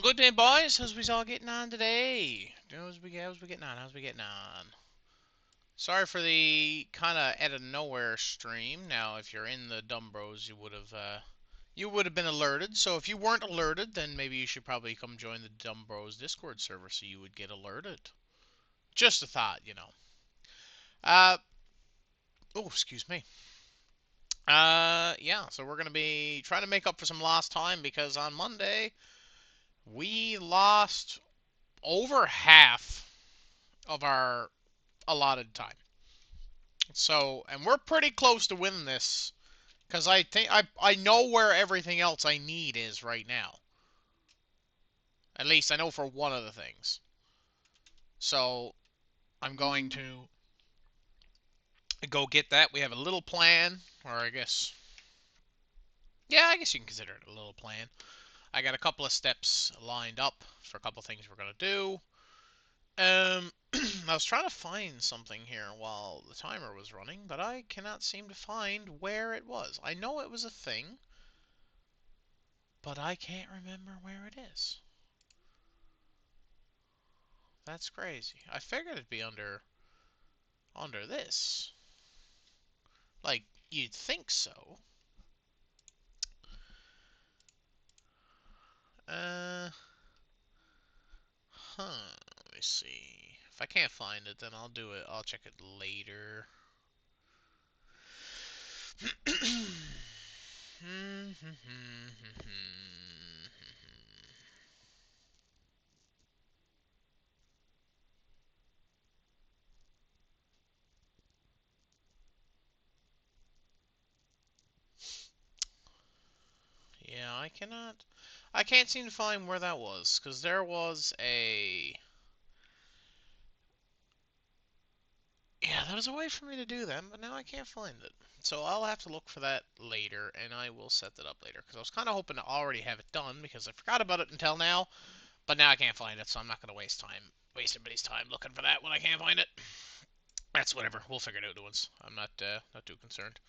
Good day, boys. How's we all getting on today? How's we getting on? How's we getting on? Sorry for the kind of out of nowhere stream. Now, if you're in the Dumb Bros, you would have been alerted. So if you weren't alerted, then maybe you should probably come join the Dumb Bros Discord server so you would get alerted. Just a thought, you know. Uh, oh, excuse me. Yeah. So we're gonna be trying to make up for some lost time because on Monday we lost over half of our allotted time. So, and we're pretty close to winning this because I think I know where everything else I need is right now. At least I know for one of the things. So, I'm going to go get that. We have a little plan, or I guess, yeah, I guess you can consider it a little plan. I got a couple of steps lined up for a couple of things we're gonna do. I was trying to find something here while the timer was running, but I cannot seem to find where it was. I know it was a thing, but I can't remember where it is. That's crazy. I figured it'd be under this. Like, you'd think so. Uh, let me see. If I can't find it, then I'll do it. I'll check it later. Yeah, I can't seem to find where that was, because there was a... Yeah, there was a way for me to do that, but now I can't find it. So I'll have to look for that later, and I will set that up later, because I was kind of hoping to already have it done, because I forgot about it until now, but now I can't find it, so I'm not going to waste everybody's time looking for that when I can't find it. That's whatever. We'll figure it out once. I'm not too concerned.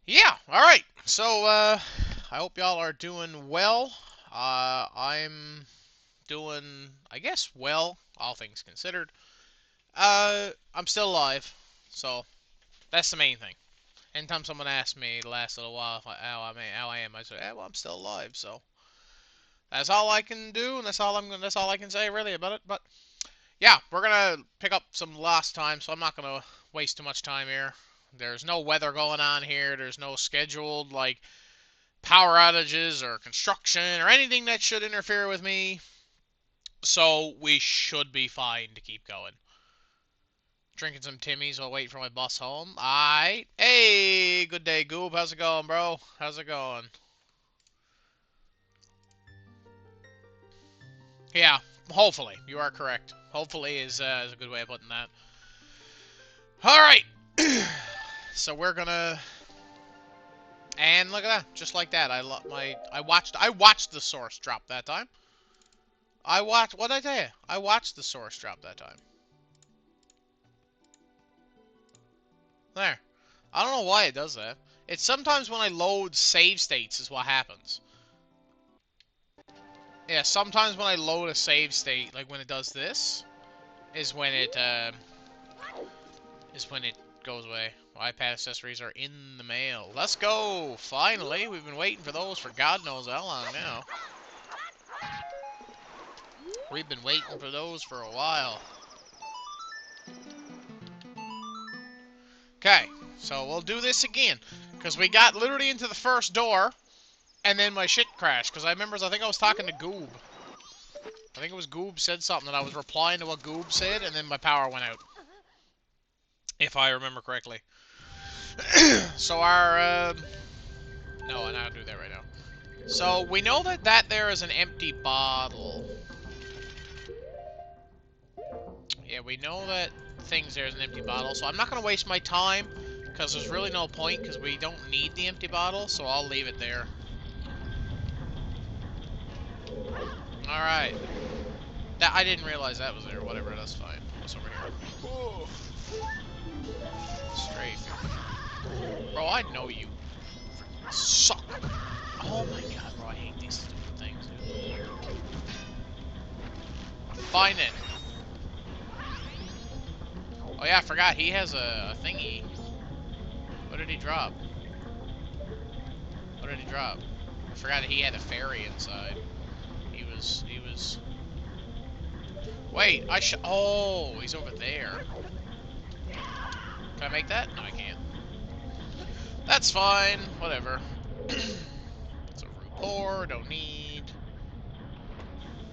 Yeah, alright. So, I hope y'all are doing well. I'm doing, I guess, well, all things considered. I'm still alive, so that's the main thing. Anytime someone asks me the last little while how I am, I say, well, I'm still alive, so that's all I can do, and that's all I can say really about it. But yeah, we're gonna pick up some lost time, so I'm not gonna waste too much time here. There's no weather going on here. There's no scheduled like power outages or construction or anything that should interfere with me. So we should be fine to keep going. Drinking some Timmies while waiting for my bus home. Alright. Hey, good day, Goob. How's it going, bro? How's it going? Yeah, hopefully. You are correct. Hopefully is a good way of putting that. Alright. So we're gonna... And look at that. Just like that. I watched the source drop that time. What did I tell you? I watched the source drop that time. There. I don't know why it does that. It's sometimes when I load save states is what happens. Yeah, sometimes when I load a save state, like when it does this, is when it goes away. iPad accessories are in the mail. Let's go! Finally! We've been waiting for those for God knows how long now. We've been waiting for those for a while. Okay, so we'll do this again. Because we got literally into the first door, and then my shit crashed. Because I think I was talking to Goob. I think it was Goob said something, and I was replying to what Goob said, and then my power went out. If I remember correctly. So our, no, I'm not gonna do that right now. So we know that there is an empty bottle. Yeah, we know that things there's an empty bottle, so I'm not gonna waste my time, because there's really no point, because we don't need the empty bottle, so I'll leave it there. Alright. I didn't realize that was there. Whatever, that's fine. What's over here? Oh. Strafe. Bro, I know you suck. Oh my god, bro, I hate these stupid things, dude. Fine it. Oh yeah, I forgot. He has a thingy. What did he drop? What did he drop? I forgot that he had a fairy inside. He was... Wait, oh, he's over there. Can I make that? No, I can't. That's fine. Whatever. It's a rapport. Don't need.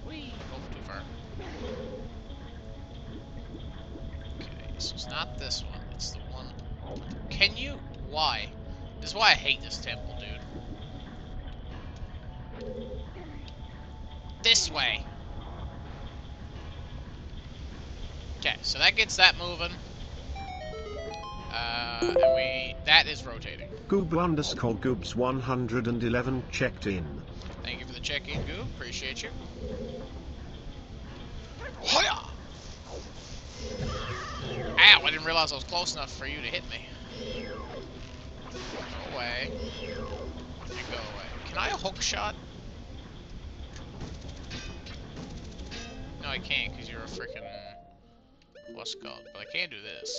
Whee! Oh, too far. Okay, so it's not this one. It's the one. Can you? Why? This is why I hate this temple, dude. This way. Okay, so that gets that moving. And that is rotating. Goob_Goobs111 checked in. Thank you for the check-in, Goob. Appreciate you. Hoya! Ow, I didn't realize I was close enough for you to hit me. Go away. And go away. Can I hook shot? No, I can't, because you're a freaking... What's it called? But I can do this.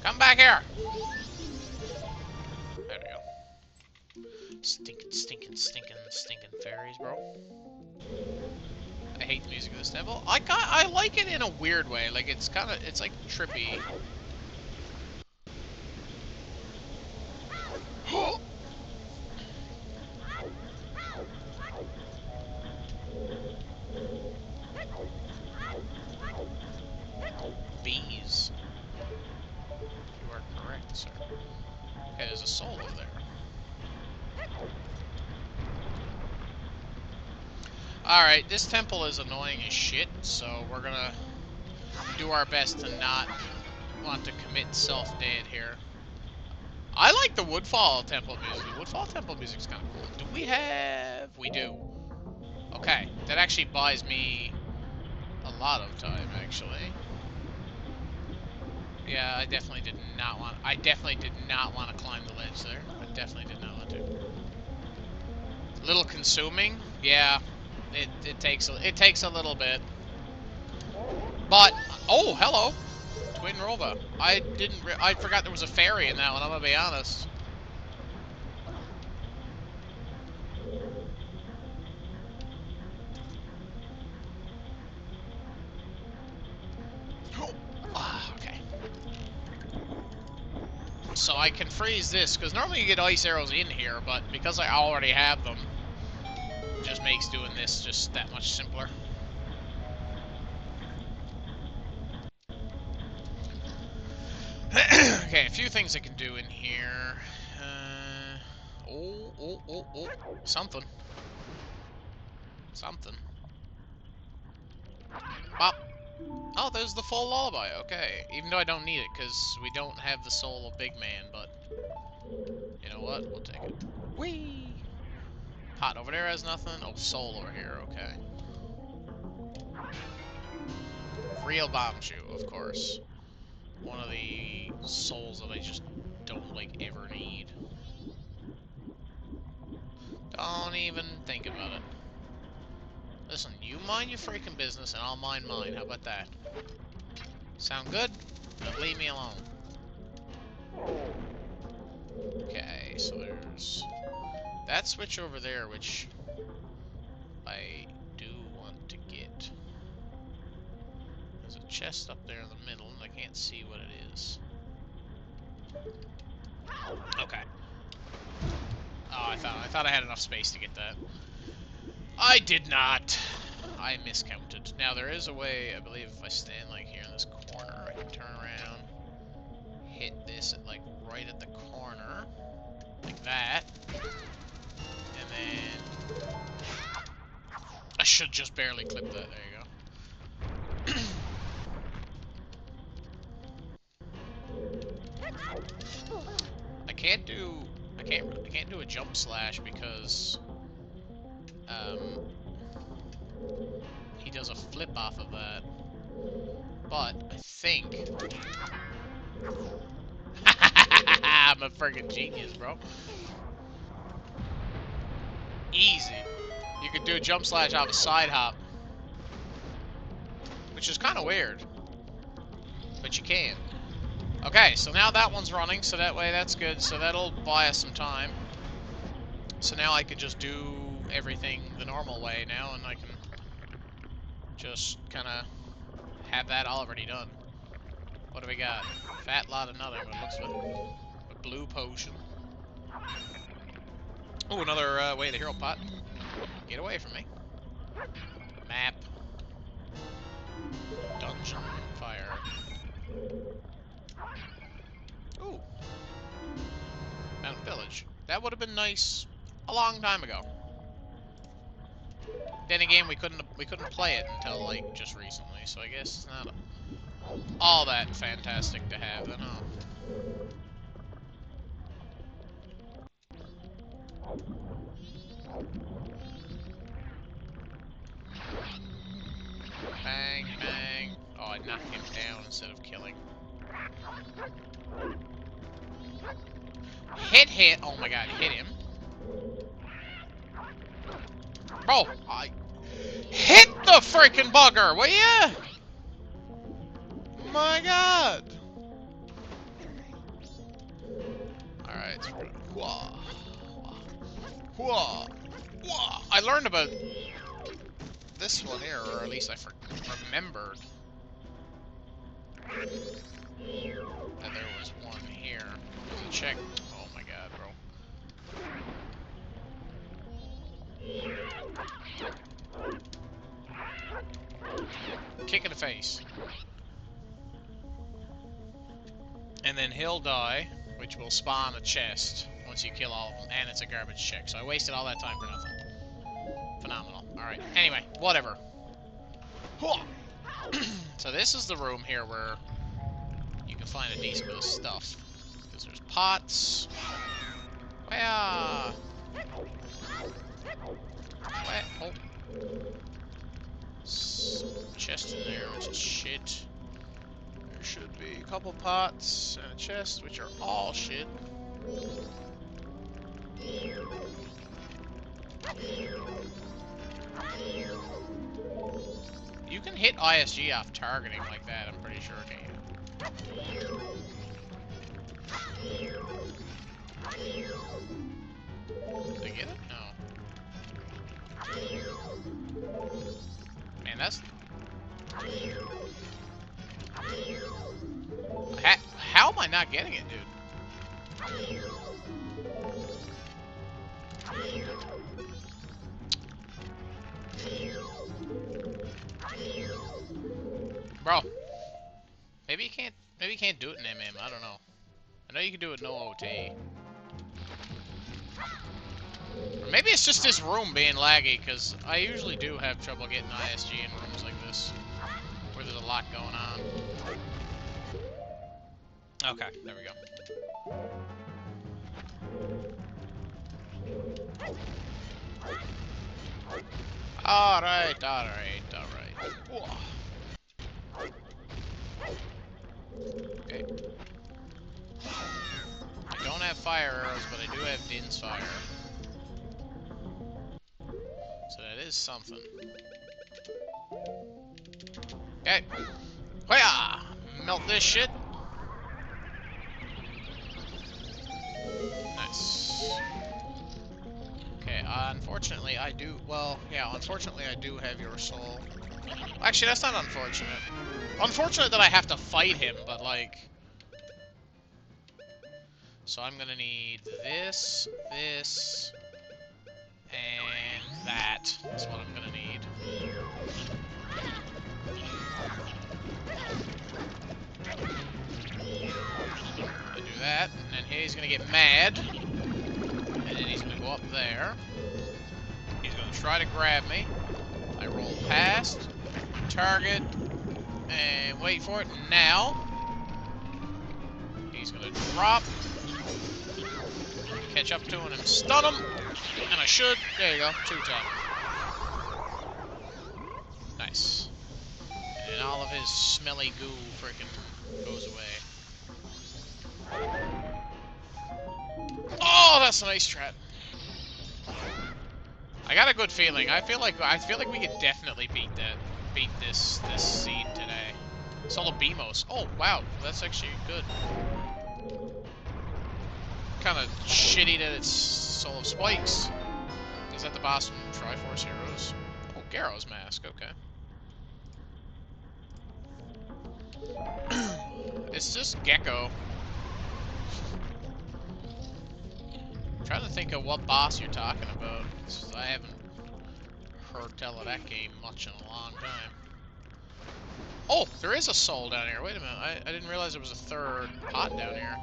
Come back here! There we go. Stinking, stinking, stinking, stinking fairies, bro. I hate the music of this temple. I like it in a weird way. Like, it's kind of... It's, like, trippy. Bees. You are correct, sir. Okay, there's a soul over there. Alright, this temple is annoying as shit, so we're gonna do our best to not want to commit self-dead here. I like the Woodfall Temple music. The Woodfall Temple music's kind of cool. Do we have... We do. Okay, that actually buys me a lot of time, actually. Yeah, I definitely did not want... I definitely did not want to climb the ledge there. I definitely did not want to. A little consuming? Yeah. It takes a little bit. But... Oh, hello! Twin Roba. I forgot there was a fairy in that one, I'm gonna be honest. Okay. So I can freeze this, because normally you get ice arrows in here, but because I already have them, it just makes doing this just that much simpler. Okay, a few things I can do in here. Oh. Something. Something. Bop. Oh, there's the full lullaby. Okay. Even though I don't need it, because we don't have the soul of Big Man, but... You know what? We'll take it. Whee! Pot over there has nothing. Oh, soul over here. Okay. Real bomb shoe, of course. One of the souls that I just don't, like, ever need. Don't even think about it. Listen, you mind your freaking business, and I'll mind mine. How about that? Sound good? Now leave me alone. Okay, so there's that switch over there, which I do want to get. There's a chest up there in the middle, and I can't see what it is. Okay. Oh, I thought I had enough space to get that. I did not. I miscounted. Now there is a way, I believe, if I stand like here in this corner, I can turn around, hit this at like right at the corner, like that, and then I should just barely clip that. There you go. I can't do a jump slash because he does a flip off of that. But I think I'm a friggin' genius, bro. Easy. You could do jump slash off a side hop, which is kind of weird, but you can. Okay, so now that one's running, so that way that's good. So that'll buy us some time. So now I can just do everything the normal way now, and I can just kind of have that already done. What do we got? Fat lot of nothing, but it looks like a blue potion. Oh, another way to hero pot. Get away from me. Map. Dungeon. Fire. Ooh. Mountain Village. That would have been nice a long time ago. Then again, we couldn't play it until like just recently, so I guess it's not all that fantastic to have. Then, oh. Bang, bang. Oh, I knocked him down instead of killing. Hit. Oh my god, hit him. Bro, I hit the freaking bugger, will ya? My god. Alright, so I learned about this one here, or at least I remembered that there was one here. Check. Oh my god, bro. Kick in the face. And then he'll die, which will spawn a chest once you kill all of them, and it's a garbage check. So I wasted all that time for nothing. Phenomenal. Alright, anyway, whatever. So this is the room here where you can find a decent bit of stuff. Because there's pots. Where? Oh. Some chest in there, which is shit. There should be a couple pots and a chest, which are all shit. You can hit ISG off targeting like that, I'm pretty sure, can't you? Did I get it? No. Man, that's... How am I not getting it, dude? Bro. Maybe you can't do it in MM, I don't know. I know you can do it no OT. Or maybe it's just this room being laggy, because I usually do have trouble getting ISG in rooms like this, where there's a lot going on. Okay, there we go. Alright. Okay. I don't have fire arrows, but I do have Din's fire. So that is something. Okay. Hoya! Melt this shit. Nice. Okay, unfortunately I do... Well, yeah, unfortunately I do have your soul. Actually, that's not unfortunate. Unfortunate that I have to fight him, but like... So I'm gonna need this, and that. That's what I'm gonna need. I do that, and then he's gonna get mad. And then he's gonna go up there. He's gonna try to grab me. I roll past, target, and wait for it. Now, he's gonna drop, catch up to him and stun him. And I should. There you go. 2-tap. Nice. And all of his smelly goo freaking goes away. that's a nice trap. I got a good feeling. I feel like we could definitely beat this seed today. Solo Beamos. Oh wow, that's actually good. Kind of shitty that it's Soul of Spikes. Is that the boss from Triforce Heroes? Oh, Garrow's Mask. Okay. It's just Gecko. I'm trying to think of what boss you're talking about. I haven't heard tell of that game much in a long time. Oh, there is a soul down here. Wait a minute. I didn't realize there was a third pot down here.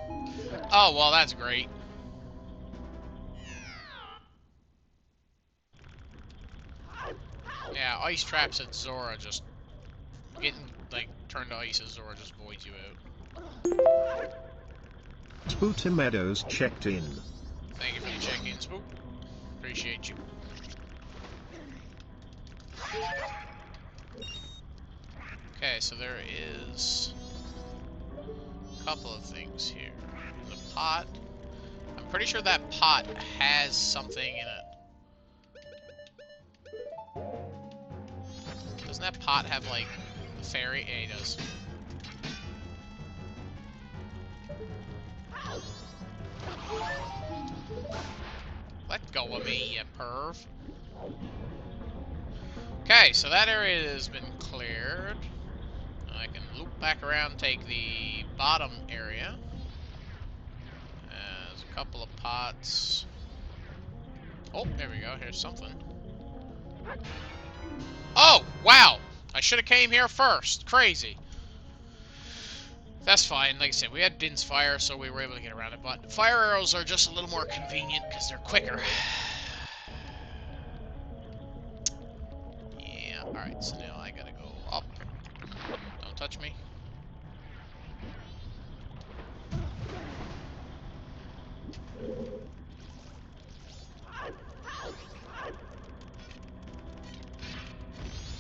Oh, well, that's great. Yeah, ice traps at Zora just... Getting, like, turned to ice at Zora just voids you out. Spooty Meadows checked in. Thank you for the check-in, Spook. Appreciate you. Okay, so there is a couple of things here. The pot. I'm pretty sure that pot has something in it. Doesn't that pot have, like, a fairy? Yeah, he does. Let go of me, you perv. Okay, so that area has been cleared. I can loop back around and take the bottom area. There's a couple of pots. Oh, there we go. Here's something. Oh, wow! I should have came here first. Crazy. That's fine. Like I said, we had Din's Fire, so we were able to get around it. But fire arrows are just a little more convenient because they're quicker. Yeah, alright, so now I gotta go up. Don't touch me.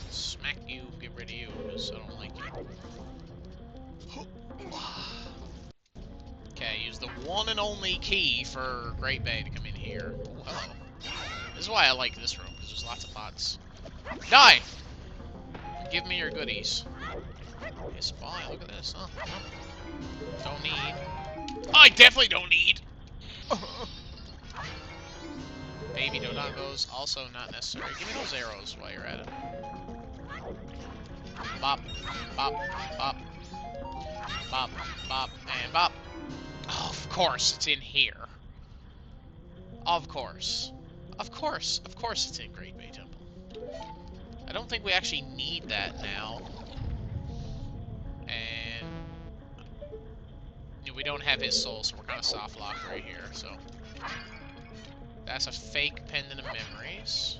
Smack you, get rid of you, because I don't like you. Okay, use the one and only key for Great Bay to come in here. Oh, hello. This is why I like this room, because there's lots of pots. Die! Give me your goodies. Hey, spy, look at this, huh? Don't need. I definitely don't need! Baby Dodongos, also not necessary. Give me those arrows while you're at it. Bop, bop, bop, bop, bop, and bop. Oh, of course, it's in here. Of course. Of course it's in Great Bay Temple. I don't think we actually need that now. And we don't have his soul, so we're kind of soft-locked right here, so. That's a fake pendant of memories.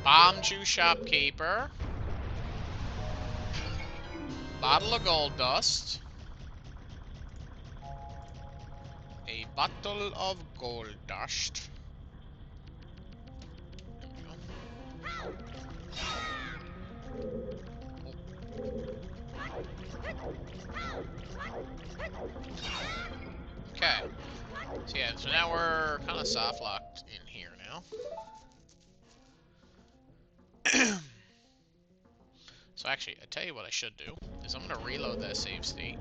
Bomb Chew Shopkeeper. Bottle of gold dust. A bottle of gold dust. There we go. Okay. So yeah, so now we're kind of soft locked in here now. So actually, I tell you what I should do is I'm gonna reload that save state.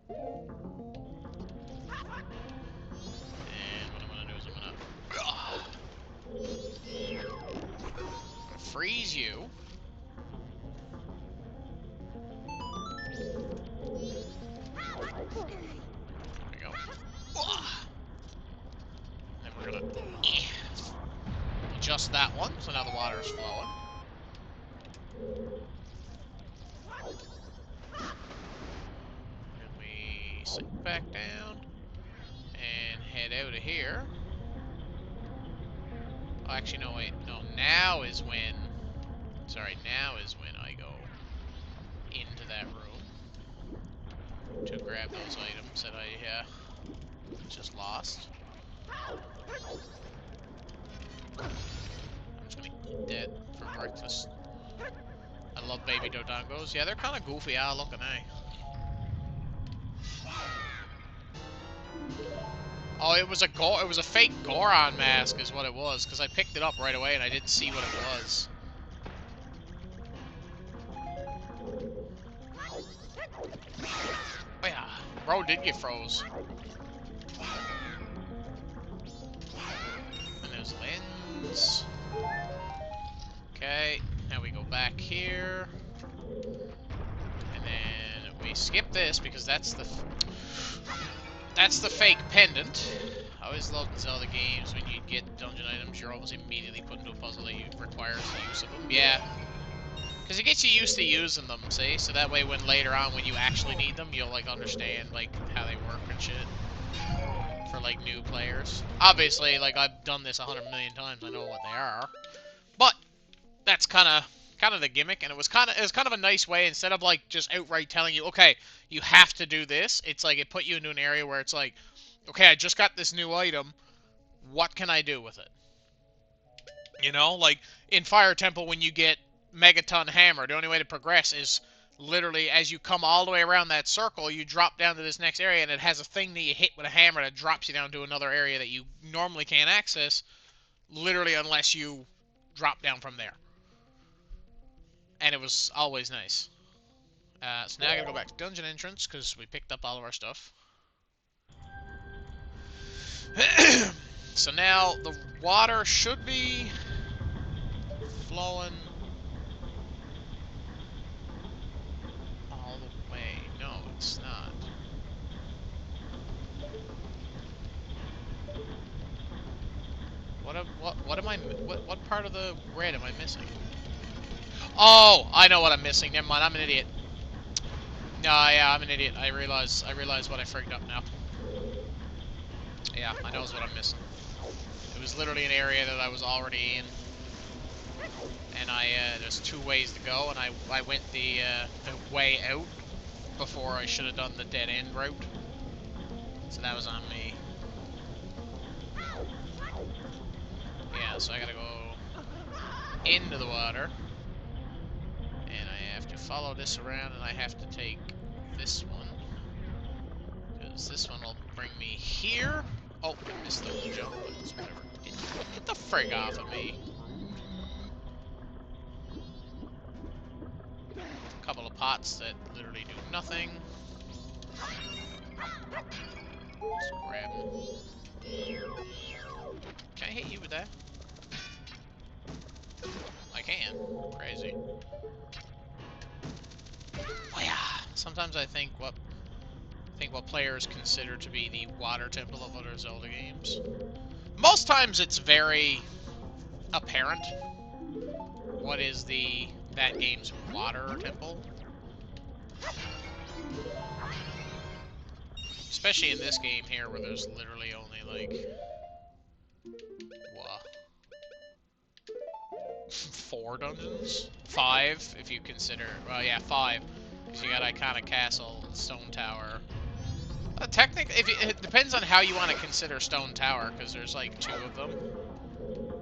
And what I'm gonna do is I'm gonna freeze you. There we go. Then we're gonna adjust that one, so now the water is flowing. And we sink back down and head out of here. Oh, actually, no, wait. No, now is when... Sorry, now is when I go into that room to grab those items that I just lost. I'm just gonna eat that for breakfast. I love baby Dodongos. Yeah, they're kind of goofy looking, eh? Oh, it was a fake Goron mask is what it was, because I picked it up right away and I didn't see what it was. Oh yeah, bro did get froze. And there's lens. Okay, now we go back here. And then we skip this because that's the fake pendant. I always loved in Zelda games when you get dungeon items, you're almost immediately put into a puzzle that requires the use of them. Yeah, because it gets you used to using them, see? So that way when later on, when you actually need them, you'll, like, understand, like, how they work and shit. For, like, new players. Obviously, like, I've done this 100 million times, I know what they are. But, that's kind of the gimmick, and it was kind of a nice way, instead of, like, just outright telling you, okay, you have to do this, it's like, it put you into an area where it's like, okay, I just got this new item, what can I do with it? You know, like in Fire Temple when you get Megaton Hammer, the only way to progress is literally as you come all the way around that circle, you drop down to this next area and it has a thing that you hit with a hammer that drops you down to another area that you normally can't access, literally unless you drop down from there. And it was always nice. So now I gotta go back to dungeon entrance because we picked up all of our stuff. So now the water should be flowing all the way. No, it's not. What am I what part of the red am I missing? Oh, I know what I'm missing. Never mind, I'm an idiot. No, yeah, I'm an idiot. I realize what I frigged up now. Yeah, I know what I'm missing. It was literally an area that I was already in, and there's two ways to go, and I went the way out before I should have done the dead end route. So that was on me. Yeah, so I gotta go into the water. And I have to follow this around, and I have to take this one. Because this one will bring me here. Oh, I missed the jump, but it's whatever. Get the frig off of me. A couple of pots that literally do nothing. Just grab them. Can I hit you with that? I can. Crazy. Oh yeah. Sometimes I think what players consider to be the water temple of other Zelda games. Most times it's very apparent what is that game's water temple. Especially in this game here where there's literally only like what, 4 dungeons? 5 if you consider, well yeah, 5. Because you got Iconic Castle, Stone Tower. Technically, it depends on how you want to consider Stone Tower, because there's like 2 of them.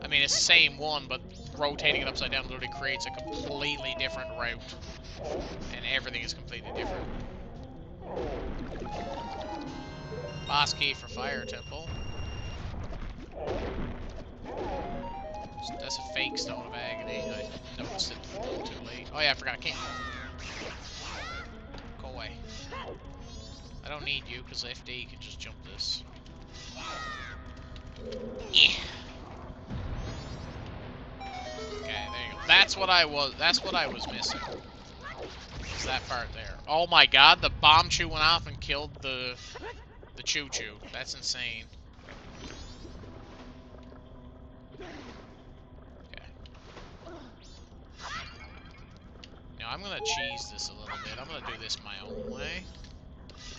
I mean, it's the same one, but rotating it upside down literally creates a completely different route. And everything is completely different. Boss key for Fire Temple. That's a fake Stone of Agony. I noticed it a little too late. Oh yeah, I forgot I can't. Go away. I don't need you, because FD can just jump this. Yeah. Okay, there you go. That's what I was missing. Is that part there. Oh my god, the bomb chew went off and killed the choo-choo. That's insane. Okay. Now I'm gonna cheese this a little bit. I'm gonna do this my own way.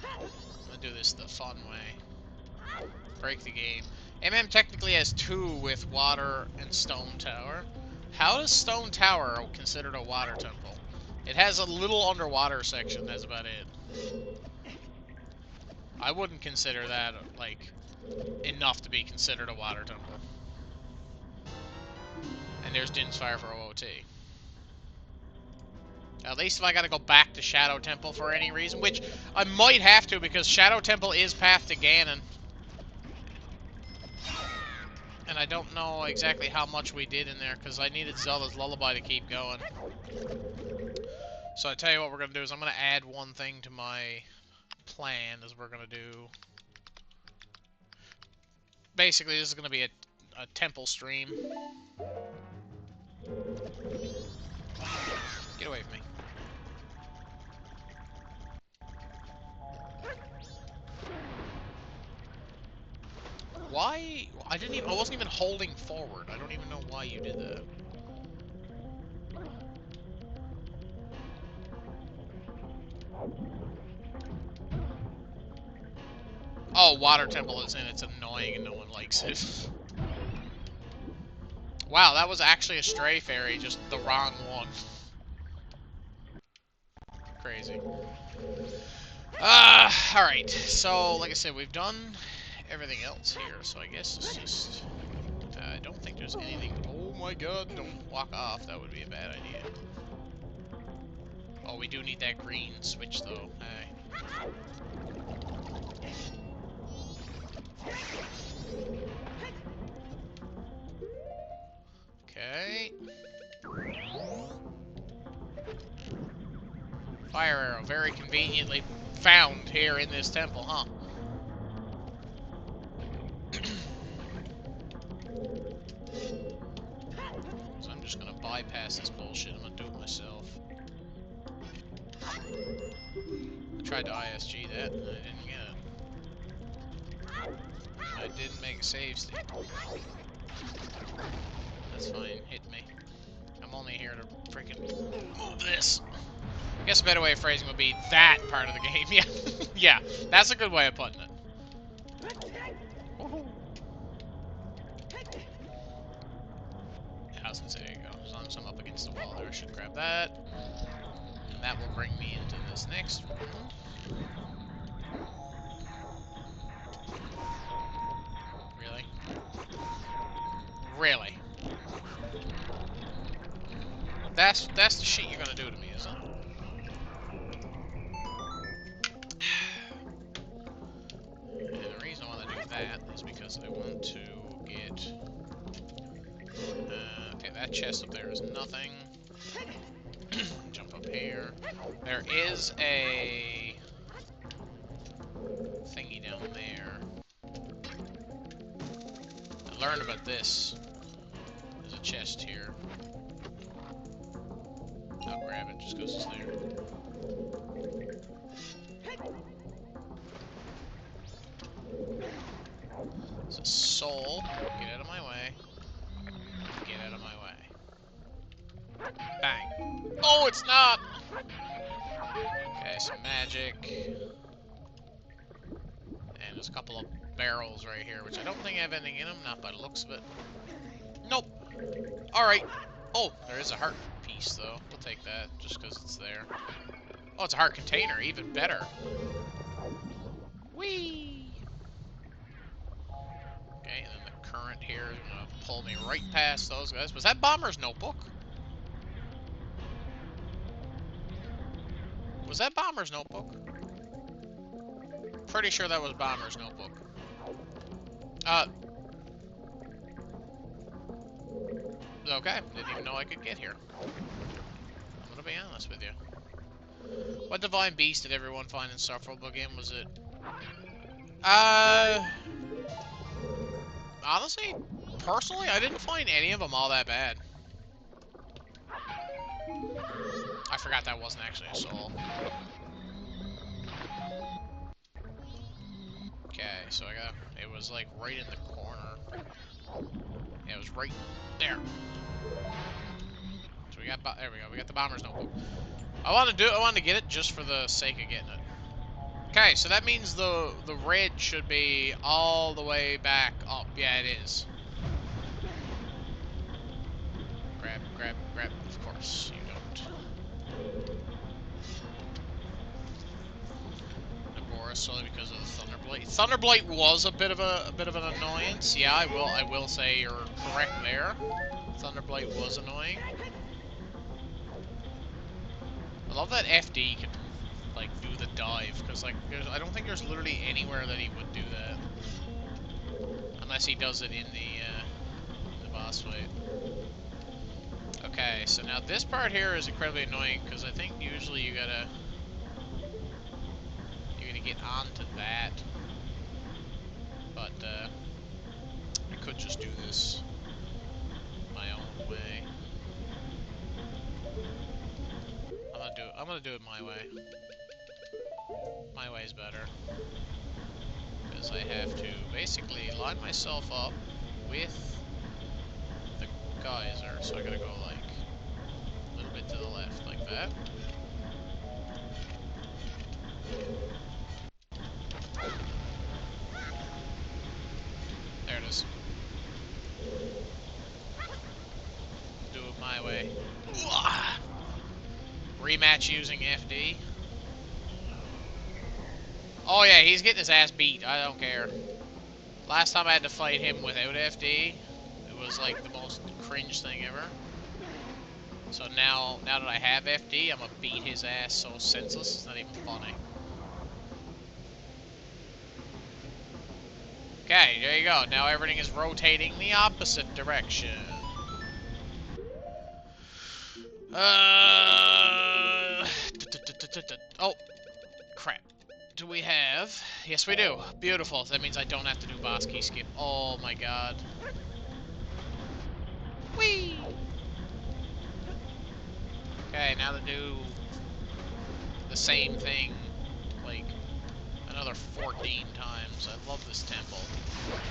I'm gonna do this the fun way. Break the game. MM technically has 2 with water and Stone Tower. How is Stone Tower considered a water temple? It has a little underwater section, that's about it. I wouldn't consider that, like, enough to be considered a water temple. And there's Din's Fire for OOT. At least if I gotta go back to Shadow Temple for any reason, which I might have to because Shadow Temple is Path to Ganon. And I don't know exactly how much we did in there, because I needed Zelda's Lullaby to keep going. So I tell you what we're going to do is I'm going to add one thing to my plan, is we're going to do... Basically, this is going to be a temple stream. Get away from me. Why? I wasn't even holding forward. I don't even know why you did that. Oh, Water Temple is in. It's annoying and no one likes it. Wow, that was actually a stray fairy, just the wrong one. Crazy. Alright. So, like I said, we've done everything else here, so I guess it's just... I don't think there's anything... Oh my god, don't walk off. That would be a bad idea. Oh, we do need that green switch, though. Hey. Okay. Fire arrow, very conveniently found here in this temple, huh? So I'm just gonna bypass this bullshit. I'm gonna do it myself. I tried to ISG that, and I didn't get it. I didn't make a save state. That's fine. Hit me. I'm only here to freaking move this. I guess a better way of phrasing would be that part of the game. Yeah, yeah, that's a good way of putting it. Yeah, I was gonna say, there you go. As long as I'm up against the wall there, I should grab that. And that will bring me into this next room. Really? Really? That's the shit you're gonna do to me, isn't it? And the reason I want to do that is because I want to get... okay, that chest up there is nothing. Jump up here. There is a thingy down there. I learned about this. There's a chest here. I'll grab it just because it's there. It's a soul. Get out of my way. Get out of my way. Bang. Oh, it's not! Okay, some magic. And there's a couple of barrels right here, which I don't think have anything in them, not by the looks of it. Nope. Alright. Oh, there is a heart piece, though. We'll take that, just because it's there. Oh, it's a heart container. Even better. Whee! Okay, and then the current here is going to pull me right past those guys. Was that Bomber's Notebook? Was that Bomber's Notebook? Pretty sure that was Bomber's Notebook. Okay. Didn't even know I could get here. I'm gonna be honest with you. What divine beast did everyone find insufferable again? Was it... Uh... Honestly, personally, I didn't find any of them all that bad. I forgot that wasn't actually a soul. Okay, so I got... It was like right in the corner. Yeah, it was right there. So we got... There we go. We got the Bomber's Notebook. I wanted to get it just for the sake of getting it. Okay, so that means the red should be all the way back up. Yeah, it is. Grab, grab, grab. Of course, you don't. Agora solely because of the Thunderblight. Thunderblight was a bit of an annoyance. Yeah, I will say you're correct there. Thunderblight was annoying. I love that FD can like do the dive because like I don't think there's literally anywhere that he would do that unless he does it in the boss fight. Okay, so now this part here is incredibly annoying because I think usually you gotta get onto that, but I could just do this my own way. I'm gonna do it my way. My way's better because I have to basically line myself up with the geyser, so I gotta go like a little bit to the left, like that. There it is. Do it my way. Rematch using FD. Oh yeah, he's getting his ass beat. I don't care. Last time I had to fight him without FD, it was like the most cringe thing ever. So now that I have FD, I'm gonna beat his ass so senseless, it's not even funny. Okay, there you go. Now everything is rotating the opposite direction. Oh, crap. Do we have? Yes, we do. Beautiful. That means I don't have to do boss key skip. Oh my god. Whee! Okay, now to do the same thing, like, another 14 times. I love this temple.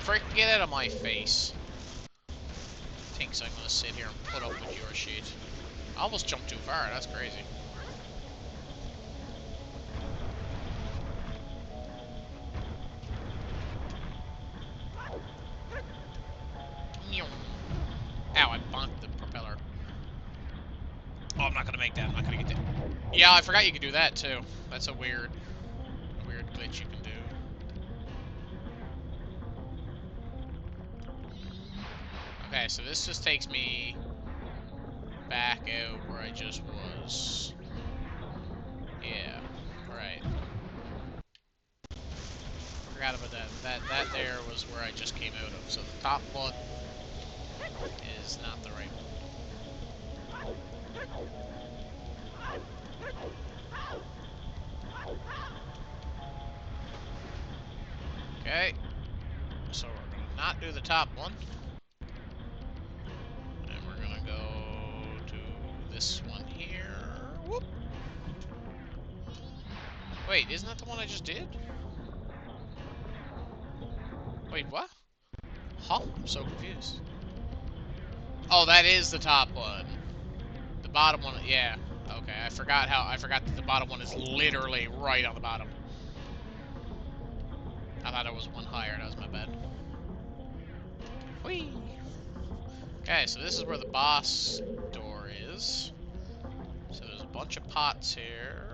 Frick, get out of my face. Thinks I'm gonna sit here and put up with your shit. I almost jumped too far, that's crazy. Ow, I bonked the propeller. Oh, I'm not gonna make that. I'm not gonna get that. Yeah, I forgot you could do that too. That's a weird glitch you can do. Okay, so this just takes me back out where I just was. Yeah, right. Forgot about that. That there was where I just came out of. So the top one is not the right one. Okay, so we're gonna not do the top one. And we're gonna go to this one here. Whoop. Wait, isn't that the one I just did? Wait, what? Huh? I'm so confused. Oh, that is the top one. The bottom one, yeah. Okay, I forgot that the bottom one is literally right on the bottom. I thought it was one higher, that was my bad. Whee! Okay, so this is where the boss door is. So there's a bunch of pots here.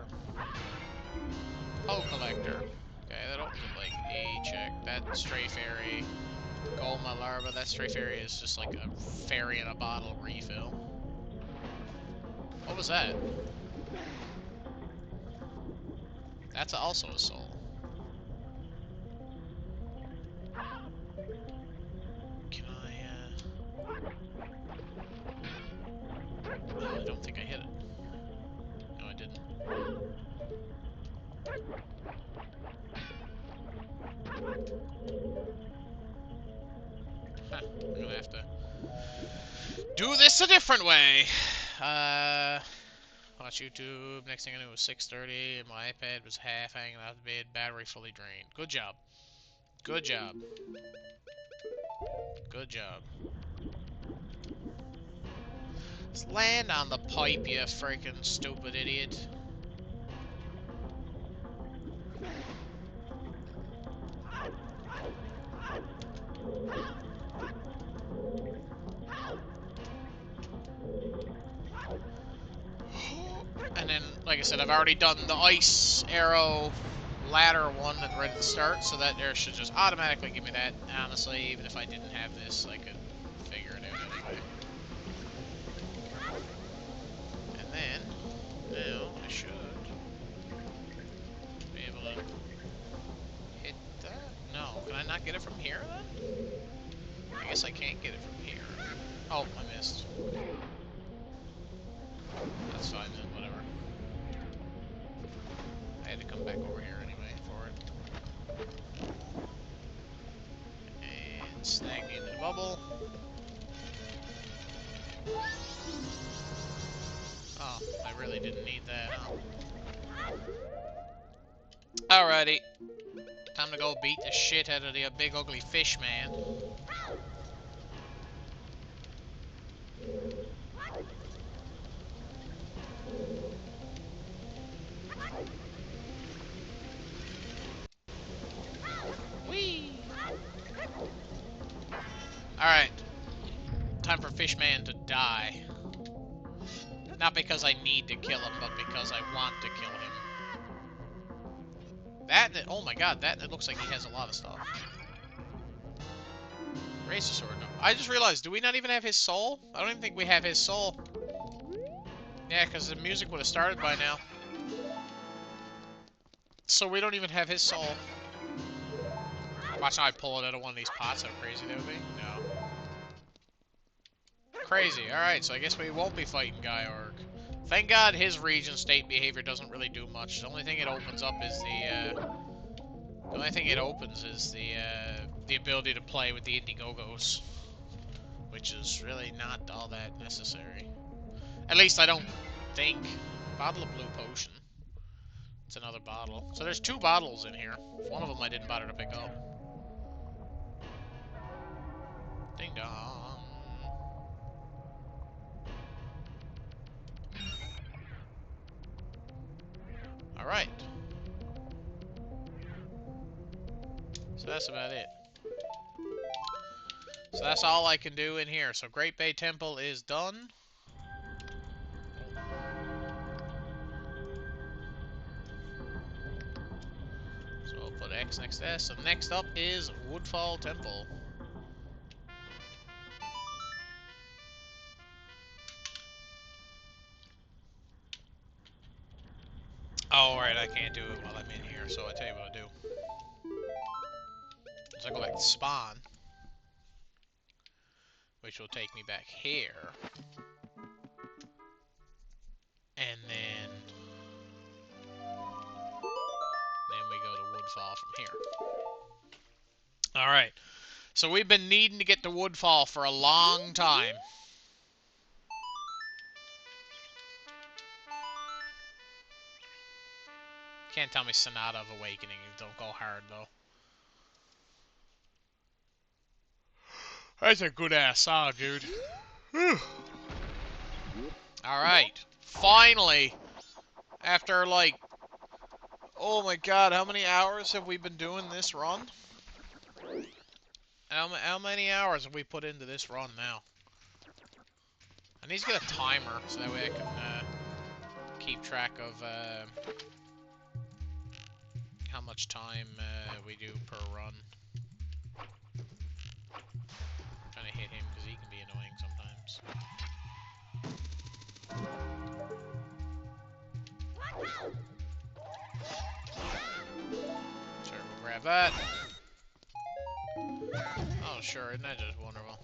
Hoe collector. Okay, that opens up like a check. That stray fairy. Golma larva. That stray fairy is just like a fairy in a bottle refill. What was that? That's also a soul. Can I don't think I hit it. No, I didn't. Huh. I'm gonna have to do this a different way. Watch YouTube. Next thing I knew it was 6:30 and my iPad was half hanging out of bed, battery fully drained. Good job. Good job. Good job. Just land on the pipe, you freaking stupid idiot. And then, like I said, I've already done the ice arrow ladder one right at the start, so that there should just automatically give me that. Honestly, even if I didn't have this, I could figure it out anyway. And then, now, I should be able to hit that. No, can I not get it from here, then? I guess I can't get it from here. Oh, I missed. That's fine then, whatever. I had to come back over here anyway for it. And snag me into the bubble. Oh, I really didn't need that, huh? Alrighty. Time to go beat the shit out of the big ugly fish man. Whee! Alright. Time for Fishman to die. Not because I need to kill him, but because I want to kill him. That, oh my god, that it looks like he has a lot of stuff. Razor sword, no. I just realized, do we not even have his soul? I don't even think we have his soul. Yeah, because the music would have started by now. So we don't even have his soul. Watch how I pull it out of one of these pots, how crazy that would be. No. Crazy. Alright, so I guess we won't be fighting Guy Org. Thank God his region state behavior doesn't really do much. The only thing it opens up is the only thing it opens is the ability to play with the Indiegogos, which is really not all that necessary. At least I don't think. Bottle of blue potion. It's another bottle. So there's two bottles in here. One of them I didn't bother to pick up. Ding dong. Alright. So that's about it. So that's all I can do in here. So Great Bay Temple is done. So I'll put X next to S. So next up is Woodfall Temple. Oh, right, I can't do it while I'm in here, so I tell you what I'll do. Is I go back to spawn, which will take me back here. And then we go to Woodfall from here. Alright, so we've been needing to get to Woodfall for a long time. Can't tell me Sonata of Awakening. Don't go hard, though. That's a good-ass song, dude. Alright. Finally! After, like... Oh my god, how many hours have we been doing this run? How many hours have we put into this run now? I need to get a timer, so that way I can keep track of how much time we do per run. I'm trying to hit him because he can be annoying sometimes. Sure, we'll grab that. Oh, sure, isn't that just wonderful?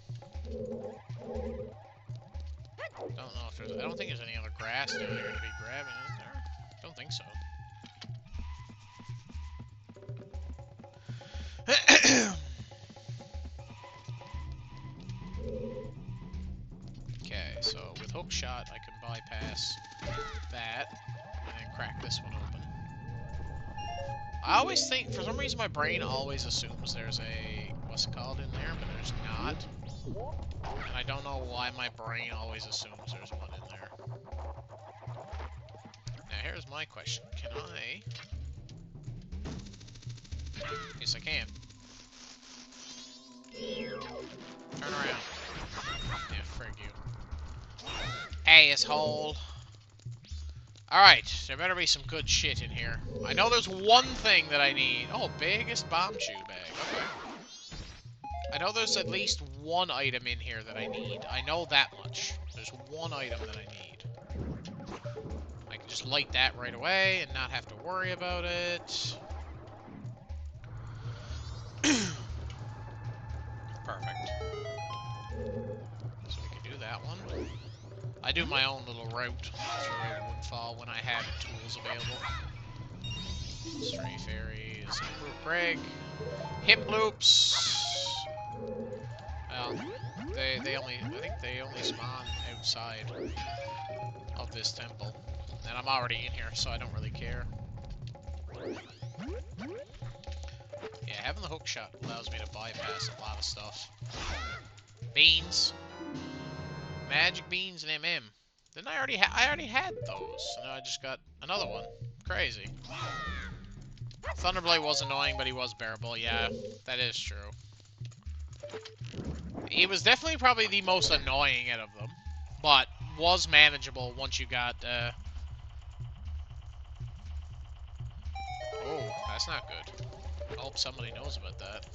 Don't know if there's... I don't think there's any other grass down here to be grabbing, is there? Don't think so. Okay, so with hook shot, I can bypass that and then crack this one open. I always think, for some reason, my brain always assumes there's a, what's it called in there, but there's not. And I don't know why my brain always assumes there's one in there. Now, here's my question. Can I... Yes, I can. Turn around. Yeah, frig you. Asshole. Alright, there better be some good shit in here. I know there's one thing that I need. Oh, biggest bomb chew bag. Okay. I know there's at least one item in here that I need. I know that much. There's one item that I need. I can just light that right away and not have to worry about it. Perfect. So we can do that one. I do my own little route through a woodfall when I have tools available. Stray fairies, brute break, hip loops. Well, they only I think they only spawn outside of this temple, and I'm already in here, so I don't really care. Yeah, having the hook shot allows me to bypass a lot of stuff. Beans, magic beans, and MM. Didn't I already? I already had those, so now I just got another one. Crazy. Thunderblade was annoying, but he was bearable. Yeah, that is true. He was definitely probably the most annoying out of them, but was manageable once you got. Oh, that's not good. I hope somebody knows about that.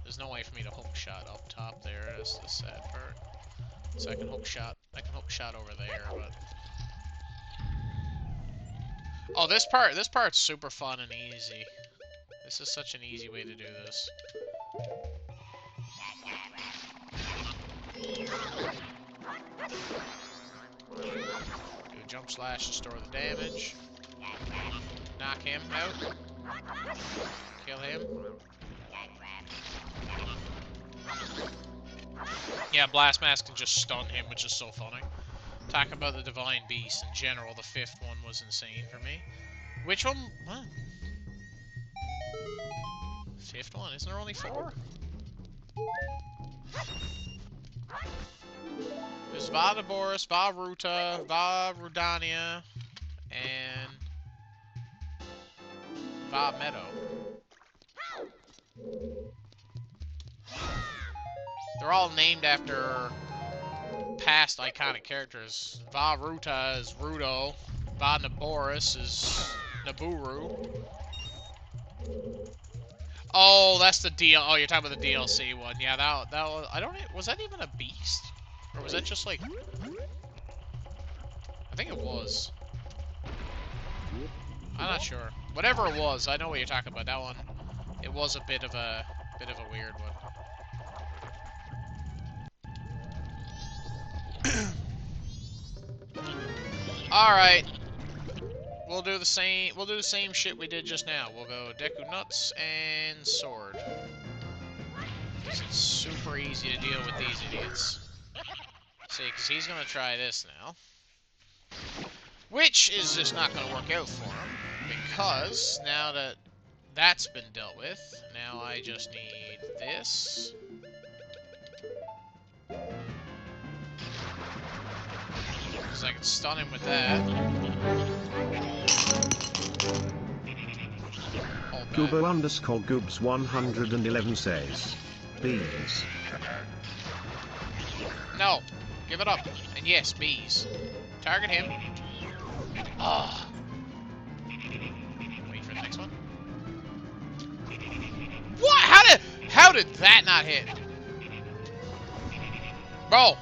There's no way for me to hook shot up top there. That's the sad part. So I can hook shot. I can hook shot over there, but. Oh, this part's super fun and easy. This is such an easy way to do this. Do a jump slash to store the damage. Knock him out. Kill him. Yeah, Blast Mask can just stun him, which is so funny. Talk about the Divine Beast in general, the fifth one was insane for me. Which one? What? Fifth one? Isn't there only 4? There's Vadaboris, Varuta, Varudania, and Meadow. They're all named after past iconic characters. Varuta is Rudo. Vadaboris is Naburu. Oh, that's the DL. Oh, you're talking about the DLC one. Yeah, that was. I don't. Was that even a beast, or was that just like? I think it was. I'm not sure. Whatever it was, I know what you're talking about. That one. It was a bit of a weird one. All right. We'll do the same. We'll do the same shit we did just now. We'll go Deku Nuts and Sword. It's super easy to deal with these idiots. See, because he's gonna try this now, which is just not gonna work out for him because now that that's been dealt with, now I just need this. Because I can stun him with that. Goobo underscore Goobs 111 says, bees. No, give it up. And yes, bees. Target him. Ah. Wait for the next one. What? How did that not hit? Bro.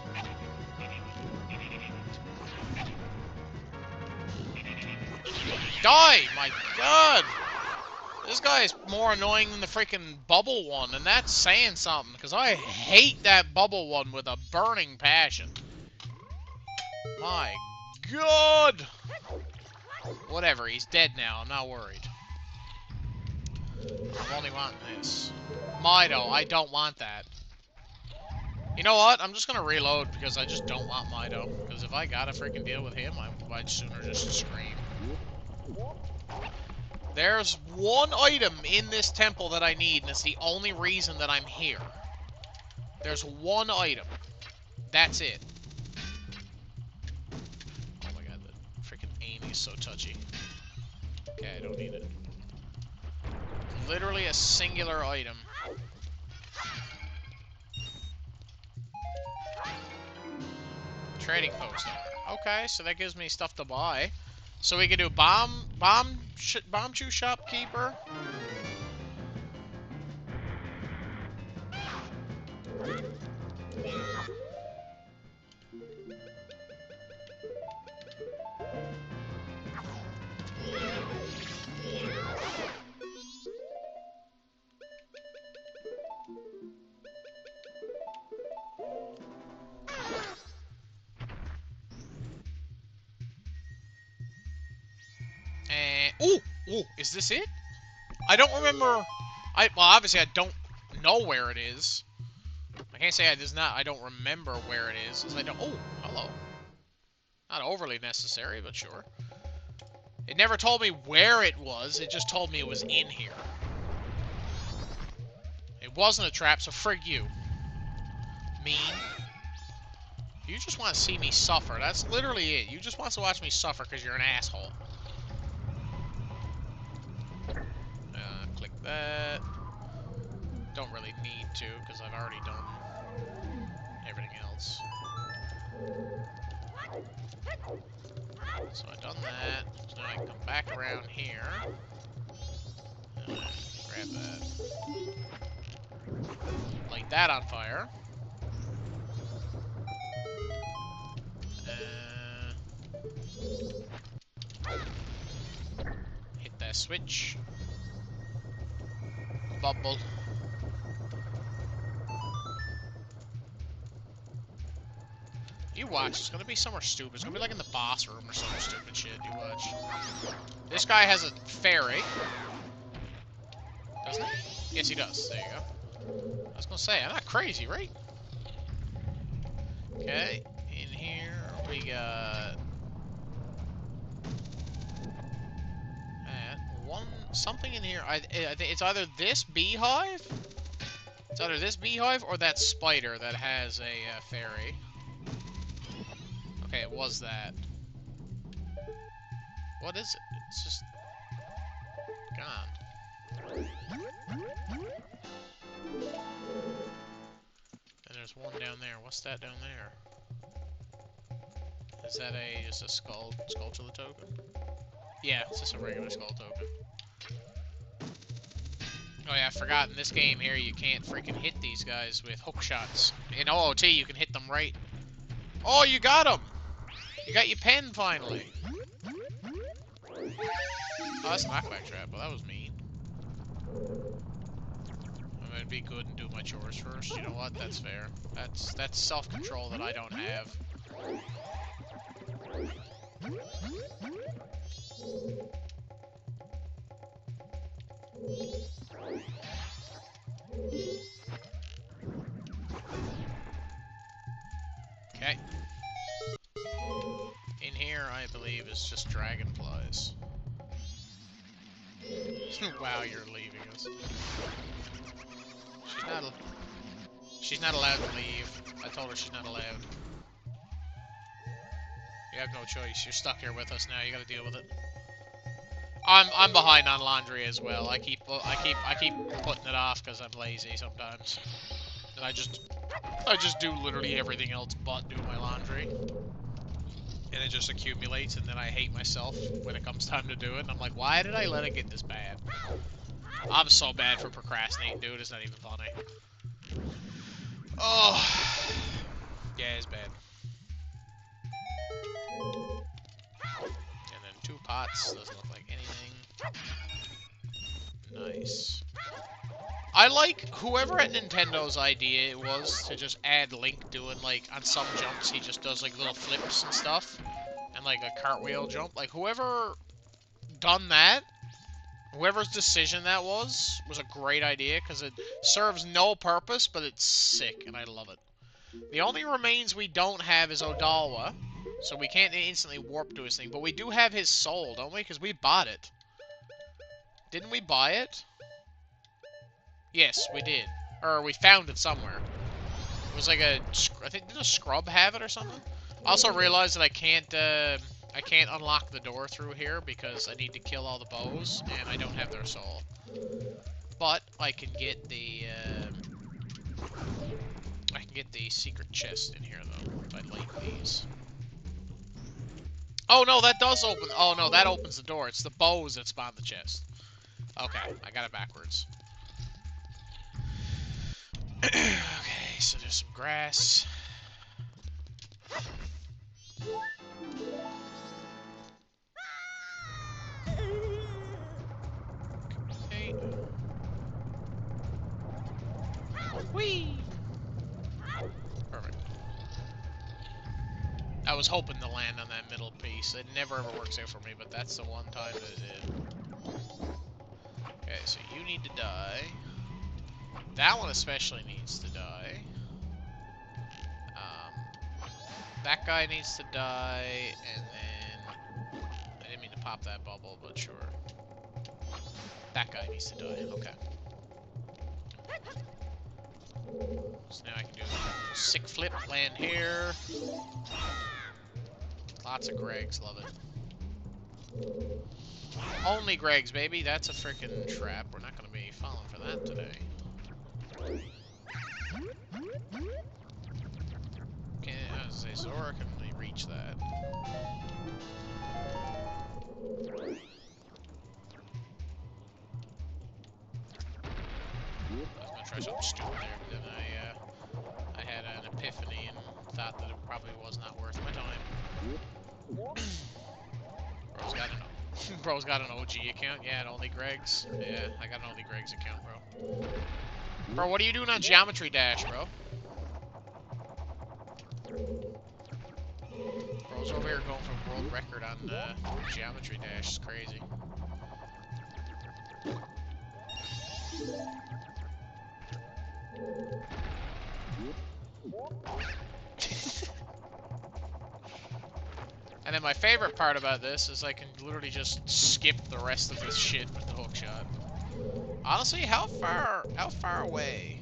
Die! My god! This guy is more annoying than the freaking bubble one, and that's saying something, because I hate that bubble one with a burning passion. My god! Whatever, he's dead now, I'm not worried. I'm only wanting this. Mido, I don't want that. You know what? I'm just gonna reload because I just don't want Mido. Because if I gotta freaking deal with him, I'd sooner just scream. There's one item in this temple that I need, and it's the only reason that I'm here. There's one item. That's it. Oh my god, the freaking aim is so touchy. Okay, I don't need it. Literally a singular item. Trading post. Okay, so that gives me stuff to buy. So we can do bomb chew shopkeeper. And ooh, is this it? I don't remember. Well, obviously I don't know where it is. I can't say I don't remember where it is. I don't. Oh, hello. Not overly necessary, but sure. It never told me where it was. It just told me it was in here. It wasn't a trap, so frig you. Mean. You just want to see me suffer. That's literally it. You just want to watch me suffer because you're an asshole. Click that. Don't really need to because I've already done everything else. So I've done that. So now I can come back around here. Grab that. Light that on fire. Hit that switch. Bubble. You watch. It's gonna be somewhere stupid. It's gonna be like in the boss room or some stupid shit. You watch. This guy has a fairy. Doesn't he? Yes, he does. There you go. I was gonna say, I'm not crazy, right? Okay. In here, we got... something in here. I think it's either this beehive. It's either this beehive or that spider that has a fairy. Okay, it was that. What is it? It's just gone. And there's one down there. What's that down there? Is that just a skulltula token? Yeah, it's just a regular skull token. Oh yeah, I forgot, in this game here you can't freaking hit these guys with hook shots. In OOT you can hit them right. Oh, you got him! You got your pen finally! Oh, that's a knockback trap. Well, that was mean. I'm gonna be good and do my chores first. You know what? That's fair. That's self-control that I don't have. Okay. In here, I believe, is just dragonflies. Wow, you're leaving us. She's not allowed to leave. I told her she's not allowed. You have no choice. You're stuck here with us now. You gotta deal with it. I'm behind on laundry as well. I keep putting it off because I'm lazy sometimes. And I just do literally everything else but do my laundry. And it just accumulates, and then I hate myself when it comes time to do it. And I'm like, why did I let it get this bad? I'm so bad for procrastinating, dude. It's not even funny. Oh. Yeah, it's bad. And then 2 pots. Doesn't look like anything. Nice. I like whoever at Nintendo's idea it was to just add Link doing, like, on some jumps he just does, like, little flips and stuff. And, like, a cartwheel jump. Like, whoever done that, whoever's decision that was a great idea, because it serves no purpose, but it's sick, and I love it. The only remains we don't have is Odalwa, so we can't instantly warp to his thing, but we do have his soul, don't we? Because we bought it. Didn't we buy it? Yes, we did. Or we found it somewhere. It was like a... I think, did a scrub have it or something? I also realized that I can't unlock the door through here because I need to kill all the bows, and I don't have their soul. But I can get the secret chest in here though. If I light these. Oh no, that does open. Oh no, that opens the door. It's the bows that spawn the chest. Okay, I got it backwards. Okay, so there's some grass. Okay. Whee! Perfect. was hoping to land on that middle piece. It never ever works out for me, but that's the one time that it did. Okay, so you need to die. That one especially needs to die. That guy needs to die, and then... I didn't mean to pop that bubble, but sure. That guy needs to die. Okay. So now I can do a sick flip, land here. Lots of Gregs, love it. Only Gregs, baby. That's a freaking trap. We're not going to be falling for that today. Okay, I was going to say, Zora can only reach that. I was going to try something stupid there, but then I had an epiphany and thought that it probably was not worth my time. Bro's got an OG account. Yeah, and only Greg's. Yeah, I got an only Greg's account, bro. Bro, what are you doing on Geometry Dash, bro? Bro's over here going for world record on Geometry Dash. It's crazy. And then my favorite part about this is I can literally just skip the rest of this shit with the hook shot. Honestly, how far away?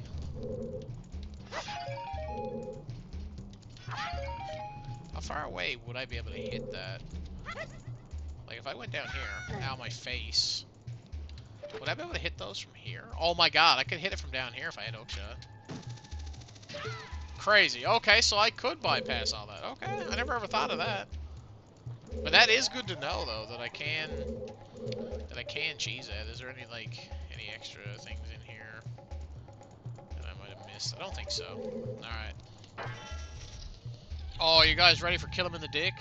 How far away would I be able to hit that? Like, if I went down here, ow, my face. Would I be able to hit those from here? Oh my god, I could hit it from down here if I had hook shot. Crazy. Okay, so I could bypass all that. Okay, I never ever thought of that. But that is good to know, though, that I can cheese that. Is there any, like, any extra things in here that I might have missed? I don't think so. Alright. Oh, you guys ready for kill him in the dick?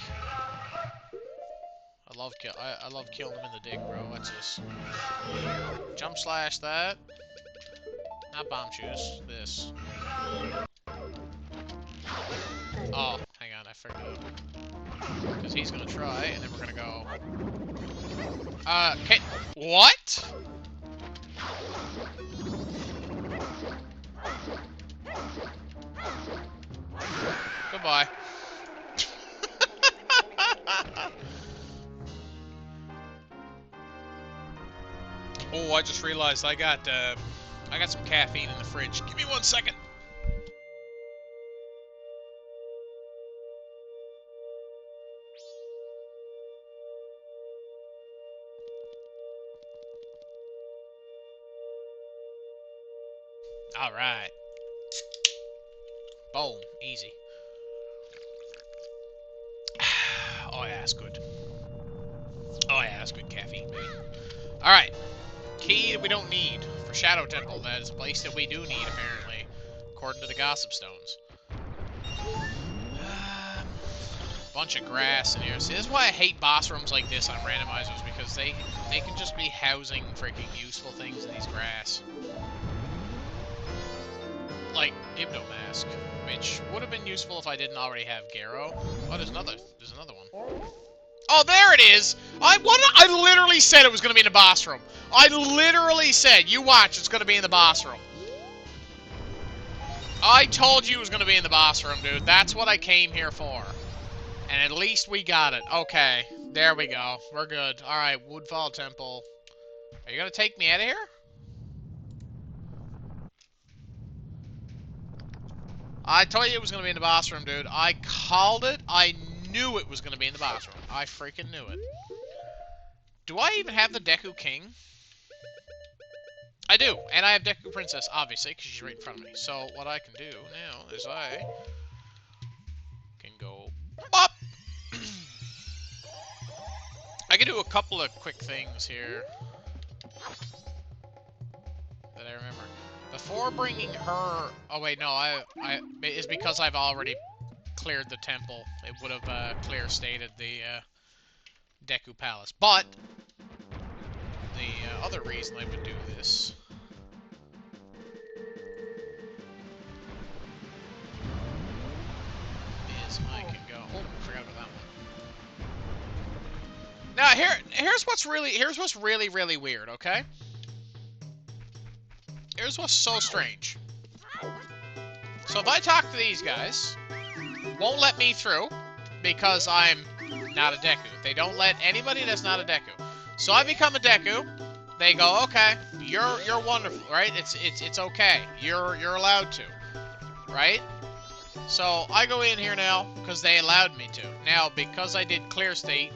I love killing him in the dick, bro. Let's just jump slash that. Not bomb shoes. This. Oh, hang on, I figured it out. Because he's gonna try, and then we're gonna go. Okay. What? Goodbye. Oh, I just realized I got some caffeine in the fridge. Give me 1 second. All right. Boom, easy. Oh yeah, that's good. Oh yeah, that's good caffeine, baby. All right. Key that we don't need for Shadow Temple. That is a place that we do need, apparently, according to the Gossip Stones. Bunch of grass in here. See, this is why I hate boss rooms like this on randomizers, because they can just be housing freaking useful things in these grass. Like Ibno Mask, which would have been useful if I didn't already have Garo. Oh, there's another one. Oh, there it is! I literally said it was going to be in the boss room. I literally said, you watch, it's going to be in the boss room. I told you it was going to be in the boss room, dude. That's what I came here for. And at least we got it. Okay, there we go. We're good. Alright, Woodfall Temple. Are you going to take me out of here? I told you it was going to be in the boss room, dude. I called it. I knew it was going to be in the boss room. I freaking knew it. Do I even have the Deku King? I do. And I have Deku Princess, obviously, because she's right in front of me. So what I can do now is I can go up. I can do a couple of quick things here that I remember. Before bringing her... Oh, wait, no. It's because I've already cleared the temple. It would have clear stated the Deku Palace. But the other reason I would do this is I can go... Oh, forgot about here's what's really weird, okay? Here's what's so strange. So if I talk to these guys, won't let me through because I'm not a Deku. They don't let anybody that's not a Deku. So I become a Deku. They go, okay, you're wonderful, right? It's okay. You're allowed to, right? So I go in here now because they allowed me to. Now because I did clear state,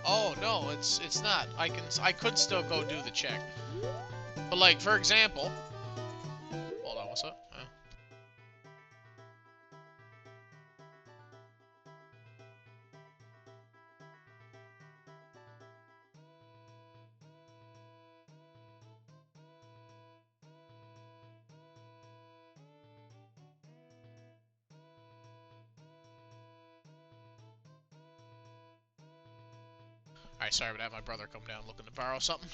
oh no, it's not. I could still go do the check. But like for example, hold on, what's up? Alright, sorry about that. My brother come down looking to borrow something.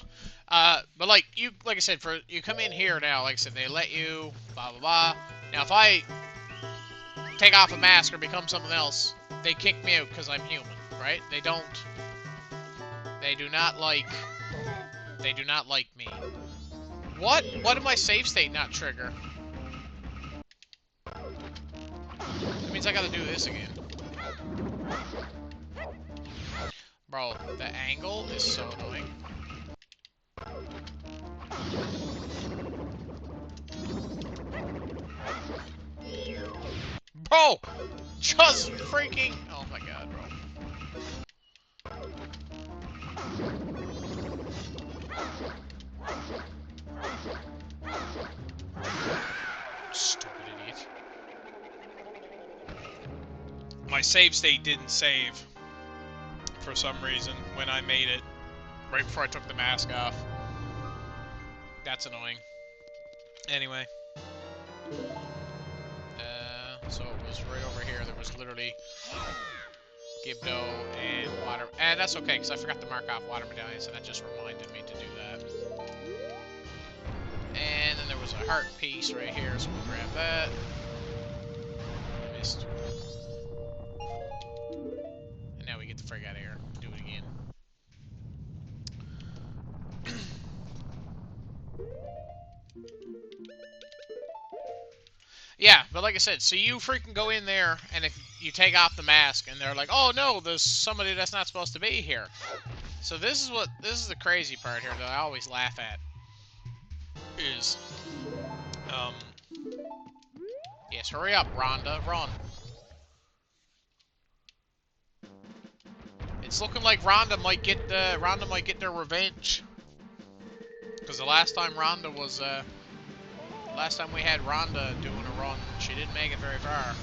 But like I said, you come in here now. Like I said, they let you blah blah blah. Now if I take off a mask or become something else, they kick me out because I'm human, right? They don't. They do not like. They do not like me. What? What did my save state not trigger? That means I gotta do this again. Bro, the angle is so annoying. Bro! Just freaking... Oh my god, bro. Stupid idiot. My save state didn't save. For some reason, when I made it. Right before I took the mask off. That's annoying. Anyway. So it was right over here. There was literally Gibdo and water. And that's okay, because I forgot to mark off water medallions, and that just reminded me to do that. And then there was a heart piece right here, so we'll grab that. Missed. And now we get the frig out of here. Do it again. Yeah, but like I said, so you freaking go in there, and if you take off the mask, and they're like, oh no, there's somebody that's not supposed to be here. So this is the crazy part here that I always laugh at. Is, yes, hurry up, Rhonda, run. It's looking like Rhonda might get their revenge. Because the last time last time we had Rhonda doing a run, she didn't make it very far.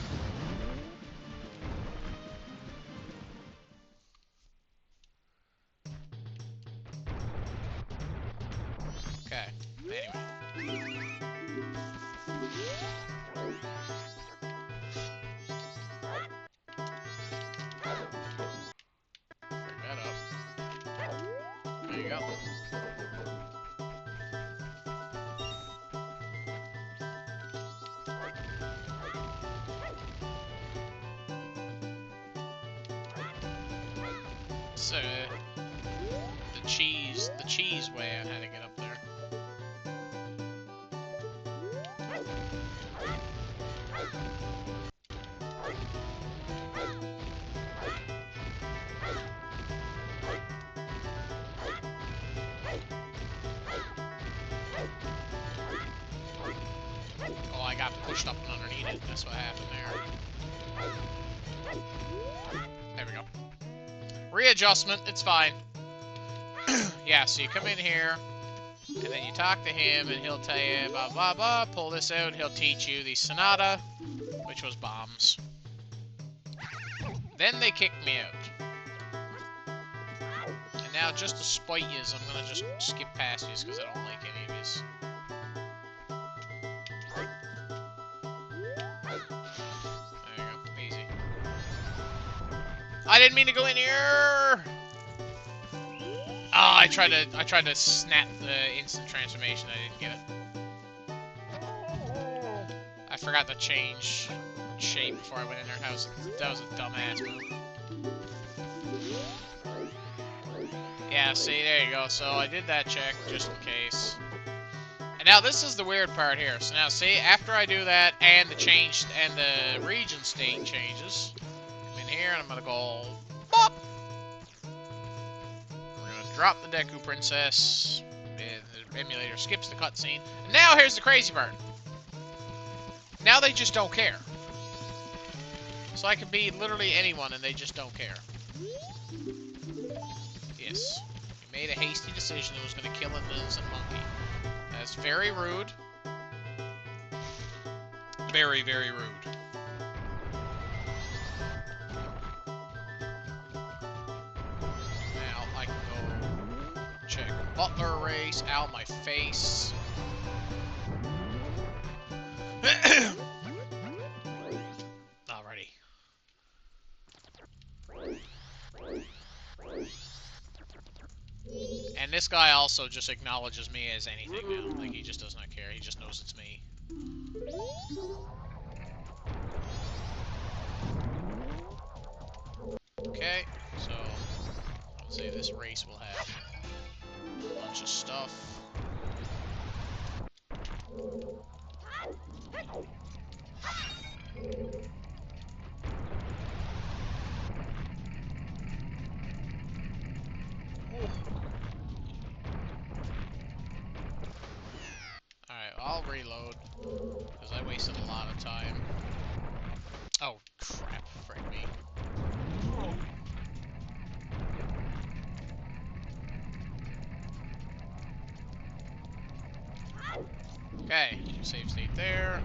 Okay, anyway. Pick that up. There you go. So, the cheese way on how to get up there. Oh, I got pushed up and underneath it. That's what happened there. There we go. Readjustment, it's fine. Yeah, so you come in here, and then you talk to him, and he'll tell you, blah, blah, blah, pull this out, he'll teach you the Sonata, which was bombs. Then they kicked me out. And now, just to spite yous, I'm gonna just skip past yous, because I don't like any of yous. There you go, easy. I didn't mean to go in here! Oh, I tried to snap the instant transformation. I didn't get it. I forgot to change shape before I went in there. That was a dumbass move. Yeah, see, there you go. So I did that check just in case. And now this is the weird part here. So now see, after I do that and the region state changes, come in here and I'm gonna go bop. We're gonna drop the Deku Princess. And the emulator skips the cutscene. And now here's the crazy part. Now they just don't care. So I can be literally anyone and they just don't care. Yes. You made a hasty decision that was going to kill an innocent monkey. That's very rude. Very, very rude. Now I can go check Butler race out my face. Alrighty. And this guy also just acknowledges me as anything now. Like, he just does not care. He just knows it's me. Okay, so I would say this race will have a bunch of stuff. Alright, I'll reload, because I wasted a lot of time. Oh, crap. Frick me. Okay, save state there.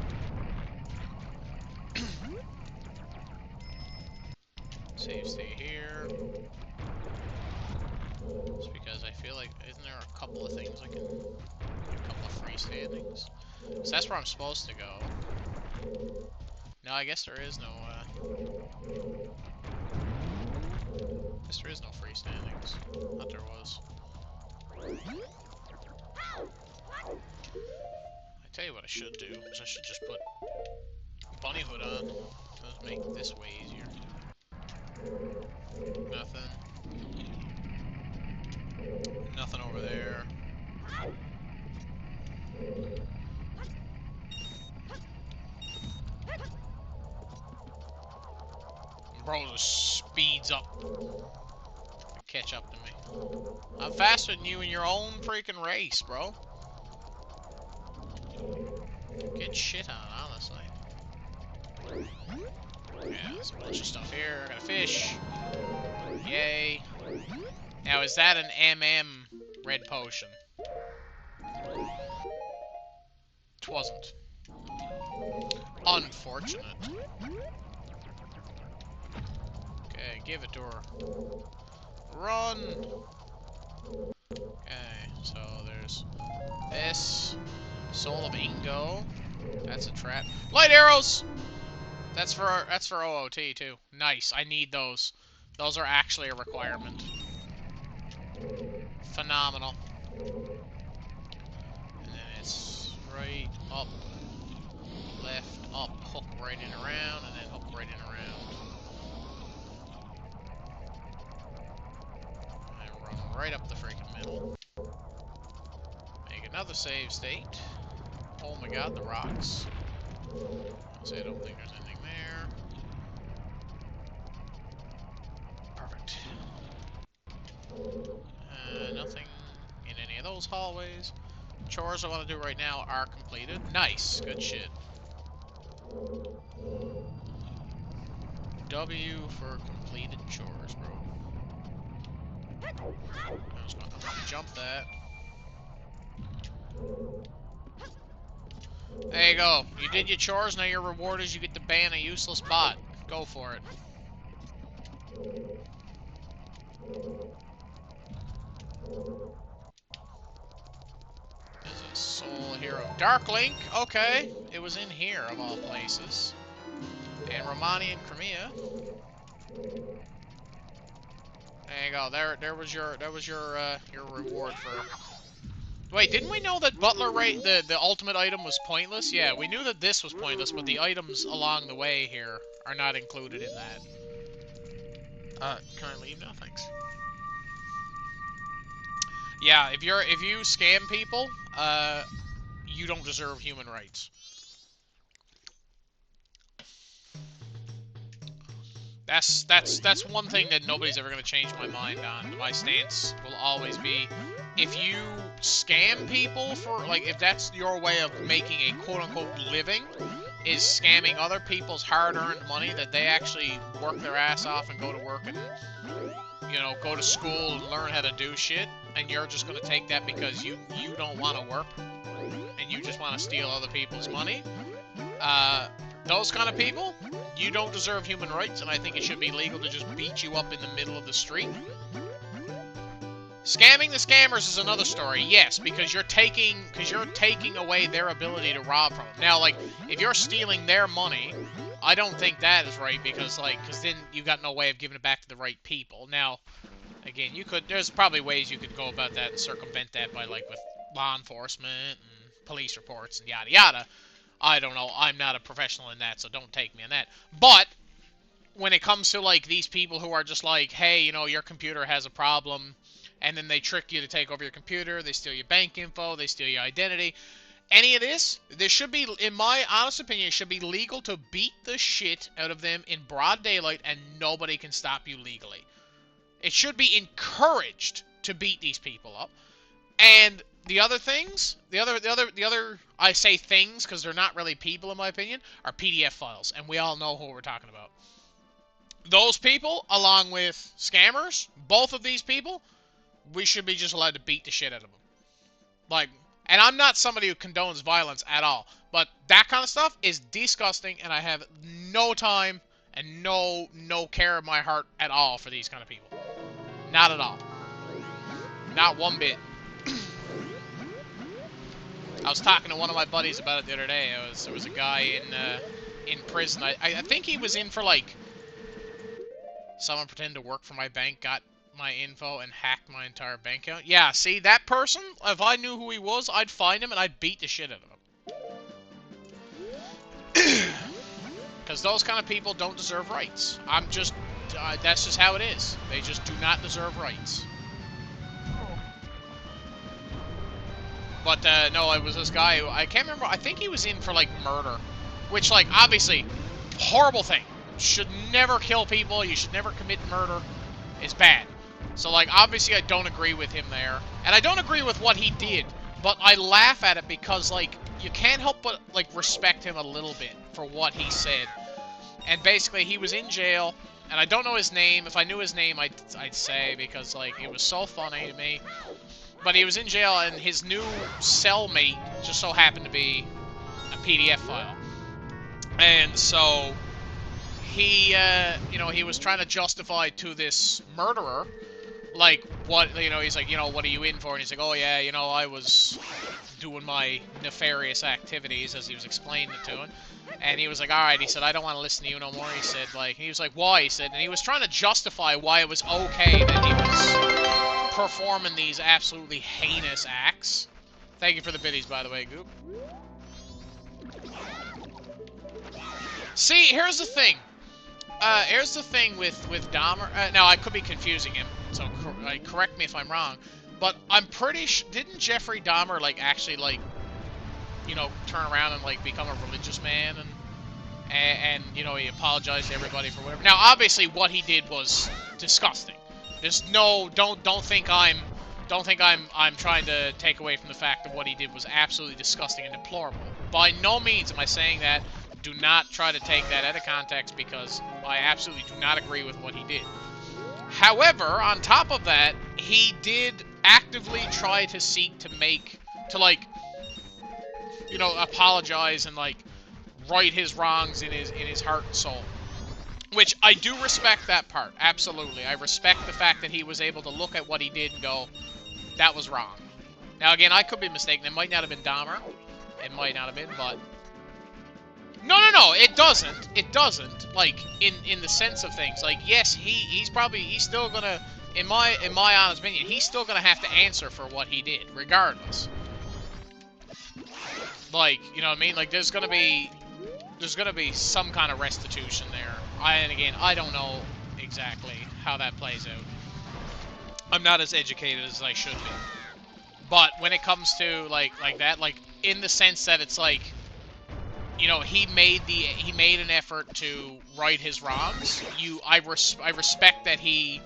Save state here. Just because I feel like, isn't there a couple of things I can, a couple of freestandings? So that's where I'm supposed to go. No, I guess there is no, I guess there is no freestandings. I thought there was. I tell you what I should do, is I should just put bunny hood on. Let's make it this way easier. Nothing. Nothing over there. Bro just speeds up to catch up to me. I'm faster than you in your own freaking race, bro. Get shit on, honestly. Yeah, there's a bunch of stuff here. I got a fish. Yay. Now, is that an MM red potion? Twasn't. Unfortunate. Okay, give it to her. Run! Okay, so there's this. Soul of Ingo. That's a trap. Light arrows! That's for OOT too. Nice. I need those. Those are actually a requirement. Phenomenal. And then it's right, up, left, up, hook right in around, and then hook right in around. And run right up the freaking middle. Make another save state. Oh my god, the rocks. I don't think there's anything there. Perfect. Nothing in any of those hallways. Chores I want to do right now are completed. Nice. Good shit. W for completed chores, bro. I'm gonna jump that. There you go. You did your chores, now your reward is you get to ban a useless bot. Go for it. There's a soul hero. Dark Link? Okay. It was in here, of all places. And Romani and Crimea. There you go. There was your reward for Wait, didn't we know that Butler Ray, the ultimate item, was pointless? Yeah, we knew that this was pointless, but the items along the way here are not included in that. Can I leave now? Thanks. Yeah, if you scam people, you don't deserve human rights. That's one thing that nobody's ever gonna change my mind on. My stance will always be, if you scam people for, like, if that's your way of making a quote-unquote living, is scamming other people's hard-earned money that they actually work their ass off and go to work and, you know, go to school and learn how to do shit, and you're just gonna take that because you don't want to work and you just want to steal other people's money. Uh, those kind of people, you don't deserve human rights, and I think it should be legal to just beat you up in the middle of the street. Scamming the scammers is another story, yes, because you're taking away their ability to rob from them. Now, like, if you're stealing their money, I don't think that is right, because then you got no way of giving it back to the right people. Now, again, there's probably ways you could go about that and circumvent that by, like, with law enforcement and police reports and yada yada. I don't know. I'm not a professional in that, so don't take me on that. But when it comes to, like, these people who are just like, hey, you know, your computer has a problem, and then they trick you to take over your computer, they steal your bank info, they steal your identity. Any of this, there should be, in my honest opinion, it should be legal to beat the shit out of them in broad daylight, and nobody can stop you legally. It should be encouraged to beat these people up. And the other things, the other, I say things because they're not really people in my opinion, are PDF files, and we all know who we're talking about. Those people, along with scammers, both of these people, we should be just allowed to beat the shit out of them. Like, and I'm not somebody who condones violence at all, but that kind of stuff is disgusting, and I have no time and no care in my heart at all for these kind of people. Not at all. Not one bit. I was talking to one of my buddies about it the other day. There was a guy in prison. I think he was in for, like, someone pretended to work for my bank, got my info, and hacked my entire bank account. Yeah, see, that person, if I knew who he was, I'd find him and I'd beat the shit out of him. Because those kind of people don't deserve rights. That's just how it is. They just do not deserve rights. But, no, it was this guy who, I can't remember, I think he was in for, like, murder. Which, like, obviously, horrible thing. Should never kill people, you should never commit murder. It's bad. So, like, obviously I don't agree with him there. And I don't agree with what he did. But I laugh at it because, like, you can't help but, like, respect him a little bit for what he said. And basically, he was in jail, and I don't know his name. If I knew his name, I'd say, because, like, it was so funny to me. But he was in jail, and his new cellmate just so happened to be a PDF file. And so he, you know, he was trying to justify to this murderer, like, what, you know, he's like, you know, what are you in for? And he's like, oh, yeah, you know, I was doing my nefarious activities, as he was explaining it to him. And he was like, alright, he said, I don't want to listen to you no more. He said, like, he was like, why? He said, and he was trying to justify why it was okay that he was performing these absolutely heinous acts. Thank you for the biddies, by the way, Goop. See, here's the thing. Here's the thing with Dahmer. Now, I could be confusing him, so correct me if I'm wrong. But I'm pretty sure, didn't Jeffrey Dahmer, like, actually, like, you know, turn around and, like, become a religious man, and you know, he apologized to everybody for whatever. Now, obviously, what he did was disgusting. There's no, don't think I'm trying to take away from the fact that what he did was absolutely disgusting and deplorable. By no means am I saying that. Do not try to take that out of context, because I absolutely do not agree with what he did. However, on top of that, he did actively try to seek to like, you know, apologize and, like, right his wrongs in his heart and soul. Which, I do respect that part, absolutely. I respect the fact that he was able to look at what he did and go, that was wrong. Now, again, I could be mistaken. It might not have been Dahmer. It might not have been, but... No, it doesn't. It doesn't. Like, in the sense of things. Like, yes, he's still gonna, in my honest opinion, he's still gonna have to answer for what he did, regardless. Like, you know what I mean? Like, there's gonna be some kind of restitution there. And again, I don't know exactly how that plays out. I'm not as educated as I should be. But when it comes to like that, like in the sense that it's like, you know, he made an effort to right his wrongs. I respect that he,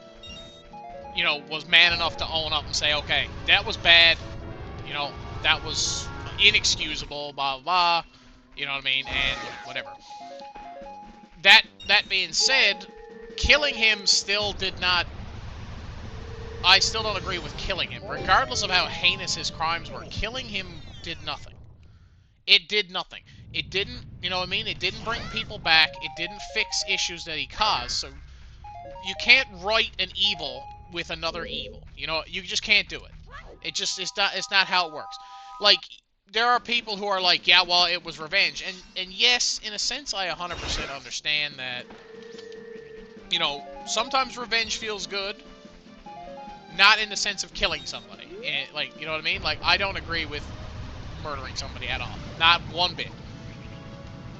you know, was man enough to own up and say, okay, that was bad. You know, that was inexcusable. Blah blah blah. You know what I mean? And whatever. That being said, killing him still did not. I still don't agree with killing him, regardless of how heinous his crimes were. Killing him did nothing. It did nothing. It didn't, you know what I mean? It didn't bring people back. It didn't fix issues that he caused. So you can't right an evil with another evil. You know, you just can't do it. It's not how it works. Like there are people who are like, yeah, well, it was revenge. And yes, in a sense I 100% understand that, you know, sometimes revenge feels good, not in the sense of killing somebody. Like, you know what I mean? Like I don't agree with murdering somebody at all. Not one bit.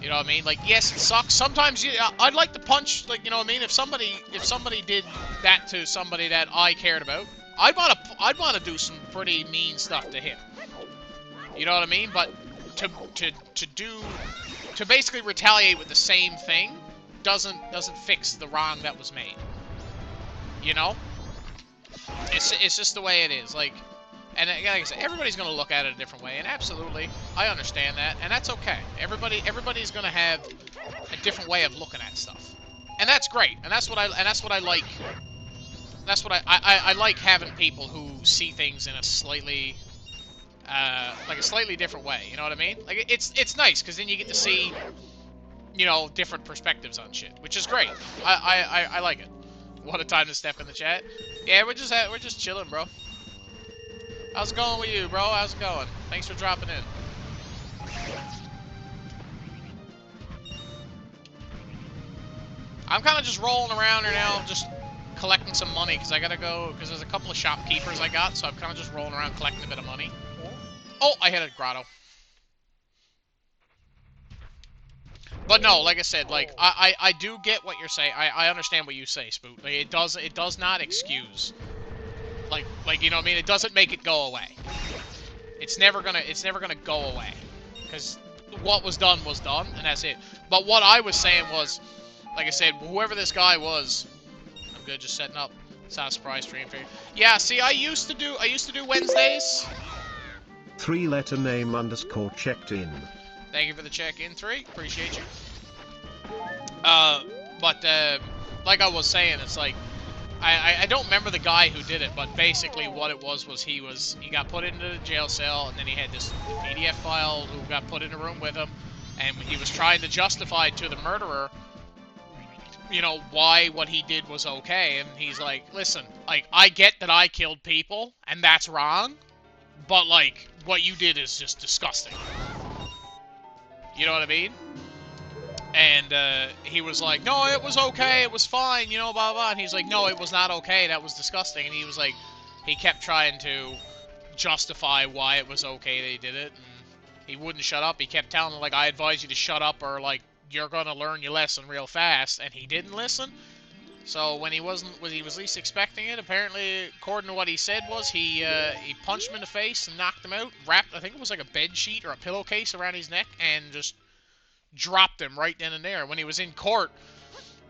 You know what I mean? Like, yes, it sucks. Sometimes I'd like to punch, like, you know what I mean? If somebody did that to somebody that I cared about, I'd want to do some pretty mean stuff to him. You know what I mean? But to basically retaliate with the same thing doesn't fix the wrong that was made. You know? It's just the way it is. Like, and like I said, everybody's going to look at it a different way, and absolutely, I understand that, and that's okay. Everybody's going to have a different way of looking at stuff, and that's great. And that's what I like. That's what I like having people who see things in a slightly like a slightly different way. You know what I mean? Like it's nice because then you get to see, you know, different perspectives on shit, which is great. I like it. What a time to step in the chat. Yeah, we're just chilling, bro. How's it going with you, bro? How's it going? Thanks for dropping in. I'm kind of just rolling around here now, just collecting some money, because I gotta go, because there's a couple of shopkeepers I got, so I'm kind of just rolling around collecting a bit of money. Oh, I hit a grotto. But no, like I said, like, I do get what you're saying. I understand what you say, Spoot. Like, it does not excuse. Like, you know what I mean? It doesn't make it go away. It's never gonna go away. Because what was done, and that's it. But what I was saying was, like I said, whoever this guy was, I'm good, just setting up. It's not a surprise stream for you. Yeah, see, I used to do Wednesdays. 3-letter name underscore checked in. Thank you for the check-in, 3. Appreciate you. But like I was saying, it's like, I don't remember the guy who did it, but basically what it was he got put into the jail cell, and then he had this PDF file who got put in a room with him, and he was trying to justify to the murderer, you know, why what he did was okay, and he's like, listen, like, I get that I killed people, and that's wrong, but, like, what you did is just disgusting. You know what I mean? And he was like, no, it was okay, it was fine, you know, blah, blah, blah. And he's like, no, it was not okay, that was disgusting. And he was like, he kept trying to justify why it was okay that he did it. And he wouldn't shut up. He kept telling him, like, I advise you to shut up or, like, you're going to learn your lesson real fast. And he didn't listen. So when he was least expecting it, apparently, according to what he said was, he punched him in the face and knocked him out, wrapped, I think it was like a bed sheet or a pillowcase around his neck, and just dropped him right then and there. When he was in court,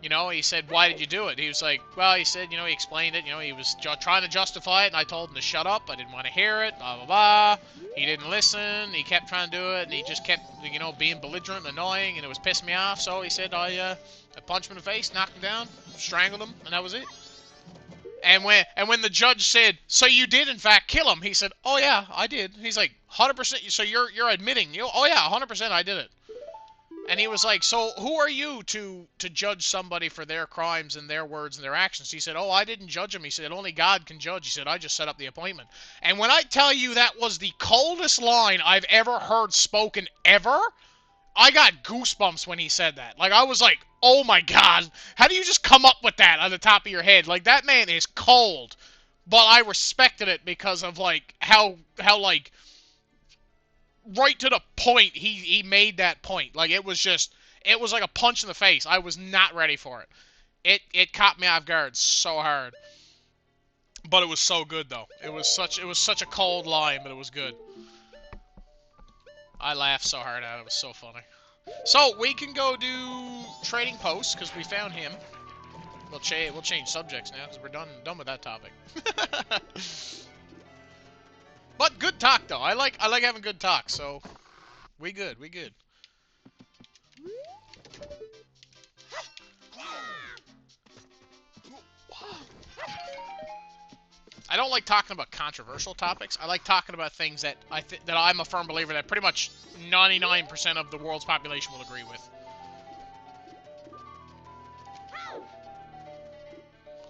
you know, he said, why did you do it? He was like, well, he said, you know, he explained it, you know, he was trying to justify it, and I told him to shut up, I didn't want to hear it, blah, blah, blah. He didn't listen, he kept trying to do it, and he just kept, you know, being belligerent and annoying, and it was pissing me off, so he said, I punched him in the face, knocked him down, strangled him, and that was it. And when the judge said, so you did in fact kill him, he said, oh yeah, I did. He's like, 100%, so you're admitting, you, oh yeah, 100% I did it. And he was like, so who are you to judge somebody for their crimes and their words and their actions? He said, oh, I didn't judge him. He said, only God can judge. He said, I just set up the appointment. And when I tell you that was the coldest line I've ever heard spoken ever, I got goosebumps when he said that. Like, I was like, oh my God, how do you just come up with that on the top of your head? Like, that man is cold. But I respected it because of, like, how like, right to the point he made that point. Like it was like a punch in the face. I was not ready for it. It caught me off guard so hard. But it was so good though. It was such a cold line, but it was good. I laughed so hard at it. It was so funny. So we can go do trading posts because we found him. We'll change subjects now because we're done with that topic. But good talk though. I like having good talk. So we good. I don't like talking about controversial topics. I like talking about things that that I'm a firm believer that pretty much 99% of the world's population will agree with.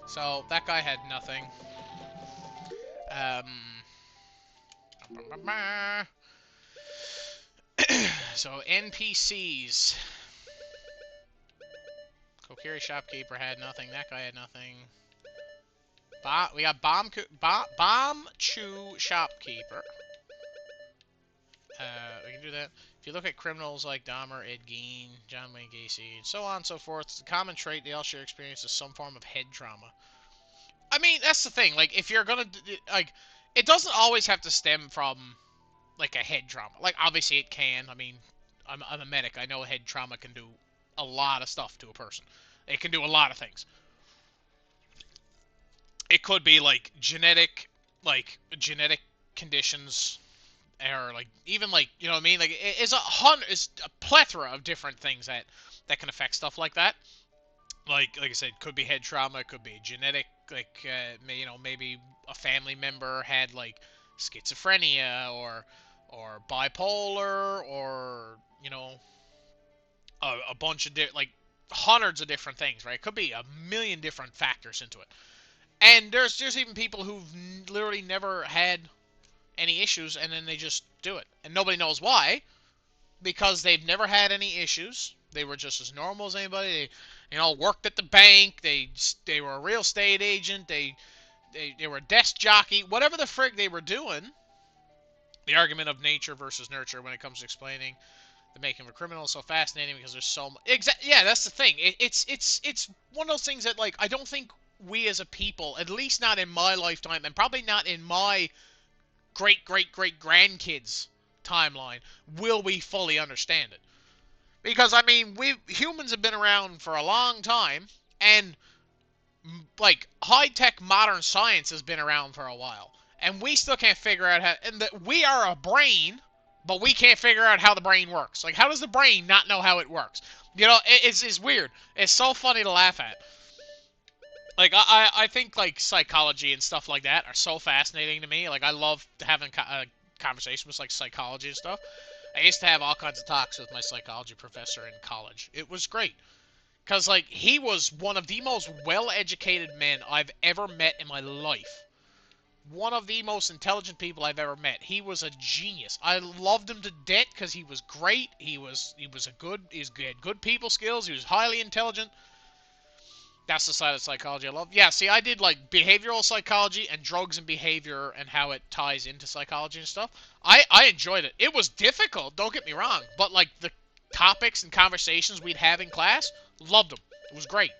So that guy had nothing. So NPCs. Kokiri shopkeeper had nothing. That guy had nothing. We got Bomb Chew shopkeeper. We can do that. If you look at criminals like Dahmer, Ed Gein, John Wayne Gacy, and so on and so forth, it's a common trait they all share experience is some form of head trauma. I mean, that's the thing. Like, if you're gonna like, it doesn't always have to stem from like a head trauma. Like, obviously it can. I mean, I'm a medic. I know head trauma can do a lot of stuff to a person. It can do a lot of things. It could be like genetic conditions, or like even like you know what I mean. Like it's a plethora of different things that can affect stuff like that. Like I said, could be head trauma, it could be genetic, like maybe a family member had like schizophrenia or bipolar or a bunch of like hundreds of different things, right? It could be a million different factors into it. And there's even people who've literally never had any issues and then they just do it. And nobody knows why because they've never had any issues. They were just as normal as anybody. They worked at the bank. They were a real estate agent. They were a desk jockey. Whatever the frig they were doing, the argument of nature versus nurture when it comes to explaining the making of a criminal is so fascinating because there's so much. Yeah, that's the thing. It's one of those things that like I don't think we as a people, at least not in my lifetime, and probably not in my great grandkids timeline, will we fully understand it. Because I mean, we humans have been around for a long time, and like high tech modern science has been around for a while, and we still can't figure out how. And we are a brain, but we can't figure out how the brain works. Like, how does the brain not know how it works? It's weird. It's so funny to laugh at. Like I think like psychology and stuff like that are so fascinating to me. Like I love having conversations with like psychology and stuff. I used to have all kinds of talks with my psychology professor in college. It was great. Because, like, he was one of the most well-educated men I've ever met in my life. One of the most intelligent people I've ever met. He was a genius. I loved him to death because he was great. He had good people skills. He was highly intelligent. That's the side of psychology I love. Yeah, see, I did like behavioral psychology and drugs and behavior and how it ties into psychology and stuff. I enjoyed it. It was difficult, don't get me wrong, but like the topics and conversations we'd have in class, loved them. It was great.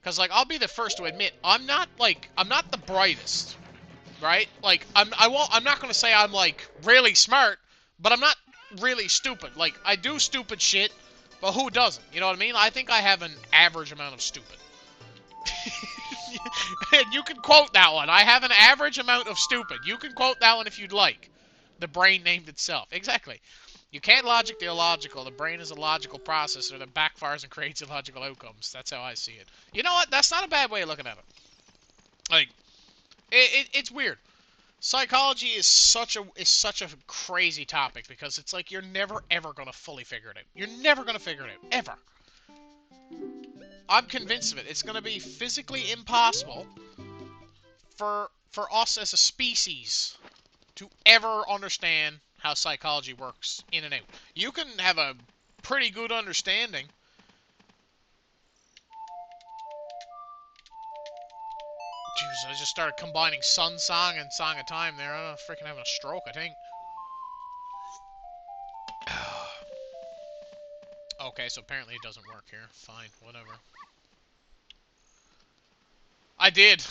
Cause like I'll be the first to admit, I'm not the brightest, right? Like I'm not gonna say I'm like really smart, but I'm not really stupid. Like I do stupid shit, but who doesn't? You know what I mean? I think I have an average amount of stupid. And you can quote that one. I have an average amount of stupid. You can quote that one if you'd like. The brain named itself. Exactly. You can't logic the illogical. The brain is a logical processor that backfires and creates illogical outcomes. That's how I see it. You know what? That's not a bad way of looking at it. Like, it's weird. Psychology is such a crazy topic because it's like you're never ever gonna fully figure it out. You're never gonna figure it out ever. I'm convinced of it. It's gonna be physically impossible for us as a species to ever understand how psychology works in and out. You can have a pretty good understanding. Jeez, I just started combining Sun Song and Song of Time there. I'm freaking having a stroke, I think. okay, so apparently it doesn't work here. Fine, whatever. I did!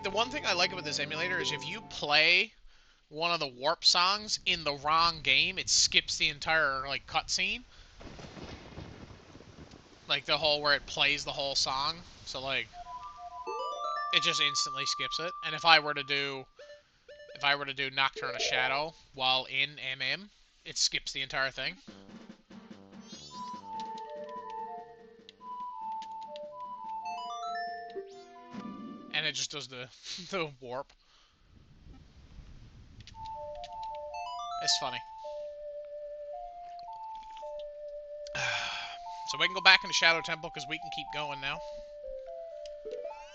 The one thing I like about this emulator is if you play one of the warp songs in the wrong game, it skips the entire, like, cutscene. Like, the whole, where it plays the whole song. So, like, it just instantly skips it. And if I were to do Nocturne of Shadow while in MM, it skips the entire thing. And it just does the the warp. It's funny. So we can go back into Shadow Temple because we can keep going now.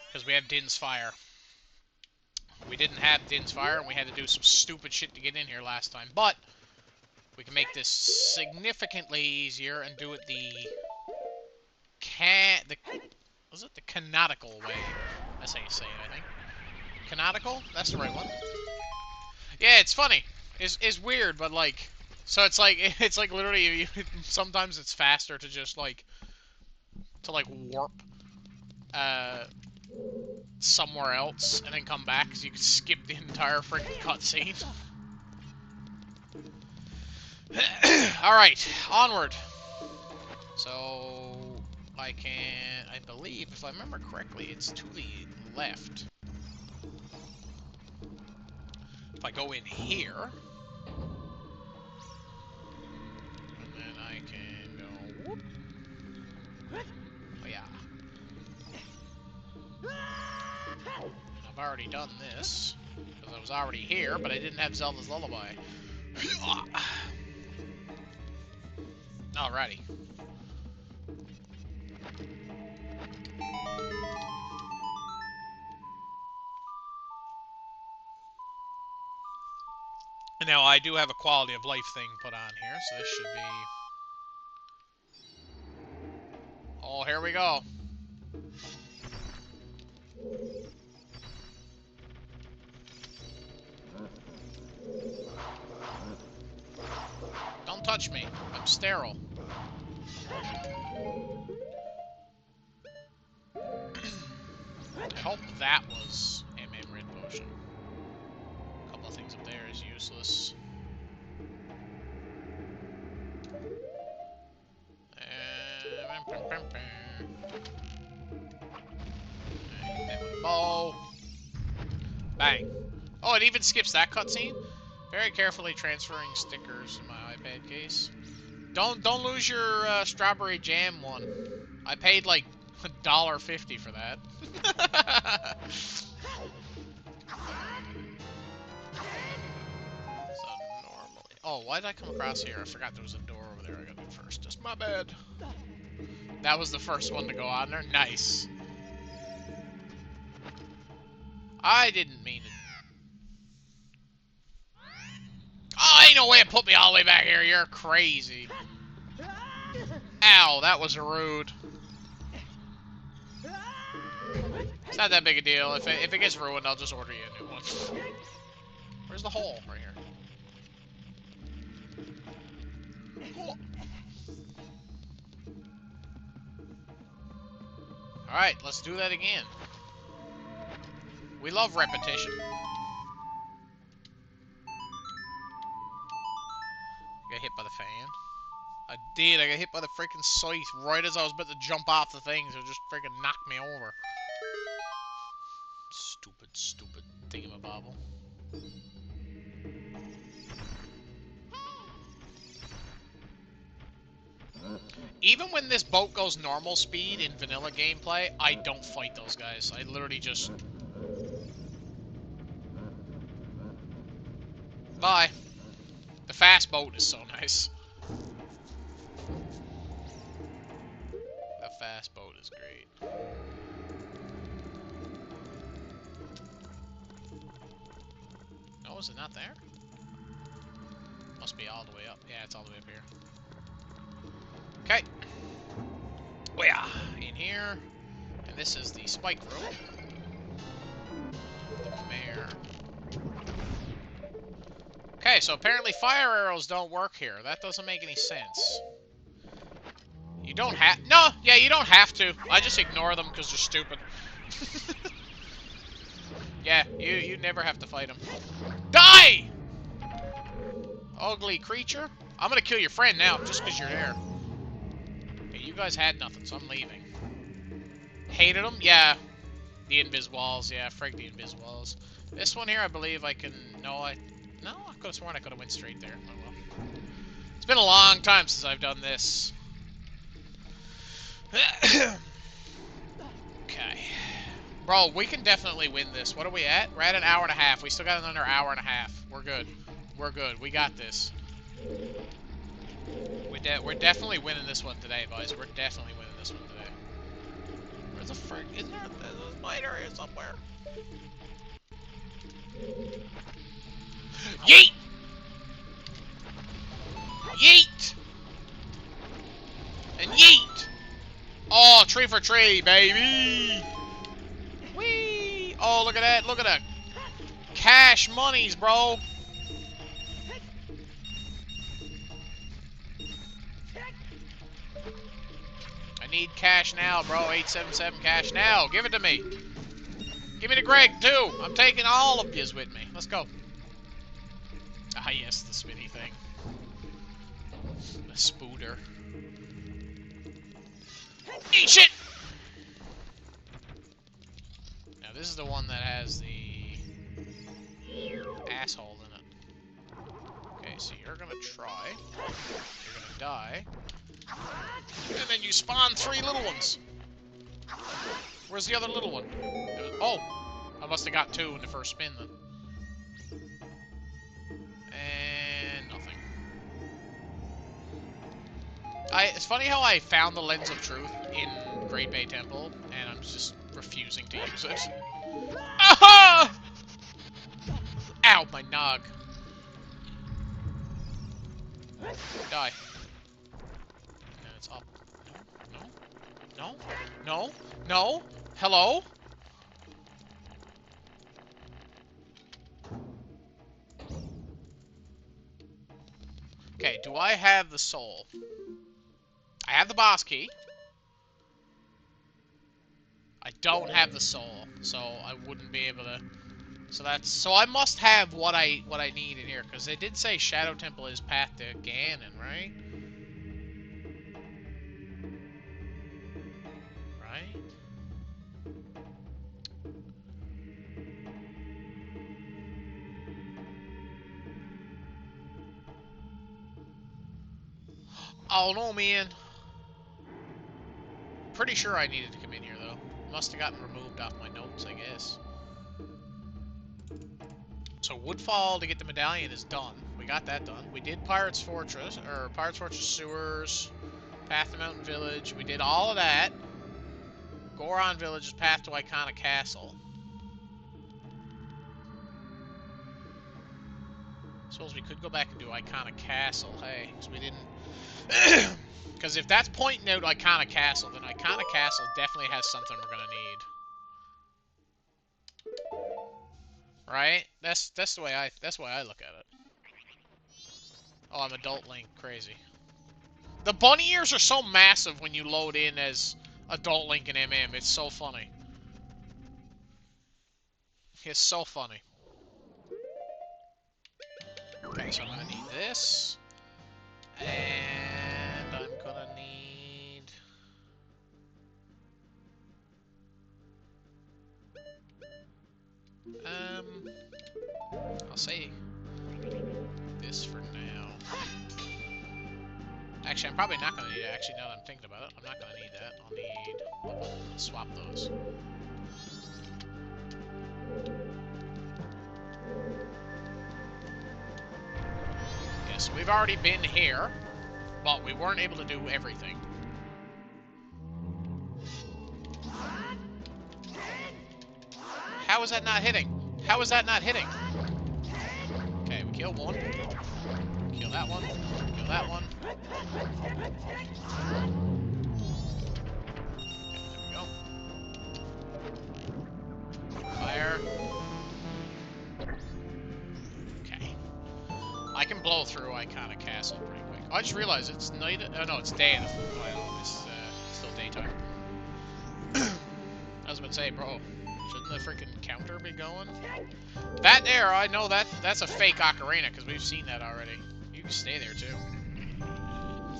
Because we have Din's Fire. We didn't have Din's Fire, and we had to do some stupid shit to get in here last time. But we can make this significantly easier and do it was it the canonical way? That's how you say it, I think. Canonical? That's the right one. Yeah, it's funny. It's weird, but like, so it's like literally sometimes it's faster to just like warp uh somewhere else and then come back because you can skip the entire freaking cutscene. All right, onward. So I believe, if I remember correctly, it's to the left. If I go in here, and then I can go, whoop. Oh yeah. I've already done this, because I was already here, but I didn't have Zelda's Lullaby. Alrighty. And now I do have a quality of life thing put on here, so this should be... Oh, here we go. Don't touch me. I'm sterile. I hope that was MM Red Potion. A couple of things up there is useless. Bow. Bang. Oh, it even skips that cutscene? Very carefully transferring stickers in my iPad case. Don't lose your strawberry jam one. I paid like $1.50 for that. So normally... Oh, why did I come across here? I forgot there was a door over there I gotta do first. Just my bad. That was the first one to go on there. Nice. I didn't mean it. Oh, ain't no way it put me all the way back here. You're crazy. Ow, that was rude. It's not that big a deal. If it gets ruined, I'll just order you a new one. Where's the hole? Right here. Alright, let's do that again. We love repetition. I got hit by the fan. I did. I got hit by the freaking scythe right as I was about to jump off the things. It just freaking knocked me over. Stupid, stupid thingamabobble. Even when this boat goes normal speed in vanilla gameplay, I don't fight those guys. I literally just... Bye. The fast boat is so nice. The fast boat is great. Oh, is it not there? Must be all the way up. Yeah, it's all the way up here. Okay. Oh yeah, in here. And this is the spike rope. The mare Okay, so apparently fire arrows don't work here. That doesn't make any sense. You don't have... No, yeah, you don't have to. I just ignore them because they're stupid. Yeah, you never have to fight them. Die! Ugly creature. I'm gonna kill your friend now, just because you're there. Okay, you guys had nothing, so I'm leaving. Hated them? Yeah. The invis walls, yeah, frig the invis walls. This one here, I believe I can... No, I could have sworn I could have went straight there. Oh well. It's been a long time since I've done this. Okay. Bro, we can definitely win this. What are we at? We're at an hour and a half. We still got another hour and a half. We're good. We're good. We got this. We're definitely winning this one today, boys. We're definitely winning this one today. Where's the frick? Isn't there a spider here somewhere? Yeet! Yeet! And yeet! Oh, tree for tree, baby! Whee! Oh, look at that. Look at that. Cash monies, bro. I need cash now, bro. 877 cash now. Give it to me. Give me the Greg, too. I'm taking all of his with me. Let's go. Ah, yes, the Smithy thing. The spooter. Eat shit! Now, this is the one that has the asshole in it. Okay, so you're gonna try. You're gonna die. And then you spawn 3 little ones. Where's the other little one? Oh! I must have got 2 in the first spin, then. And nothing. It's funny how I found the Lens of Truth in Great Bay Temple, and I'm just refusing to use it. Aha! Ow, my nog. Die. And then it's up. No, no, no, no, no. Hello? Okay, do I have the soul? I have the boss key. I don't have the soul, so I wouldn't be able to. So I must have what I need in here, because they did say Shadow Temple is path to Ganon, right? Right? Oh no, man. Pretty sure I needed to come in here though. Must have gotten removed off my notes, I guess. So Woodfall to get the medallion is done. We got that done. We did Pirate's Fortress, or Pirate's Fortress Sewers, Path to Mountain Village. We did all of that. Goron Village is Path to Iconic Castle. Suppose we could go back and do Iconic Castle, hey, because we didn't... Because if that's pointing out Iconic Castle, then Iconic Castle definitely has something we're gonna need. Right? That's the way I look at it. Oh, I'm Adult Link, crazy. The bunny ears are so massive when you load in as Adult Link and MM. It's so funny. It's so funny. Okay, so I'm gonna need this. And I'm gonna need... I'll say this for now. Actually, I'm probably not gonna need it. Actually, now that I'm thinking about it, I'm not gonna need that. I'll swap those. Yeah, so we've already been here, but we weren't able to do everything. How is that not hitting? How is that not hitting? Okay, we killed one. Kill that one. Kill that one. Okay, there we go. Fire. Okay. castle pretty quick. Oh, I just realized it's night. Oh no, it's day. Well, it's still daytime. I was about to say, bro, shouldn't the freaking counter be going? That there, I know that's a fake ocarina because we've seen that already. You can stay there too.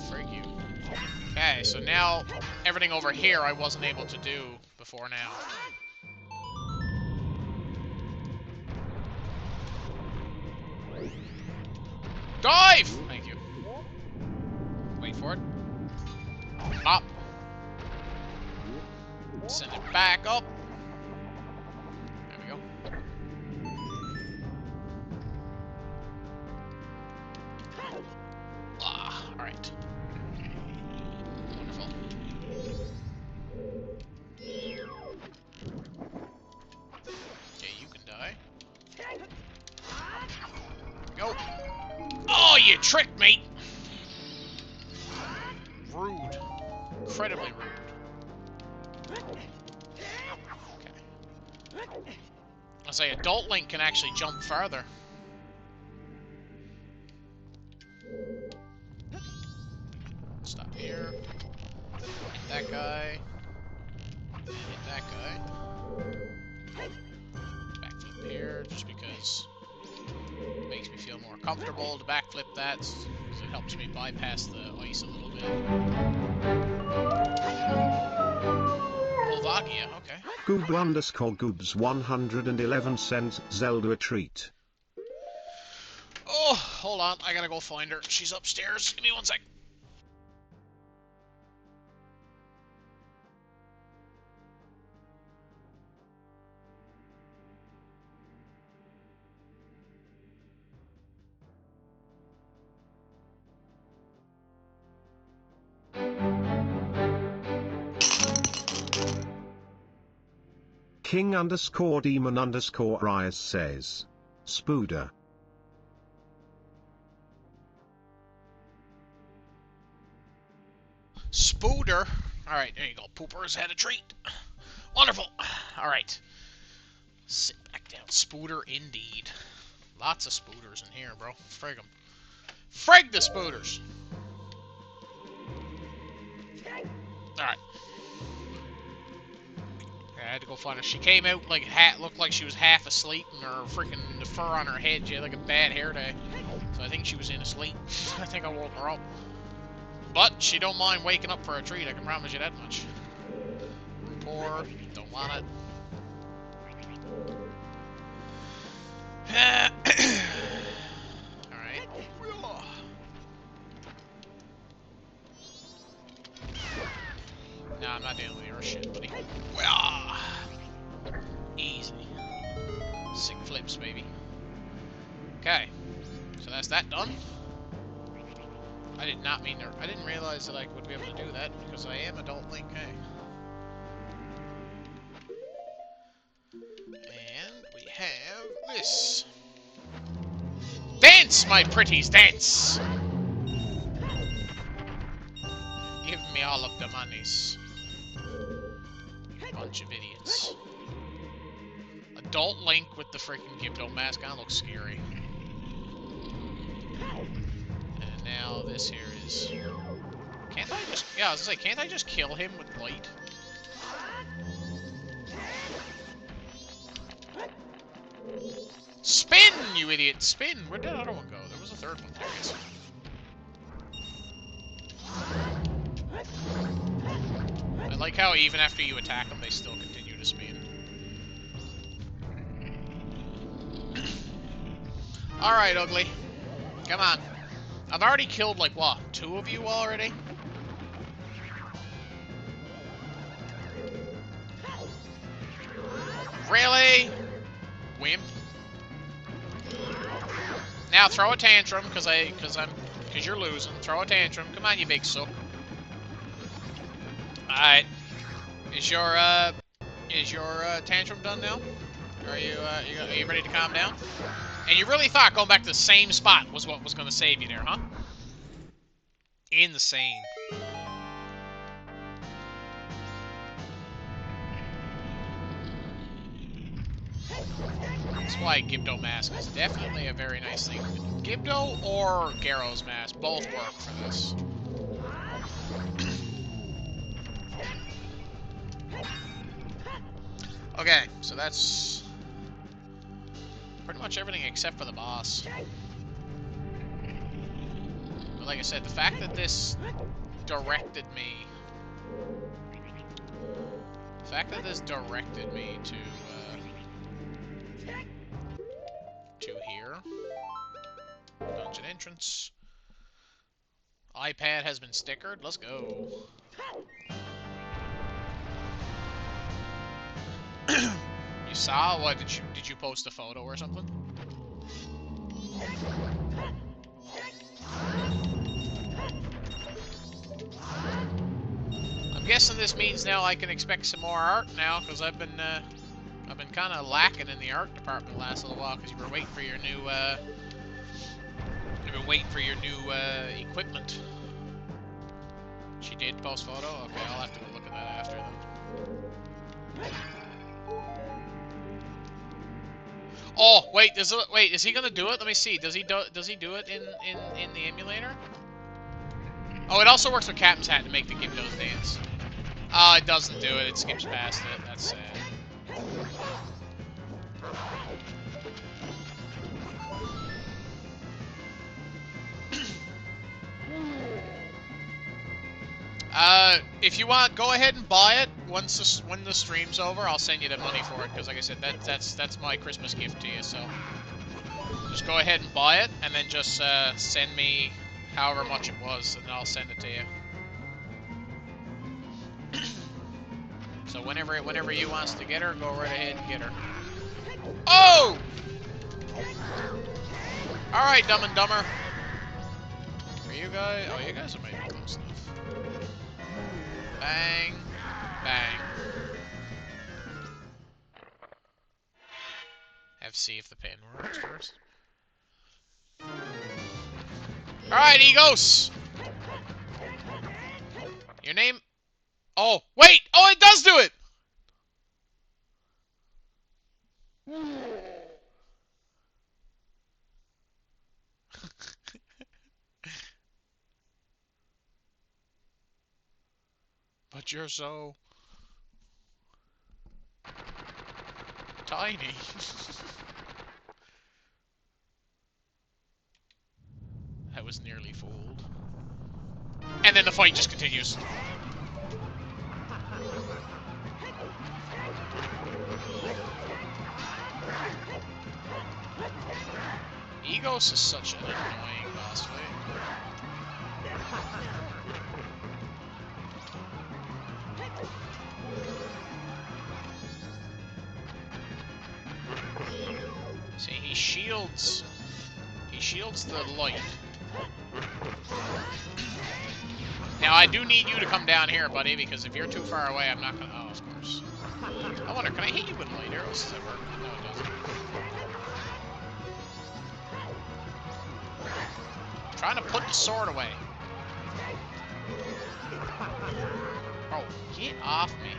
Frig you. Okay, so now everything over here I wasn't able to do before now. Dive! Thank you. Wait for it. Pop. Send it back up. There we go. Ah, alright. Wonderful. Okay, you can die. Go. Oh, you tricked me! Rude. Incredibly rude. Okay. I say Adult Link can actually jump farther. Stop here. Hit that guy. And hit that guy. Backflip here, just because it makes me feel more comfortable to backflip that, because it helps me bypass the ice a little bit. Volvagia, okay. Goob_Goobs 111 cents Zelda a treat. Oh, hold on, I gotta go find her. She's upstairs. Give me 1 sec. King_Demon_Rise says, Spooder. Spooder. Alright, there you go. Pooper's had a treat. Wonderful. Alright. Sit back down. Spooder indeed. Lots of spooters in here, bro. Frig them. Frig the spooters! Alright. I had to go find her. She came out like looked like she was half asleep, and her freaking the fur on her head, she had like a bad hair day. So I think she was in asleep. I think I woke her up. But she don't mind waking up for a treat, I can promise you that much. Poor, don't want it. Alright. Nah, I'm not dealing with your shit, buddy. Easy. Sick flips, baby. Okay. So that's that done. I did not mean to. I didn't realize that I would be able to do that because I am Adult Link, hey. And we have this. Dance, my pretties, dance! Give me all of the monies. Bunch of idiots. Adult Link with the freaking Gibdo mask on looks scary. And now this here is... Can't I just... Yeah, I was gonna say, can't I just kill him with light? Spin, you idiot! Spin! Where did the other one go? There was a third one there, I guess. I like how even after you attack them, they still continue to spin. Alright, Ugly. Come on. I've already killed, like, what, 2 of you already? Really? Wimp. Now throw a tantrum, cause you're losing. Throw a tantrum. Come on, you big sook. Alright. Is your tantrum done now? Are you ready to calm down? And you really thought going back to the same spot was what was gonna save you there, huh? Insane. That's why Gibdo mask is definitely a very nice thing. Gibdo or Garrow's mask both work for this. Okay, so that's pretty much everything except for the boss. But like I said, the fact that this directed me... The fact that this directed me to here. Dungeon entrance. iPad has been stickered. Let's go. You saw? What, did you post a photo or something? I'm guessing this means now I can expect some more art now, because I've been kind of lacking in the art department the last little while, because you were waiting for your new you've been waiting for your new equipment. She did post photo? Okay, I'll have to go look at that after then. Oh, wait, is he gonna do it? Let me see. Does he do it in the emulator? Oh, it also works with Captain's Hat to make the Gibdos dance. Oh, it doesn't do it. It skips past it. That's sad. If you want, go ahead and buy it. When the stream's over, I'll send you the money for it. Because, like I said, that's my Christmas gift to you. So, just go ahead and buy it, and then just send me however much it was, and I'll send it to you. So whenever you wants to get her, go right ahead and get her. Oh! All right, Dumb and Dumber. Are you guys? Oh, you guys are maybe close enough. Bang, bang. Have to see if the pin works first. Alright, Egos! Your name? Oh, wait! Oh, it does do it! But you're so... tiny. I was nearly fooled. And then the fight just continues. Egos is such an annoying boss fight. See, he shields the light. Now, I do need you to come down here, buddy, because if you're too far away, I'm not gonna... Oh, of course. I wonder, can I hit you with light arrows? Does that work? No, it doesn't. I'm trying to put the sword away. Oh, get off me.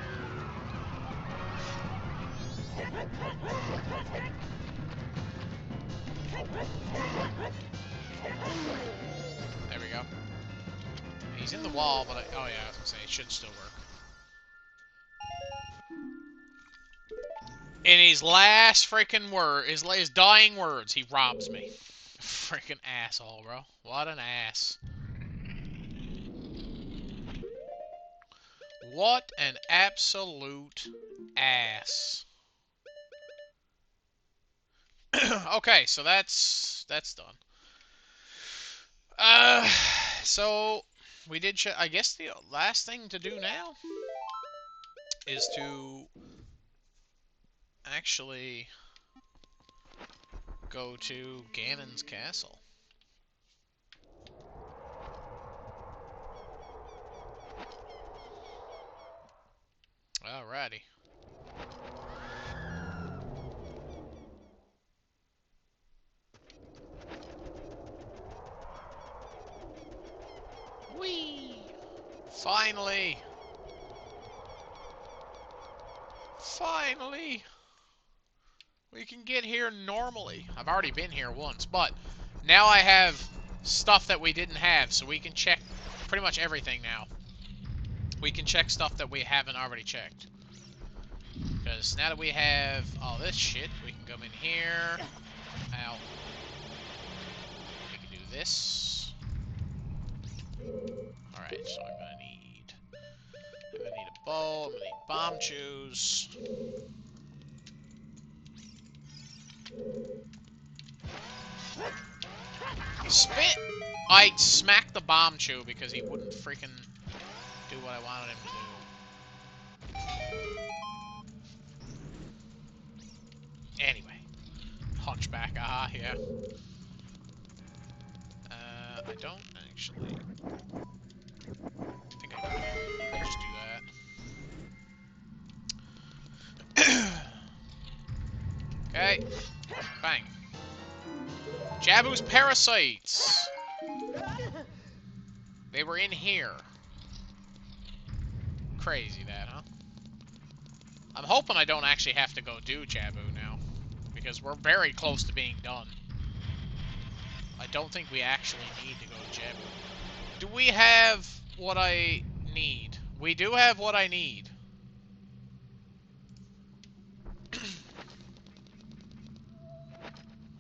There we go. He's in the wall, but oh yeah, I was gonna say, it should still work. In his last freaking word, his dying words, he robs me. Freaking asshole, bro. What an ass. What an absolute ass. Okay, so that's done. So we did. I guess the last thing to do now is to actually go to Ganon's castle. Alrighty. Whee! Finally! Finally! We can get here normally. I've already been here once, but now I have stuff that we didn't have, so we can check pretty much everything now. We can check stuff that we haven't already checked. Because now that we have all this shit, we can come in here. Ow. We can do this. Alright, so I'm gonna need a bow, I'm gonna need bomb chews. Spit! I smacked the bomb chew because he wouldn't freaking do what I wanted him to do. Anyway. Hunchback, aha, yeah. I don't actually... I think I can just do that. Okay. Bang. Jabu's parasites! They were in here. Crazy that, huh? I'm hoping I don't actually have to go do Jabu now. Because we're very close to being done. I don't think we actually need to go to Jabu. Do we have what I need? We do have what I need.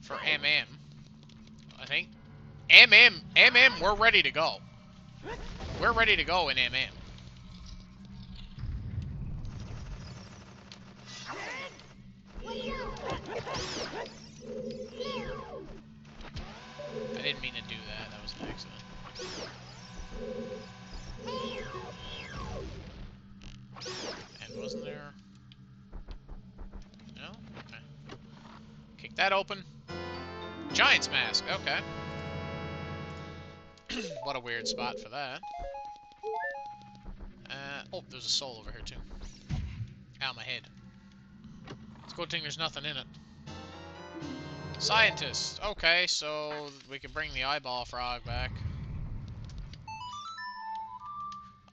For MM. I think. MM, we're ready to go. We're ready to go in MM. I didn't mean to do that. That was an accident. And wasn't there... No? Okay. Kick that open. Giant's mask. Okay. What a weird spot for that. Oh, there's a soul over here, too. Ow, my head. It's a good thing there's nothing in it. Scientist. Okay, so we can bring the eyeball frog back.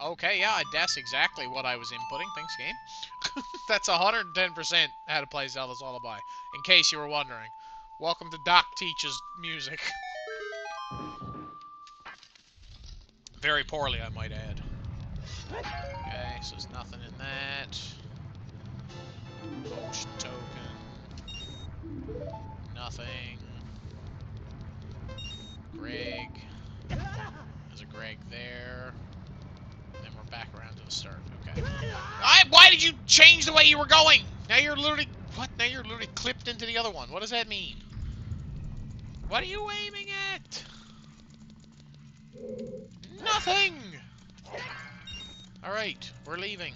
Okay, yeah, that's exactly what I was inputting. Thanks, game. That's 110% how to play Zelda's Lullaby, in case you were wondering. Welcome to Doc Teaches Music. Very poorly, I might add. Okay, so there's nothing in that. Potion token. Nothing. Greg. There's a Greg there. And then we're back around to the start. Okay. Why did you change the way you were going? Now you're literally... What? Now you're literally clipped into the other one. What does that mean? What are you aiming at? Nothing! Alright, we're leaving.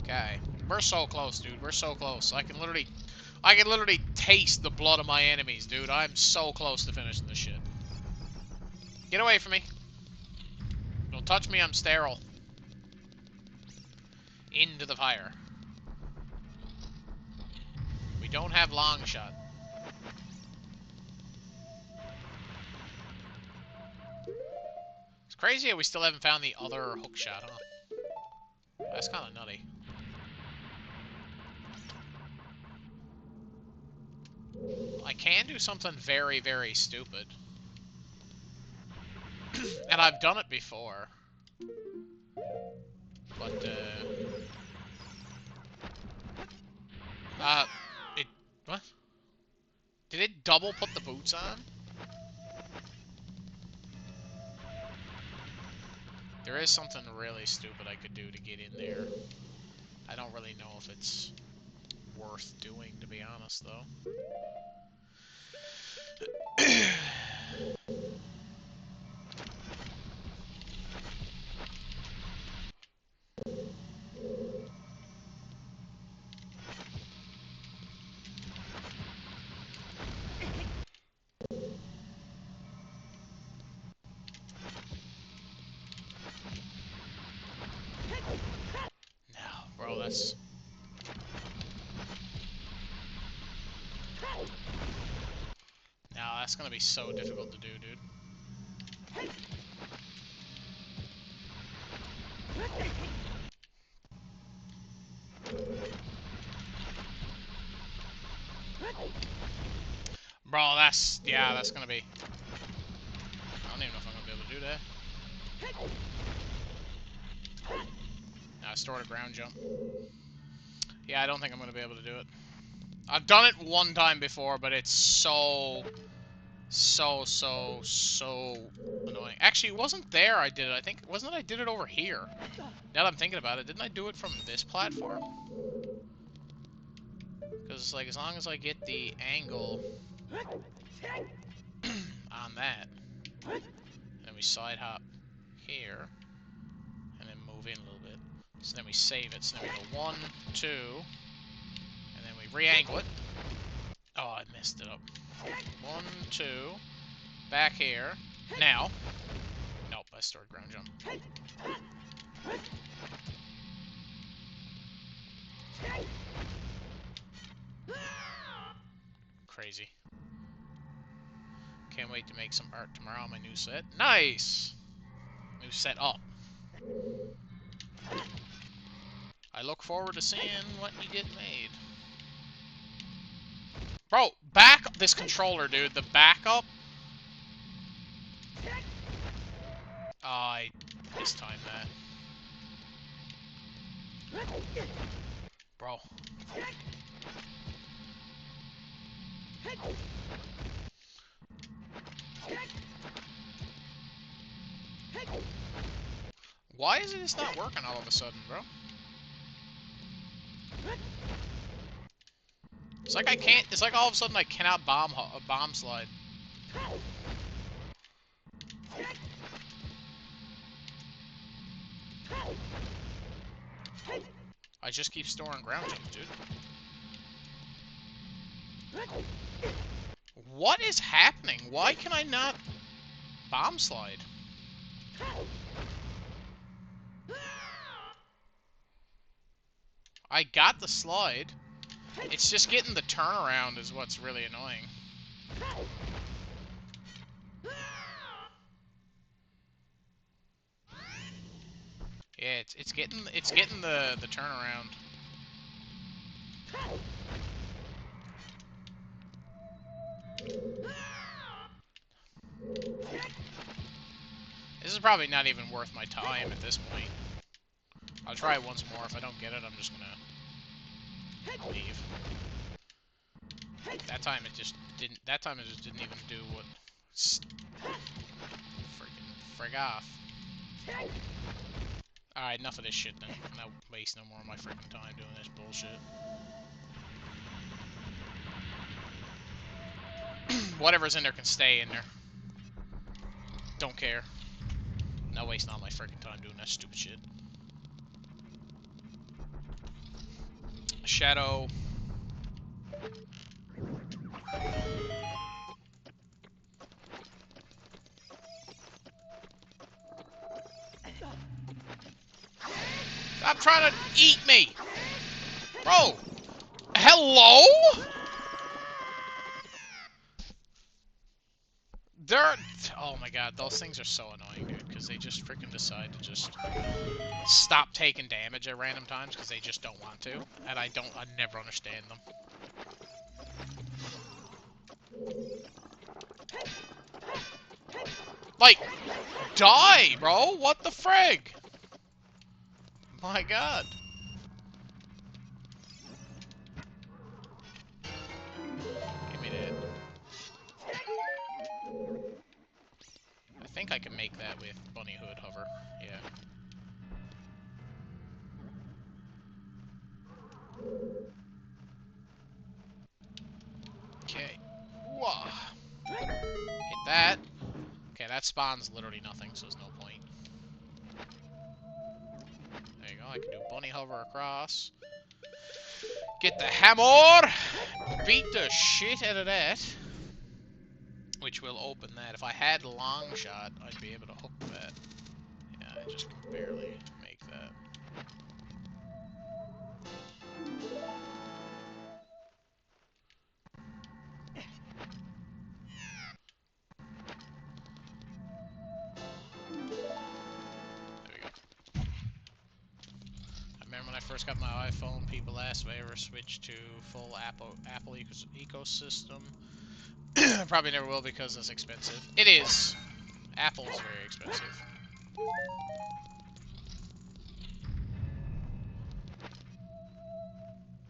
Okay. We're so close, dude. We're so close. I can literally taste the blood of my enemies, dude. I'm so close to finishing this shit. Get away from me. Don't touch me, I'm sterile. Into the fire. We don't have long shot. It's crazy how we still haven't found the other hook shot, huh? That's kind of nutty. I can do something very, very stupid. And I've done it before. But, it... What? Did it double put the boots on? There is something really stupid I could do to get in there. I don't really know if it's worth doing, to be honest, though. No, bro, that's... No, that's gonna be so difficult to do, dude. Bro, yeah, that's gonna be... I don't even know if I'm gonna be able to do that. I stored a ground jump. Yeah, I don't think I'm gonna be able to do it. I've done it one time before, but it's so annoying. Actually, it wasn't there I did it. I think, wasn't it I did it over here? Now that I'm thinking about it, didn't I do it from this platform? Because, like, as long as I get the angle on that, and then we side hop here, and then move in a little bit. So then we save it. So then we go 1, 2, and then we re-angle it. Oh, I messed it up. 1, 2, back here. Now. Nope, I stored ground jump. Crazy. Can't wait to make some art tomorrow on my new set. Nice! New set up. I look forward to seeing what you get made. Bro, back this controller, dude. The backup. Oh, I mistimed that. Bro. Why is it just not working all of a sudden, bro? It's like I can't. It's like all of a sudden I cannot bomb slide. I just keep storing ground jumps, dude. What is happening? Why can I not bomb slide? I got the slide. It's just getting the turnaround is what's really annoying. Yeah, it's getting the turnaround. This is probably not even worth my time at this point. I'll try it once more. If I don't get it, I'm just gonna leave. That time it just didn't. That time it just didn't even do what. Freaking frig off. Alright, enough of this shit then. I'm not waste no more of my freaking time doing this bullshit. Whatever's in there can stay in there. Don't care. Not wasting all my freaking time doing that stupid shit. Shadow. Stop trying to eat me! Bro! Hello? They're... Oh my god, those things are so annoying, dude, because they just freaking decide to just stop taking damage at random times because they just don't want to, and I never understand them. Like, die, bro! What the frig? My god. Give me that. I think I can make that with Bunny Hood Hover. Yeah. Okay. Whoa. Hit that. Okay, that spawns literally nothing, so there's no point. There you go. I can do Bunny Hover across. Get the hammer! Beat the shit out of that. Which will open that. If I had long shot, I'd be able to hook that. Yeah, I just can barely make that. There we go. I remember when I first got my iPhone, people asked if I ever switched to full Apple ecosystem. Probably never will because it's expensive. It is. Apple's very expensive.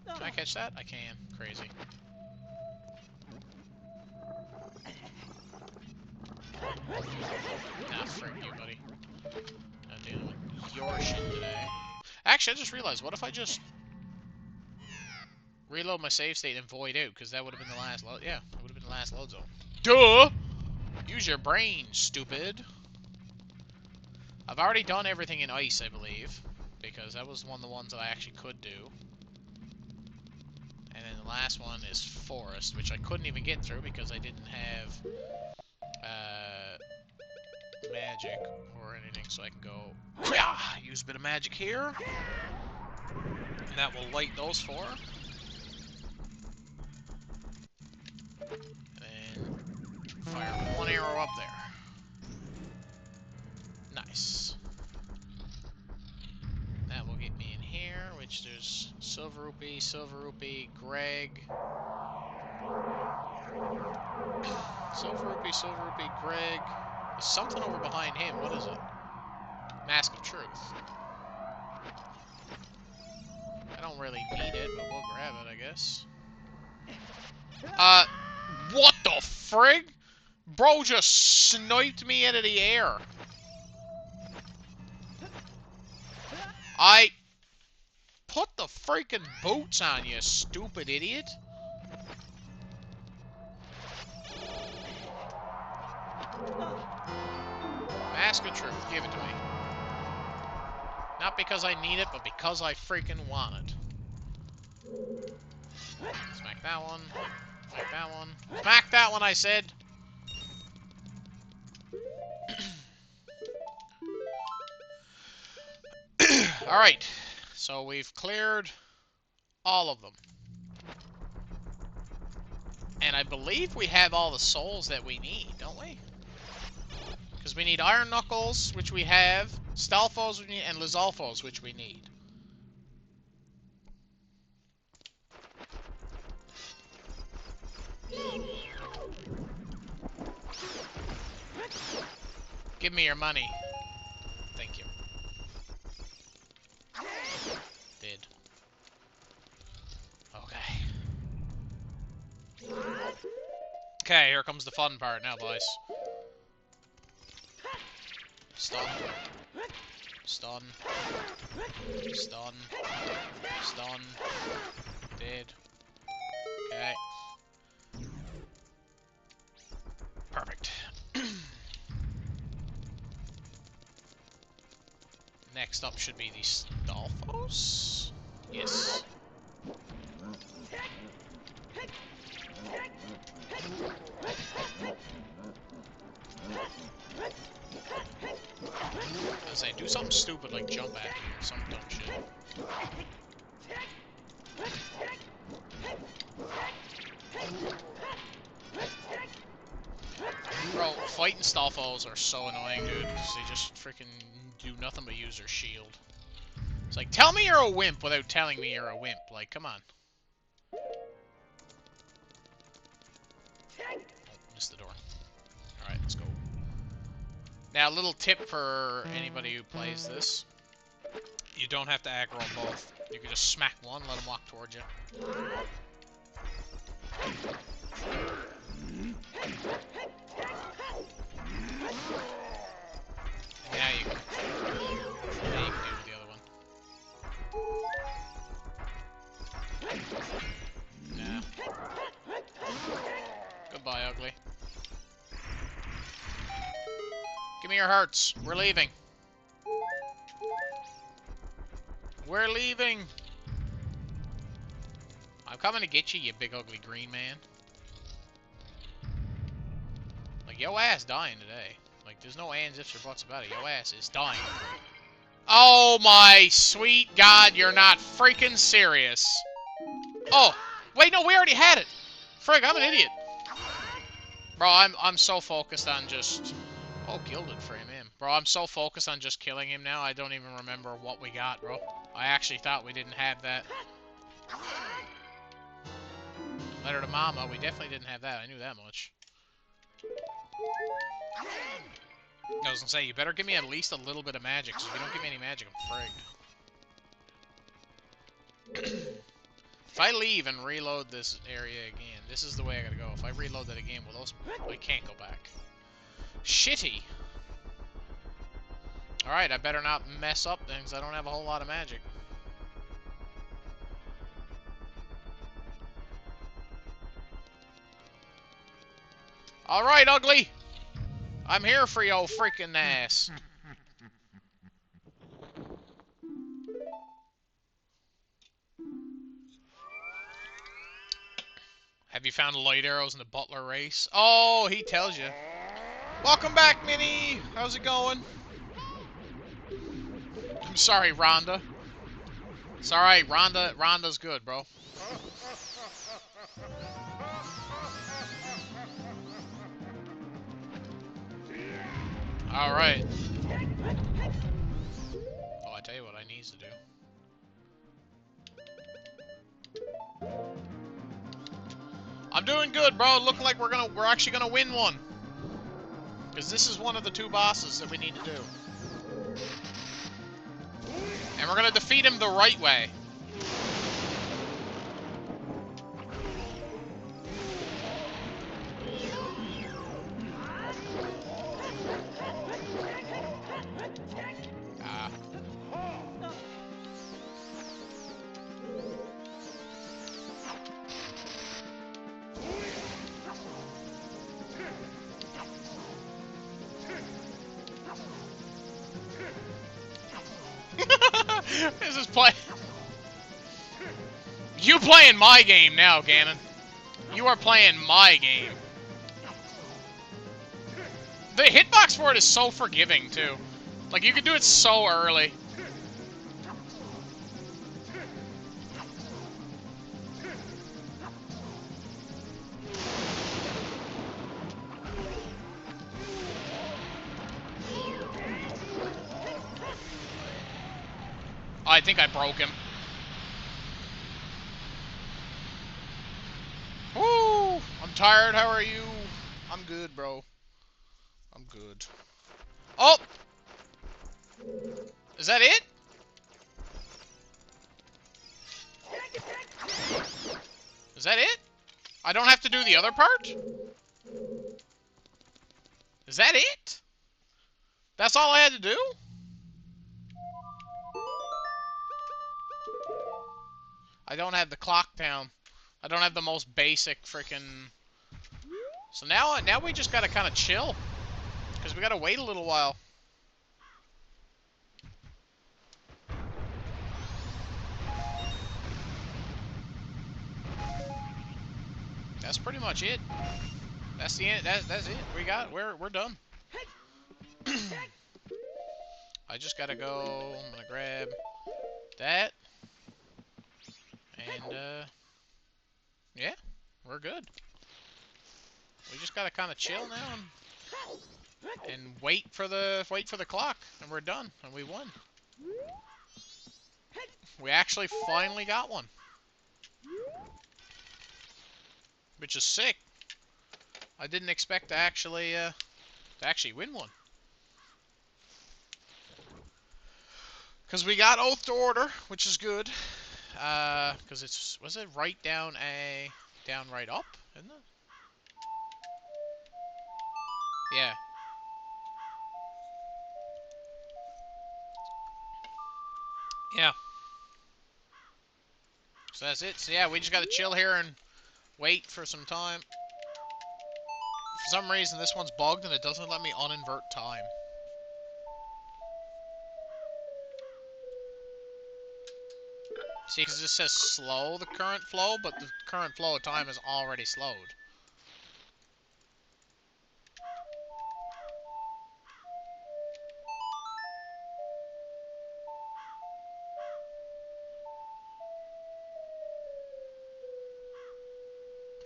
Can I catch that? I can. Crazy. Nah, frick you, buddy. Not dealing with your shit today. Actually, I just realized, what if I just reload my save state and void out? Because that would have been the last load. Yeah, it would have been the last load zone. Duh! Use your brain, stupid. I've already done everything in ice, I believe. Because that was one of the ones that I actually could do. And then the last one is forest, which I couldn't even get through because I didn't have magic or anything, so I can go use a bit of magic here, and that will light those four. And then fire one arrow up there. Nice. That will get me in here, which there's Silver Rupee, Greg. Silver Rupee, Greg. There's something over behind him. What is it? Mask of Truth. I don't really need it, but we'll grab it, I guess. What the frig? Bro just sniped me out of the air. I put the freaking boots on, you stupid idiot. Mask of Truth, give it to me. Not because I need it, but because I freaking want it. Smack that one. Smack that one. Smack that one, I said! Alright. So we've cleared all of them. And I believe we have all the souls that we need, don't we? Because we need Iron Knuckles, which we have, Stalfos, we need, and Lizalfos, which we need. Give me your money. Thank you. Did. Okay. Okay, here comes the fun part now, boys. Stun. Stun. Stun. Stun. Dead. Okay. Perfect. Next up should be the Stalfos? Yes. I say, do something stupid like jump at me or some dumb shit. Bro, fighting Stalfos are so annoying, dude, because they just freaking do nothing but use their shield. It's like, tell me you're a wimp without telling me you're a wimp. Like, come on. Oh, missed the door. Alright, let's go. Now, a little tip for anybody who plays this. You don't have to aggro both. You can just smack one, let them walk towards you. Now you can deal with the other one. Nah. Goodbye, ugly. Give me your hearts. We're leaving. We're leaving. I'm coming to get you, you big ugly green man. Like, yo ass dying today. Like, there's no ands, ifs, or buts about it. Yo ass is dying. Oh my sweet god, you're not freaking serious. Oh, wait, no, we already had it. Frig, I'm an idiot. Bro, I'm so focused on just Oh, gilded frame him. Bro, I'm so focused on just killing him now, I don't even remember what we got, bro. I actually thought we didn't have that. Letter to Mama, we definitely didn't have that. I knew that much. I was gonna say, you better give me at least a little bit of magic, because if you don't give me any magic, I'm frigged. If I leave and reload this area again, this is the way I gotta go. If I reload that again, well, I can't go back. Shitty! Alright, I better not mess up things. I don't have a whole lot of magic. Alright, ugly! I'm here for your freaking ass. Have you found light arrows in the butler race? Oh, he tells you. Welcome back, Minnie! How's it going? I'm sorry, Rhonda. It's alright, Rhonda's good, bro. Alright. Oh, I tell you what I need to do. I'm doing good, bro. Looking like we're actually gonna win one. Because this is one of the two bosses that we need to do. And we're gonna defeat him the right way. Ah. This is play. You playing my game now, Ganon. You are playing my game. The hitbox for it is so forgiving, too. Like, you can do it so early. I think I broke him. Woo! I'm tired, how are you? I'm good, bro. I'm good. Oh! Is that it? Is that it? I don't have to do the other part? Is that it? That's all I had to do? I don't have the clock down. I don't have the most basic freaking... So now we just gotta kind of chill. Because we gotta wait a little while. That's pretty much it. That's the end. That's it. We're done. I just gotta go. I'm gonna grab that. And yeah, we're good. We just gotta kind of chill now and wait for the clock, and we're done, and we won. We actually finally got one, which is sick. I didn't expect to actually win one. Because we got Oath to Order, which is good. Because was it right down down right up, isn't it? Yeah. Yeah. So that's it. So yeah, we just gotta chill here and wait for some time. For some reason, this one's bugged and it doesn't let me uninvert time. See, because this says slow, the current flow, but the current flow of time is already slowed.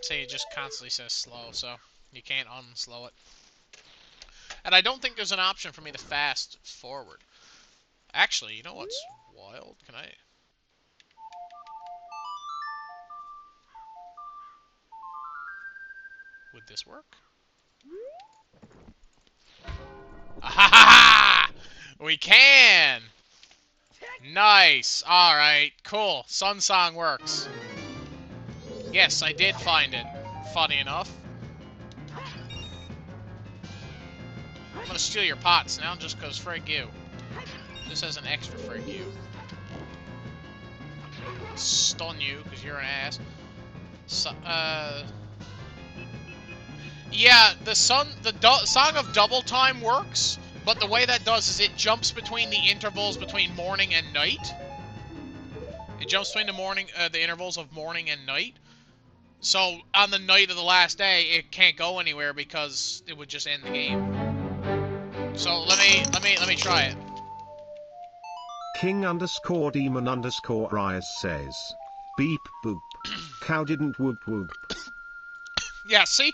See, it just constantly says slow, so you can't unslow it. And I don't think there's an option for me to fast forward. Actually, you know what's wild? Can I... Would this work? Ah, we can! Nice. Alright, cool. Sun Song works. Yes, I did find it. Funny enough. I'm gonna steal your pots now just because frig you. This has an extra frig you. Stun you because you're an ass. So, yeah, the Song of Double Time works, but the way that does is it jumps between the intervals between morning and night. It jumps between the intervals of morning and night. So on the night of the last day, it can't go anywhere because it would just end the game. So let me try it. King_demon_rise says, beep boop. Cow didn't whoop whoop. Yeah, see?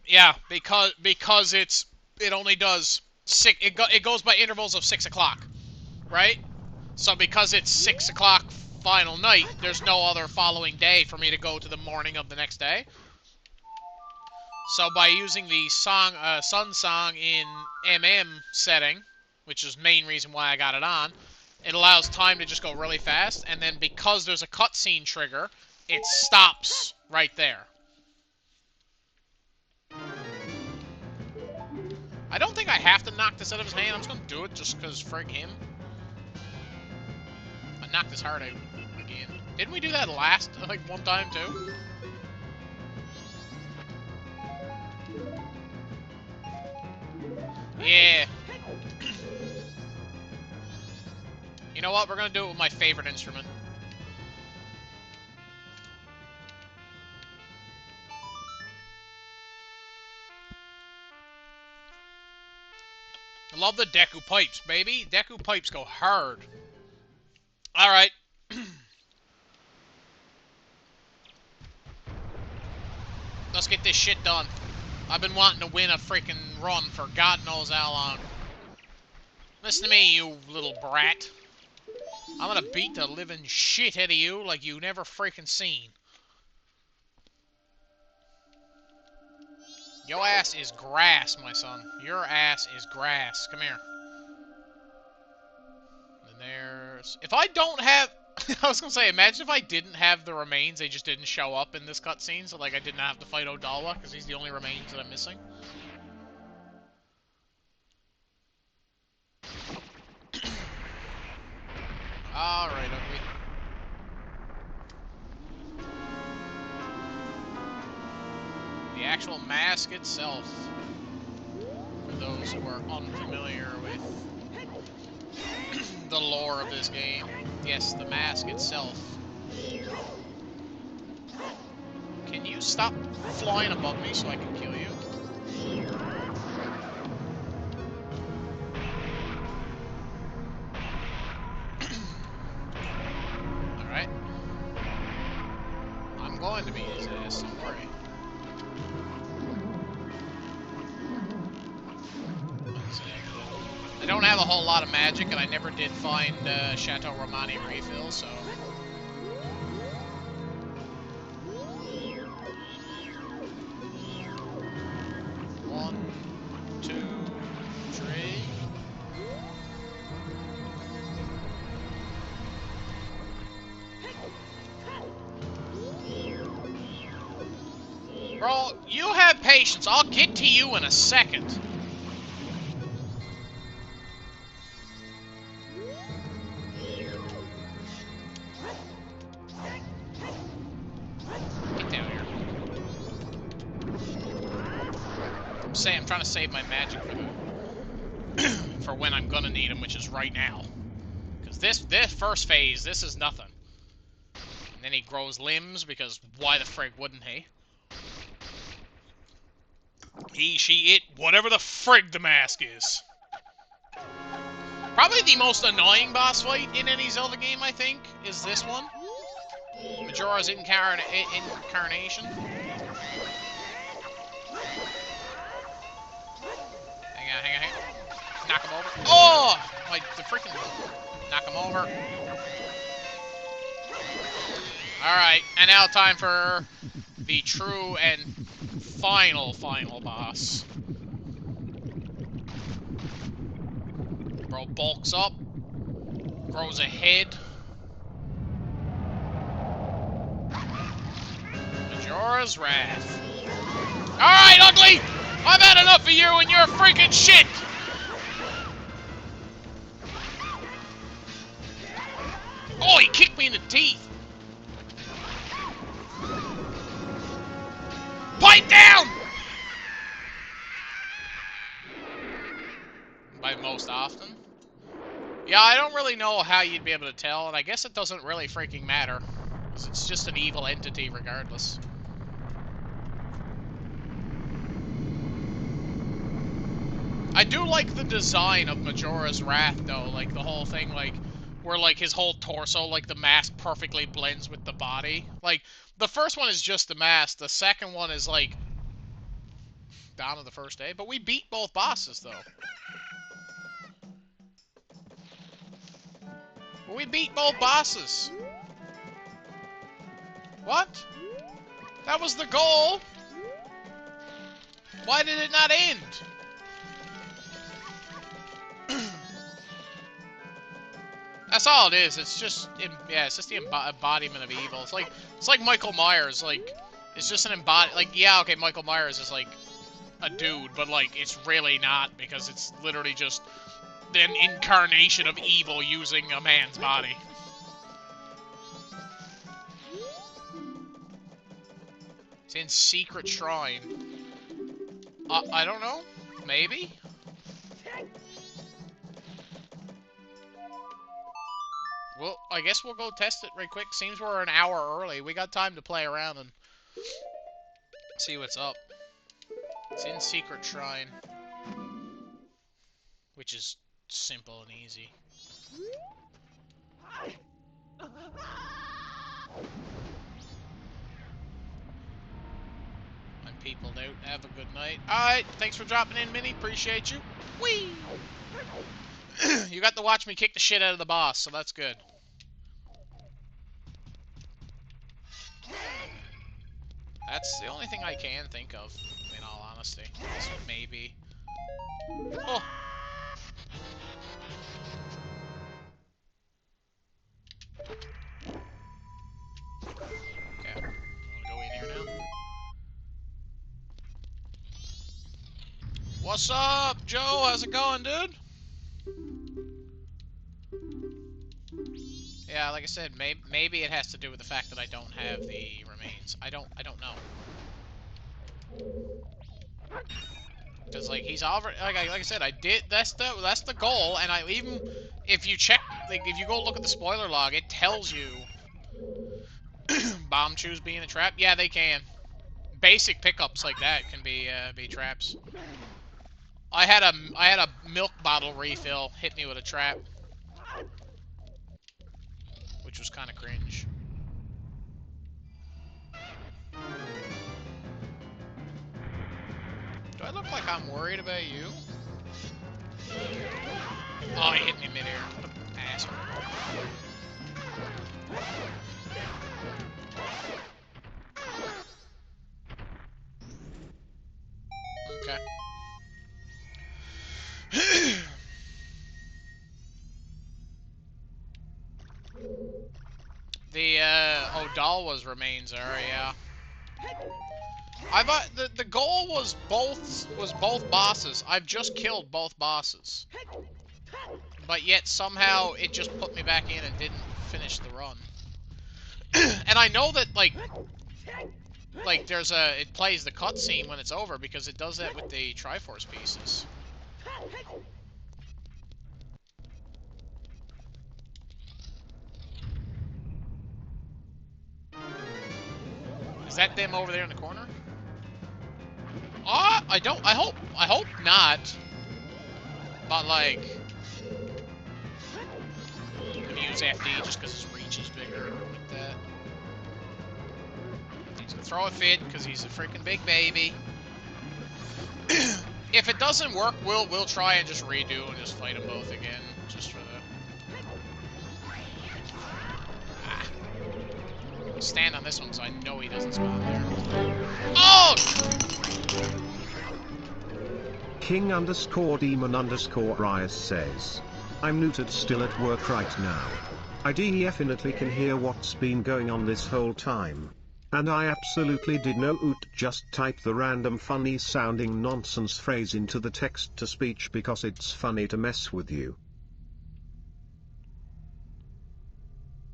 Yeah, because it only does it goes by intervals of 6 o'clock, right? So because it's 6 o'clock final night, there's no other following day for me to go to the morning of the next day. So by using the Sun Song in MM setting, which is the main reason why I got it on, it allows time to just go really fast, and then because there's a cutscene trigger, it stops right there. I don't think I have to knock this out of his hand. I'm just gonna do it just because frig him. I knocked his heart out again. Didn't we do that last, like, one time too? Yeah. You know what? We're gonna do it with my favorite instrument. I love the Deku pipes, baby. Deku pipes go hard. Alright. Let's get this shit done. I've been wanting to win a freaking run for God knows how long. Listen to me, you little brat. I'm gonna beat the living shit out of you like you never freaking seen. Your ass is grass, my son. Your ass is grass. Come here. And there's... If I don't have... I was gonna say, imagine if I didn't have the remains, they just didn't show up in this cutscene, so like I didn't have to fight Odawa, because he's the only remains that I'm missing. Alright, ugly. The actual mask itself, for those who are unfamiliar with the lore of this game. Yes, the mask itself. Can you stop flying above me so I can kill you? Alright. I'm going to beat his ass, don't worry. I don't have a whole lot of magic, and I never did find Chateau Romani refill, so... One, two, three... Bro, you have patience. I'll get to you in a second. Get down here. I'm trying to save my magic for when I'm gonna need them, which is right now. Because this first phase, this is nothing. And then he grows limbs, because why the frig wouldn't he? He, she, it, whatever the frig the mask is. Probably the most annoying boss fight in any Zelda game, I think, is this one. Majora's Incarnation. Knock him over. Oh! Like, the freaking... Knock him over. Alright, and now time for the true and final boss. Bro bulks up. Grows a head. Majora's Wrath. Alright, ugly! I've had enough of you and your freaking shit! Oh, he kicked me in the teeth! Pipe down! By most often. Yeah, I don't really know how you'd be able to tell, and I guess it doesn't really freaking matter. Because it's just an evil entity regardless. I do like the design of Majora's Wrath, though. Like, the whole thing, like, where, like, his whole torso, like, the mask perfectly blends with the body. Like, the first one is just the mask. The second one is, like, down to the first day. But we beat both bosses, though. We beat both bosses. What? That was the goal. Why did it not end? That's all it is. It's just, yeah, it's just the embodiment of evil. It's like Michael Myers. Like, it's just an like, yeah, okay, Michael Myers is like a dude, but like, it's really not because it's literally just an incarnation of evil using a man's body. It's in Secret Shrine. I don't know. Maybe? Well, I guess we'll go test it right quick. Seems we're an hour early. We got time to play around and see what's up. It's in Secret Shrine. Which is simple and easy. I'm peopled out. Have a good night. Alright, thanks for dropping in, Minnie. Appreciate you. Whee! You got to watch me kick the shit out of the boss, so that's good. That's the only thing I can think of, in all honesty. Maybe. Oh! Okay. I'm gonna go in here now. What's up, Joe? How's it going, dude? Yeah, like I said, maybe it has to do with the fact that I don't have the remains. I don't know. Because like he's already like I said, I did that's the goal, and I even if you check like if you go look at the spoiler log, it tells you bomb chews being a trap. Yeah, they can. Basic pickups like that can be traps. I had a milk bottle refill hit me with a trap, which was kind of cringe. Do I look like I'm worried about you? Oh, he hit me midair. What an asshole. Okay. The Odalwa's remains are, yeah. I thought the goal was both bosses. I've just killed both bosses. But yet somehow it just put me back in and didn't finish the run. And I know that like there's it plays the cutscene when it's over because it does that with the Triforce pieces. Is that them over there in the corner? I hope not. But like, I'm gonna use FD just because his reach is bigger like that. He's gonna throw a fit because he's a freaking big baby. if it doesn't work, we'll try and just redo and just fight them both again, just for the. Ah. I'll stand on this one so I know he doesn't spawn there. Oh! King_demon_Rise says, I'm neutered still at work right now. I definitely can hear what's been going on this whole time. And I absolutely did no OoT, just type the random funny sounding nonsense phrase into the text-to-speech because it's funny to mess with you.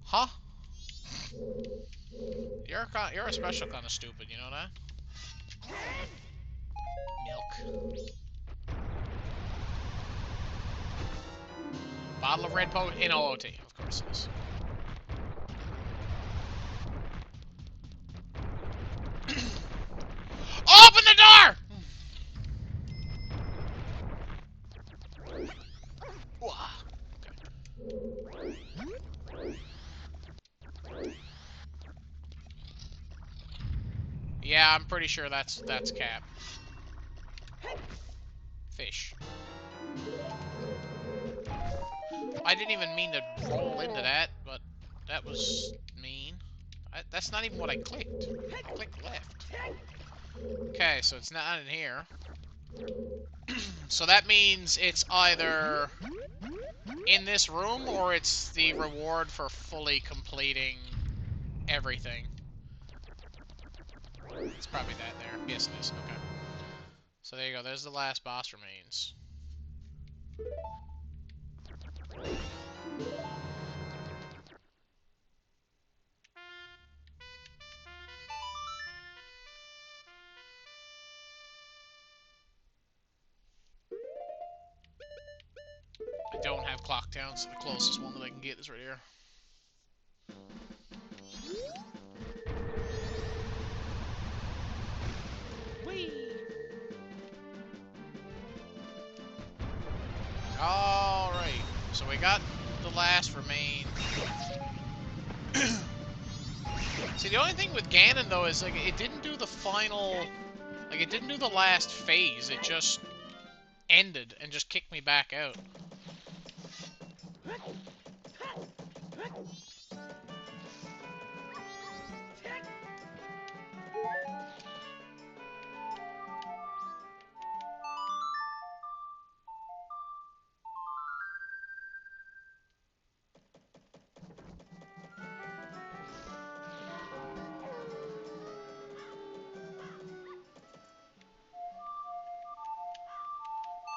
Huh? You're a special kind of stupid, you know that? Milk. Bottle of red potion in OOT, of course it is. Open the door! Yeah, I'm pretty sure that's Cap. Fish. I didn't even mean to roll into that, but that was mean. That's not even what I clicked. I clicked left. Okay, so it's not in here. So that means it's either in this room or it's the reward for fully completing everything. It's probably that there. Yes, it is. Okay. So there you go. There's the last boss remains. I don't have Clock Town, so the closest one that I can get is right here. Whee! Alright, so we got the last remain. See, the only thing with Ganon, though, is, like, it didn't do the final... Like, it didn't do the last phase, it just ended and just kicked me back out.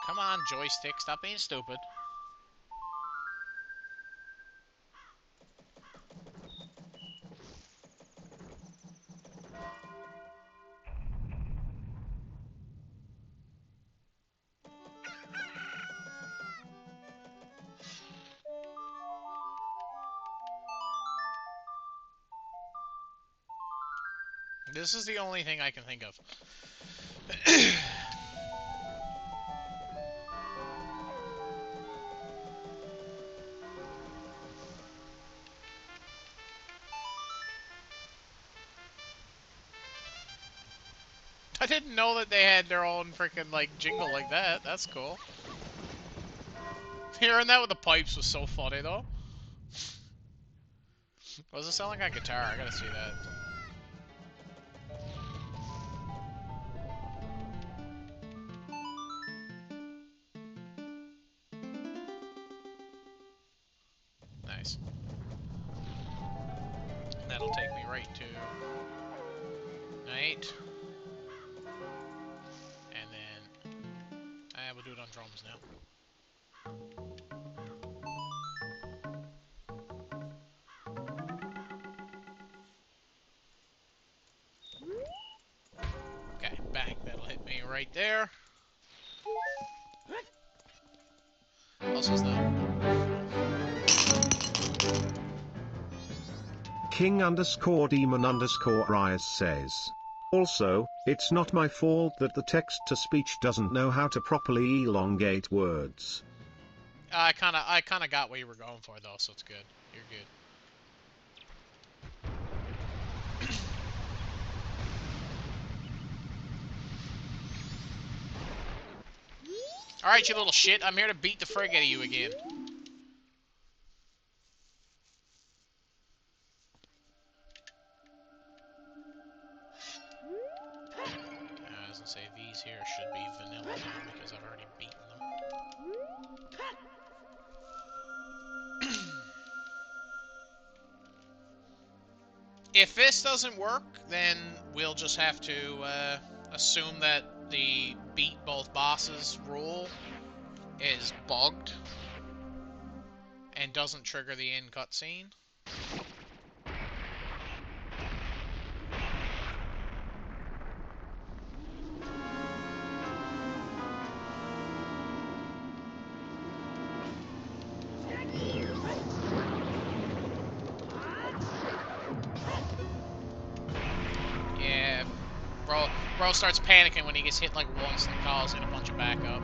Come on, joystick, stop being stupid. This is the only thing I can think of. I didn't know that they had their own freaking, like, jingle like that. That's cool. Hearing that with the pipes was so funny, though. Was it sound like a guitar? I gotta see that. Nice. That'll take me right to night. And then we'll do it on drums now. Okay, bang. That'll hit me right there. Also, is that King_demon_Rise says, also, it's not my fault that the text-to-speech doesn't know how to properly elongate words. I kinda got what you were going for though, so it's good. You're good. Alright, you little shit. I'm here to beat the frig out of you again. I was gonna say these here should be vanilla now because I've already beaten them. If this doesn't work, then we'll just have to assume that the beat both bosses rule is bugged and doesn't trigger the end cutscene. Yeah, bro starts panicking when he gets hit like once and calls in a bunch of backup.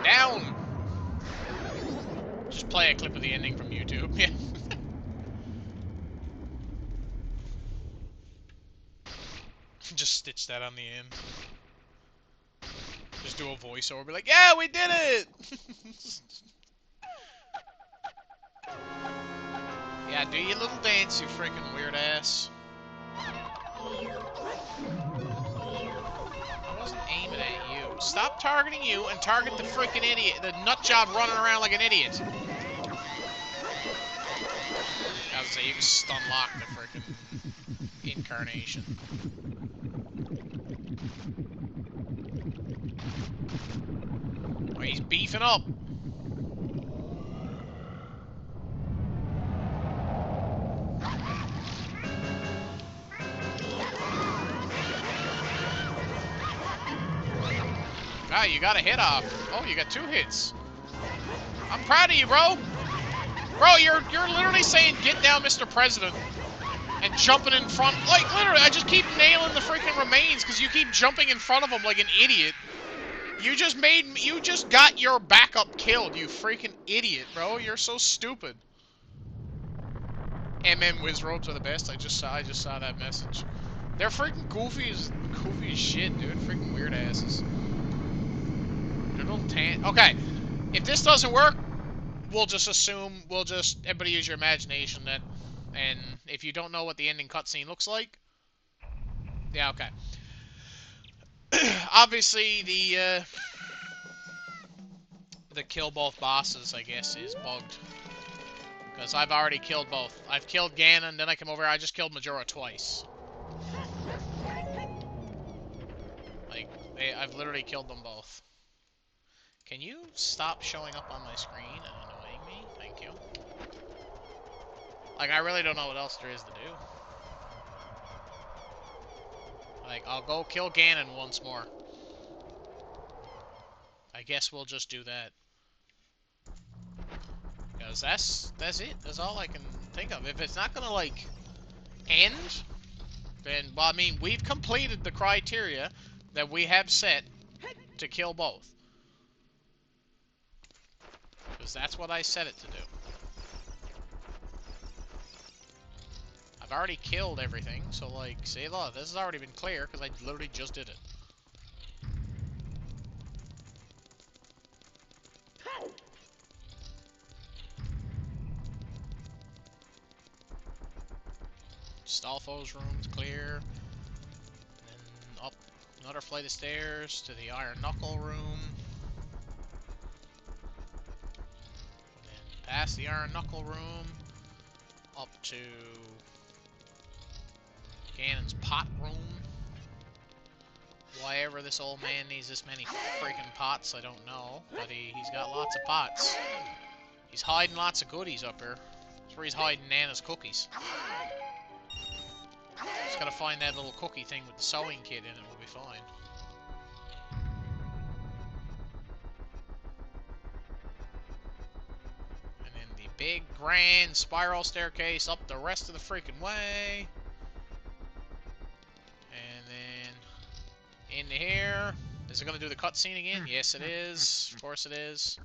Down! Just play a clip of the ending from YouTube. Yeah. Just stitch that on the end. Just do a voiceover, be like, yeah, we did it! Yeah, do your little dance, you freaking weird ass. I wasn't aiming at you. Stop targeting you and target the freaking idiot, the nut job running around like an idiot. I was say, you just stun locked the freaking incarnation. Oh, he's beefing up. Ah, you got a hit off. Oh, you got 2 hits. I'm proud of you, bro. Bro, you're literally saying, get down, Mr. President, and jumping in front. Like, literally, I just keep nailing the freaking remains because you keep jumping in front of them like an idiot. You just got your backup killed, you freaking idiot, bro. You're so stupid. MM Wizrobes are the best. I just saw that message. They're freaking goofy as shit, dude. Freaking weird asses. They're little okay, if this doesn't work, we'll just assume, everybody use your imagination that, and if you don't know what the ending cutscene looks like, yeah, okay. Obviously, the kill both bosses, I guess, is bugged. Because I've already killed both. I've killed Ganon, then I come over here, I just killed Majora twice. Like, I've literally killed them both. Can you stop showing up on my screen and annoying me? Thank you. Like, I really don't know what else there is to do. Like, I'll go kill Ganon once more. I guess we'll just do that. Because that's it. That's all I can think of. If it's not gonna, like, end, then, well, I mean, we've completed the criteria that we have set to kill both. Because that's what I set it to do. I've already killed everything, so, like, say, look, this has already been clear, because I literally just did it. Stalfo's room's clear. And then up another flight of stairs to the Iron Knuckle room. And then past the Iron Knuckle room, up to Ganon's pot room. Why ever this old man needs this many freaking pots, I don't know. But he's got lots of pots. He's hiding lots of goodies up here. That's where he's hiding Nana's cookies. Just gotta find that little cookie thing with the sewing kit in it, we'll be fine. And then the big, grand spiral staircase up the rest of the freaking way. And then into here. Is it gonna do the cutscene again? Yes, it is. Of course it is.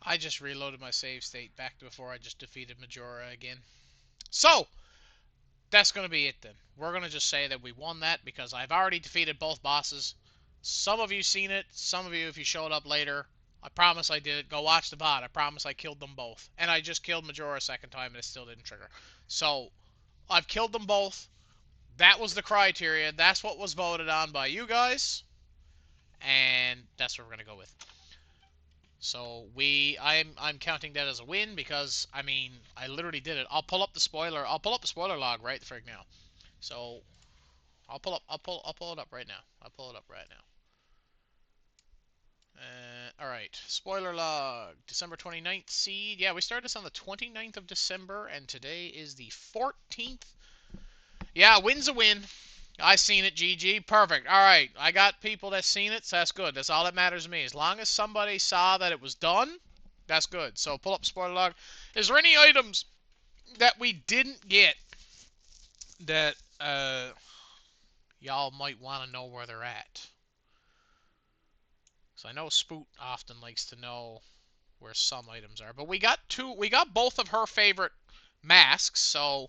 I just reloaded my save state back to before I just defeated Majora again. So, that's going to be it then. We're going to just say that we won that because I've already defeated both bosses. Some of you seen it. Some of you, if you showed up later, I promise I did it. Go watch the VOD. I promise I killed them both. And I just killed Majora a second time and it still didn't trigger. So, I've killed them both. That was the criteria. That's what was voted on by you guys. And that's what we're going to go with. So I'm counting that as a win because I mean I literally did it. I'll pull up the spoiler. I'll pull up the spoiler log right the frig now. So I'll pull it up right now. I'll pull it up right now. All right. Spoiler log. December 29th seed. Yeah, we started this on the 29th of December and today is the 14th. Yeah, win's a win. I seen it, GG. Perfect. All right. I got people that seen it, so that's good. That's all that matters to me. As long as somebody saw that it was done, that's good. So pull up spoiler log. Is there any items that we didn't get that y'all might want to know where they're at? So I know Spoot often likes to know where some items are, but we got both of her favorite masks. So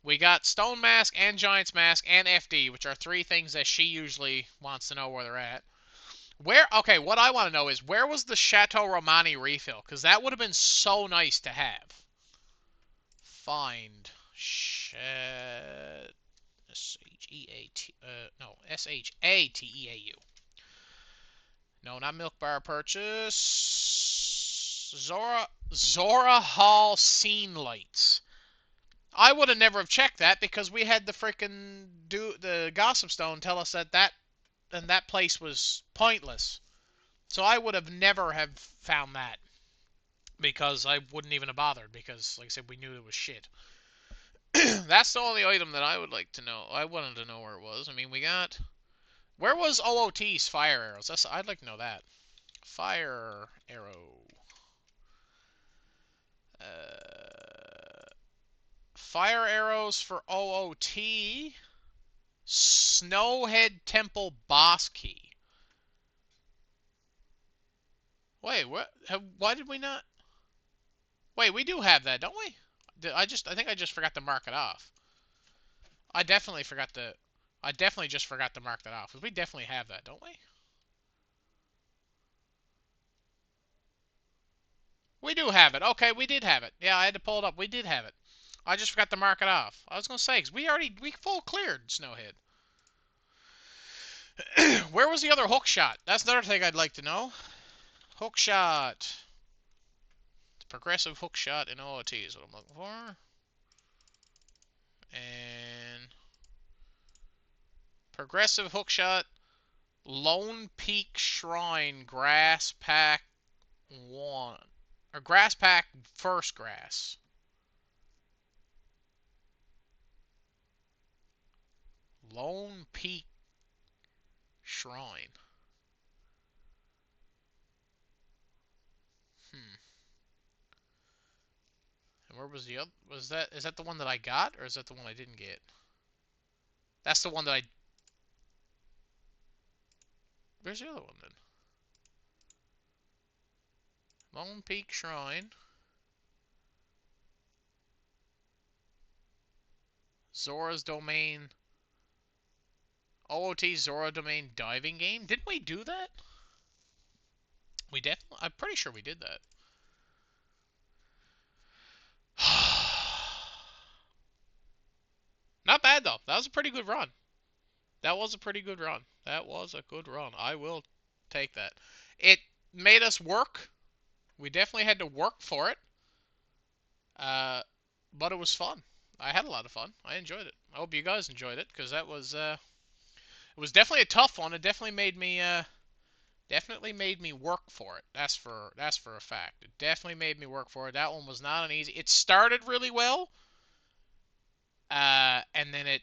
we got Stone Mask and Giant's Mask and FD, which are three things that she usually wants to know where they're at. Okay, what I want to know is where was the Chateau Romani refill? Because that would have been so nice to have. Find S-H-E-A-T, no, S-H-A-T-E-A-U. No, not milk bar purchase. Zora Hall scene lights. I would have never have checked that because we had the freaking the Gossip Stone tell us that place was pointless. So I would have never have found that because I wouldn't even have bothered because, like I said, we knew it was shit. That's the only item that I would like to know. I wanted to know where it was. I mean, we got... Where was OOT's fire arrows? I'd like to know that. Fire arrow. Fire arrows for OOT. Snowhead Temple boss key. Wait, what? Why did we not? Wait, we do have that, don't we? I think I just forgot to mark it off. I definitely forgot to. I definitely just forgot to mark that off. Because we definitely have that, don't we? We do have it. Okay, we did have it. Yeah, I had to pull it up. We did have it. I just forgot to mark it off. I was gonna say, because we full cleared Snowhead. Where was the other hook shot? That's another thing I'd like to know. Hook shot. Progressive hook shot in OOT is what I'm looking for. And progressive hook shot. Lone Peak Shrine Grass Pack 1. Or Grass Pack First Grass. Lone Peak Shrine. Hmm. And where was the other? Is that the one that I got, or is that the one I didn't get? That's the one that I... Where's the other one then? Lone Peak Shrine. Zora's Domain. OOT Zora Domain diving game. Didn't we do that? We definitely... I'm pretty sure we did that. Not bad, though. That was a pretty good run. That was a pretty good run. That was a good run. I will take that. It made us work. We definitely had to work for it. But it was fun. I had a lot of fun. I enjoyed it. I hope you guys enjoyed it, because that was it was definitely a tough one. It definitely made me work for it. That's for a fact. It definitely made me work for it. That one was not an easy. It started really well, and then it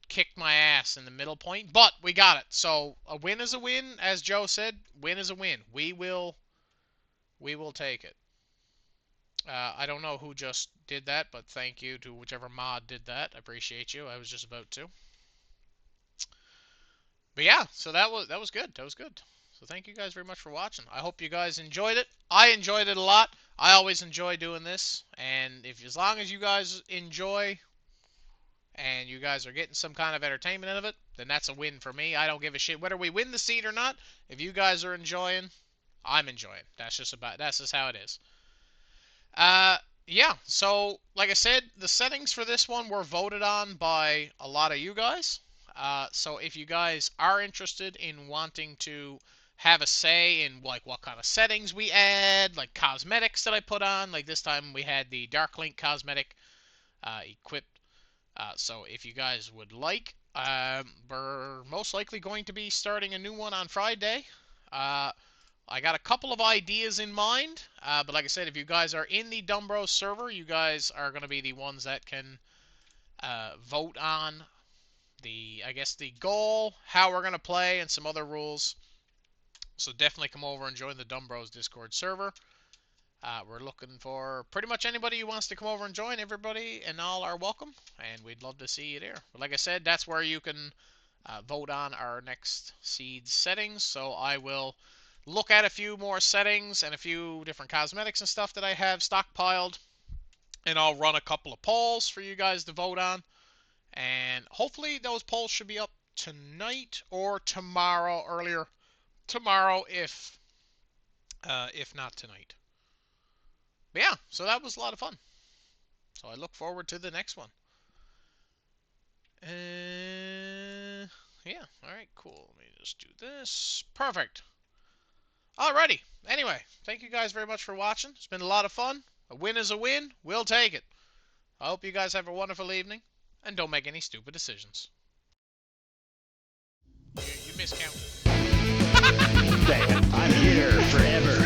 kicked my ass in the middle point, but we got it. So a win is a win, as Joe said. Win is a win. We will take it. I don't know who just did that, but thank you to whichever mod did that. I appreciate you. I was just about to. But yeah, so that was good. That was good. So thank you guys very much for watching. I hope you guys enjoyed it. I enjoyed it a lot. I always enjoy doing this, and if as long as you guys enjoy and you guys are getting some kind of entertainment out of it, then that's a win for me. I don't give a shit whether we win the seed or not. If you guys are enjoying, I'm enjoying. That's just how it is. Uh, yeah. So, like I said, the settings for this one were voted on by a lot of you guys. So if you guys are interested in wanting to have a say in like what kind of settings we add, like cosmetics that I put on, like this time we had the Dark Link cosmetic equipped. So if you guys would like, we're most likely going to be starting a new one on Friday. Uh, I got a couple of ideas in mind, but like I said, if you guys are in the Dumbros server, you guys are going to be the ones that can vote on I guess, the goal, how we're going to play, and some other rules. So definitely come over and join the Dumbros Discord server. We're looking for pretty much anybody who wants to come over and join. Everybody and all are welcome, and we'd love to see you there. But like I said, that's where you can vote on our next seed settings. So I will look at a few more settings and a few different cosmetics and stuff that I have stockpiled, and I'll run a couple of polls for you guys to vote on. And hopefully those polls should be up tonight or tomorrow, earlier tomorrow, if not tonight. But yeah, so that was a lot of fun. So I look forward to the next one. Yeah, alright, cool. Let me just do this. Perfect. Alrighty. Anyway, thank you guys very much for watching. It's been a lot of fun. A win is a win. We'll take it. I hope you guys have a wonderful evening, and don't make any stupid decisions. You miscounted. I'm here forever.